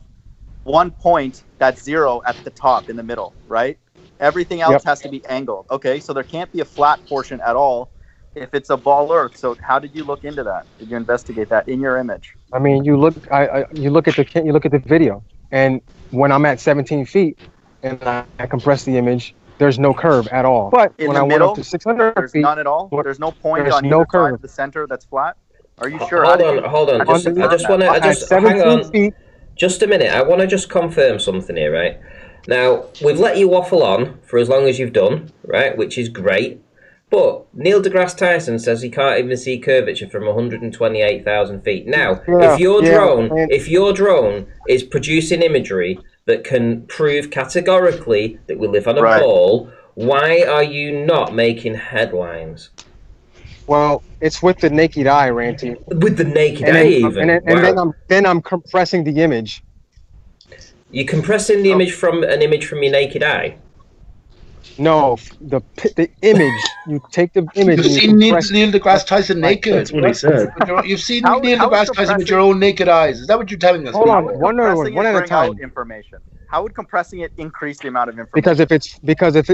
S10: 1 point that's 0 at the top in the middle, right? Everything else has to be angled. Okay, so there can't be a flat portion at all if it's a ball Earth. So how did you look into that? Did you investigate that in your image?
S3: I mean, you look at the video, and when I'm at 17 feet and I compress the image, there's no curve at all. But
S10: in
S3: when
S10: the
S3: I
S10: middle,
S3: went up to 600
S10: there's
S3: feet,
S10: none at all. There's no point on either side of the center that's flat. Are you sure?
S2: Hold on. I just want to hang on. Feet. Just a minute. I want to just confirm something here, right? Now, we've let you waffle on for as long as you've done, right, which is great. But Neil deGrasse Tyson says he can't even see curvature from 128,000 feet. Now, if your drone is producing imagery that can prove categorically that we live on a ball, why are you not making headlines?
S3: Well, it's with the naked eye, Ranty.
S2: With the naked eye, even.
S3: And then I'm compressing the image.
S2: You're compressing the image from your naked eye?
S3: No, the image. You take the image.
S9: You've seen Neil deGrasse Tyson naked.
S12: That's what he said.
S9: You've seen Neil deGrasse Tyson with your own naked eyes. Is that what you're telling us?
S3: Hold on, one at a time.
S10: Information. How would compressing it increase the amount of information?
S3: Because if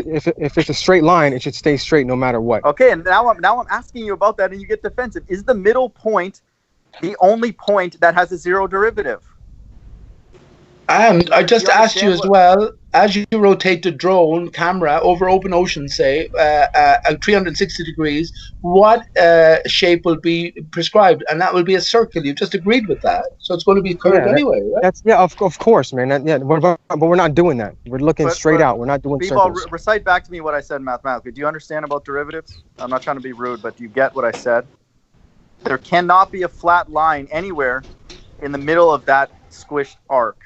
S3: it's a straight line, it should stay straight no matter what.
S10: Okay, and now I'm asking you about that, and you get defensive. Is the middle point the only point that has a zero derivative?
S9: And I just asked you as well, as you rotate the drone camera over open ocean, say, at 360 degrees, what shape will be prescribed? And that will be a circle. You just agreed with that. So it's going to be curved anyway, right?
S3: Of course, man. But we're not doing that. We're looking straight out. We're not doing circles.
S10: Recite back to me what I said mathematically. Do you understand about derivatives? I'm not trying to be rude, but do you get what I said? There cannot be a flat line anywhere in the middle of that squished arc.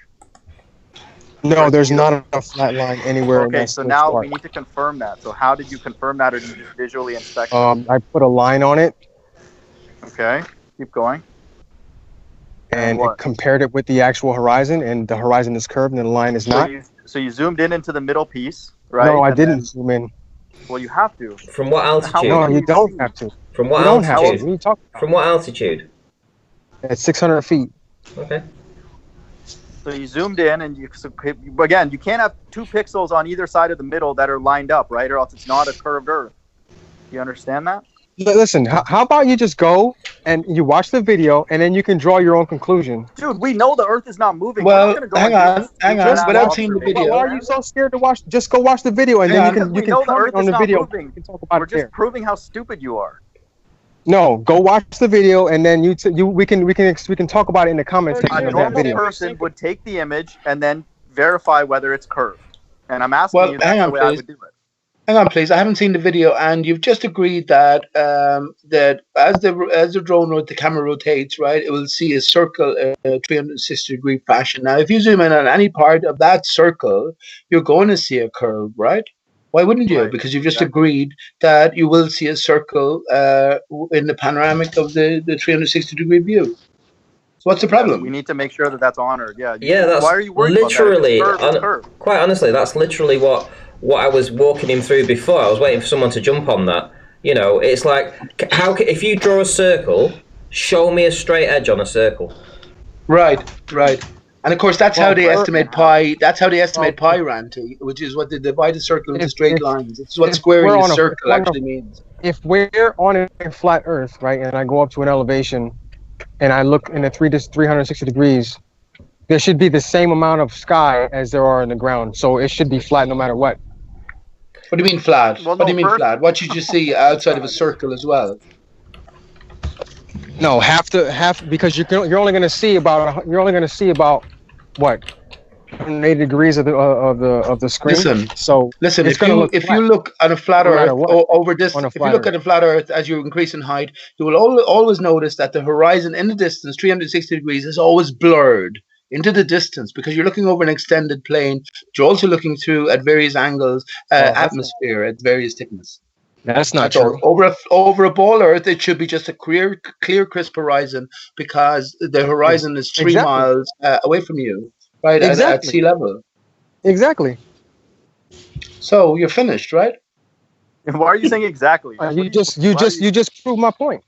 S3: No, there's not a flat line anywhere.
S10: Okay, so now we need to confirm that. So how did you confirm that, or did you just visually inspect it?
S3: I put a line on it.
S10: Okay, keep going.
S3: And it compared it with the actual horizon, and the horizon is curved and the line is not.
S10: So you zoomed in into the middle piece, right?
S3: No, I didn't zoom in.
S10: Well, you have to.
S2: From what altitude?
S3: No, you don't have to.
S2: From what altitude? What are you talking about? From what altitude?
S3: At 600 feet.
S2: Okay.
S10: So you zoomed in, and you can't have 2 pixels on either side of the middle that are lined up, right? Or else it's not a curved Earth. Do you understand that?
S3: Listen, how about you just go and you watch the video, and then you can draw your own conclusion.
S10: Dude, we know the Earth is not moving.
S9: Well,
S10: We're not
S9: hang
S10: gonna
S9: on.
S10: just
S9: Without seeing the video,
S3: Why are you so scared to watch? Just go watch the video, and then you can comment on the video.
S10: Moving.
S3: You can talk about
S10: We're just proving how stupid you are.
S3: No, go watch the video, and then we can talk about it in the comment section of that video.
S10: A normal person would take the image and then verify whether it's curved. And I'm asking you that's the way I would do it.
S9: Hang on, please. I haven't seen the video, and you've just agreed that that as the drone or the camera rotates, right, it will see a circle, 360-degree fashion. Now, if you zoom in on any part of that circle, you're going to see a curve, right? Why wouldn't you? Right. Because you've just agreed that you will see a circle in the panoramic of the 360-degree view. So what's the problem?
S10: We need to make sure that that's honored. Yeah.
S2: That's
S10: why are you worried
S2: literally,
S10: about that?
S2: Quite honestly, that's literally what I was walking him through before. I was waiting for someone to jump on that. You know, it's like, if you draw a circle, show me a straight edge on a circle.
S9: Right. And of course, that's how they estimate pi. That's how they estimate pi, Ranty, which is what they divide a circle into straight lines. It's what squaring a circle actually means.
S3: If we're on a flat Earth, right, and I go up to an elevation, and I look in the 360 degrees, there should be the same amount of sky as there are in the ground. So it should be flat no matter what.
S9: What do you mean flat? Well, what do you mean flat? What should you see outside of a circle as well?
S3: No, half because you're only going to see about what 180 degrees of the screen.
S9: Listen. If you look at a flat Earth over this, if you look at a flat Earth as you increase in height, you will always notice that the horizon in the distance, 360 degrees, is always blurred into the distance because you're looking over an extended plane. You're also looking through at various angles, atmosphere at various thickness.
S3: That's not true.
S9: Over a ball Earth, it should be just a clear, crisp horizon because the horizon is 3 miles away from you, right? At sea level.
S3: Exactly.
S9: So you're finished, right?
S10: Why are you saying exactly?
S3: You just proved my point.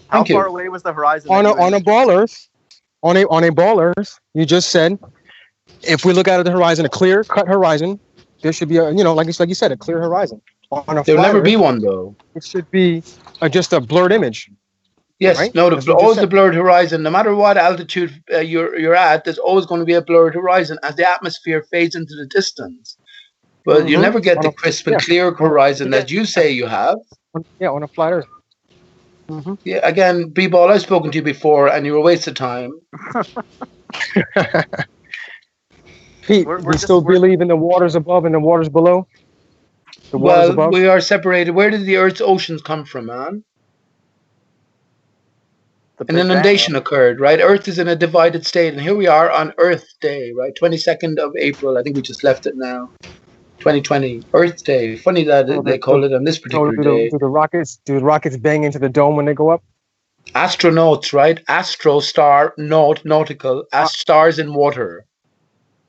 S10: How far away was the horizon?
S3: On a ball Earth. On a ball Earth, you just said, if we look at the horizon, a clear cut horizon, there should be like you said, a clear horizon.
S9: There'll never be one though.
S3: It should be just a blurred image.
S9: Yes, right? No, always the blurred horizon. No matter what altitude you're at, there's always going to be a blurred horizon as the atmosphere fades into the distance. But you never get the crisp and clear horizon that you say you have.
S3: Yeah, on a flat Earth.
S9: Yeah, again, Bball, I've spoken to you before, and you were a waste of time.
S3: Pete, we still believe in the waters above and the waters below?
S9: We are separated. Where did the Earth's oceans come from, man? An inundation occurred, right? Earth is in a divided state, and here we are on Earth Day, right? 22nd of April. I think we just left it now. 2020, Earth Day. Funny that they call it on this particular day.
S3: Do the rockets bang into the dome when they go up?
S9: Astronauts, right? Astro, star, nautical, stars in water.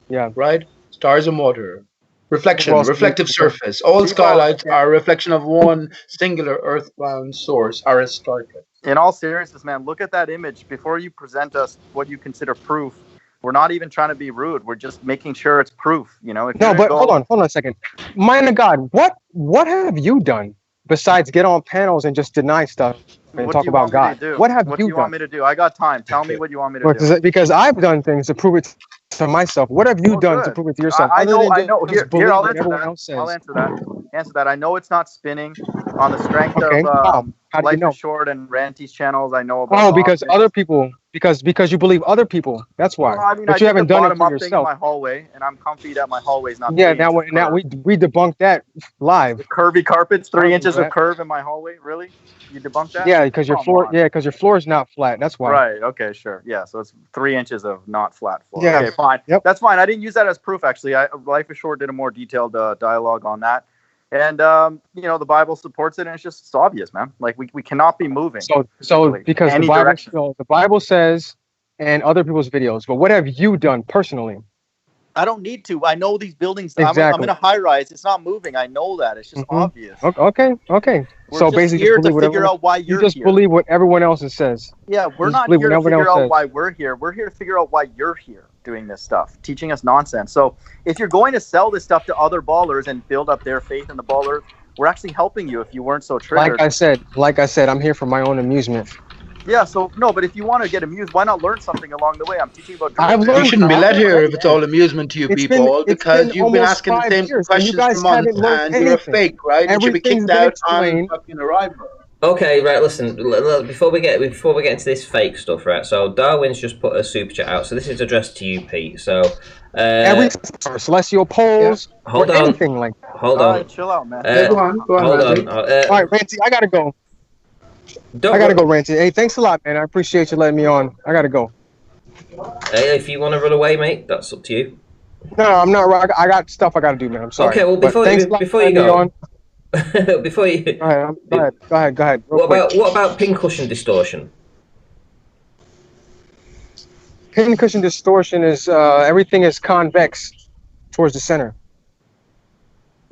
S3: Yeah.
S9: Right? Stars in water. Reflective surface. All skylights are a reflection of one singular earthbound source, Aristarchus.
S10: In all seriousness, man, look at that image. Before you present us what you consider proof, we're not even trying to be rude. We're just making sure it's proof,
S3: No, but hold on a second. Mind of God, what have you done besides get on panels and just deny stuff and talk about God? What have you done?
S10: What do you want me to do? I got time. Tell me what you want me to do.
S3: Because I've done things to prove it to myself. What have you done to prove it to yourself?
S10: I know. Here, I'll answer that. I'll answer that. I know it's not spinning on the strength of Life is Short and Ranty's channels. I know about.
S3: Oh, because other people. Because you believe other people. That's why.
S10: Well, I mean,
S3: but you haven't done it for yourself.
S10: Thing in my hallway, and I'm comfy that my hallway's not.
S3: Yeah, now we debunked that live.
S10: The curvy carpets, 3 inches of curve in my hallway. Really? You debunked that?
S3: Yeah, because your floor. Yeah, because your floor is not flat. That's why.
S10: Right. Okay. Sure. Yeah. So it's 3 inches of not flat floor.
S3: Yeah.
S10: Okay. Fine.
S3: Yep.
S10: That's fine. I didn't use that as proof. Actually, Life is Short did a more detailed dialogue on that. And the Bible supports it, and it's obvious, man. Like we cannot be moving.
S3: So because the Bible says, and other people's videos, but what have you done personally?
S10: I don't need to. I know these buildings.
S3: Exactly.
S10: I'm in a high rise. It's not moving. I know that. It's just obvious.
S3: Okay. So basically,
S10: here to figure out why you're
S3: here. You just believe what everyone else says.
S10: Yeah, we're not here to figure out why we're here. We're here to figure out why you're here doing this stuff, teaching us nonsense. So if you're going to sell this stuff to other ballers and build up their faith in the ball Earth, We're actually helping you if you weren't so triggered.
S3: Like I said, I'm here for my own amusement.
S10: Yeah, so no, but if you want to get amused, why not learn something along the way? I'm teaching about.
S9: You shouldn't be let here if it's all amusement to you people, because you've been asking the same questions for months and you're a fake, right? You should be kicked out on fucking arrival.
S2: Okay, right. Listen, before we get into this fake stuff, right? So Darwin's just put a super chat out. So this is addressed to you, Pete. So every
S3: celestial poles,
S2: hold
S3: or
S2: on,
S3: anything like that.
S2: Hold on,
S10: right, chill out, man.
S9: Go on.
S2: Hold on.
S3: All right, Ranty, I gotta go. I gotta go, Ranty. Hey, thanks a lot, man. I appreciate you letting me on. I gotta go.
S2: Hey, if you want to run away, mate, that's up to you.
S3: No, I'm not. I got stuff I gotta do, man. I'm sorry.
S2: Okay, well, before you go, before you
S3: go ahead.
S2: What about pincushion distortion?
S3: Pincushion distortion is everything is convex towards the center.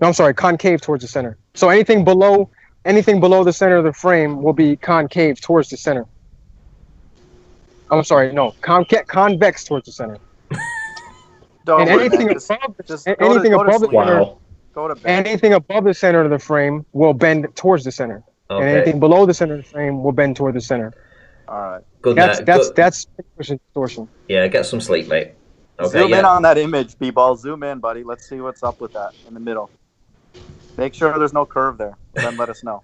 S3: No, I'm sorry, concave towards the center. So anything below the center of the frame will be concave towards the center. I'm sorry, no, convex towards the center. And anything above the center, anything above the center of the frame will bend towards the center, and anything below the center of the frame will bend toward the center.
S10: All right.
S2: Good.
S3: That's pincushion distortion.
S2: Yeah, get some sleep, mate. Okay,
S10: zoom in on that image, B-ball. Zoom in, buddy. Let's see what's up with that in the middle. Make sure there's no curve there. Then let us know.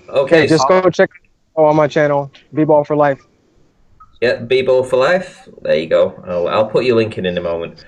S2: Okay,
S3: just go check on my channel, Bball4life.
S2: Yeah, Bball4life. There you go. I'll put your link in a moment.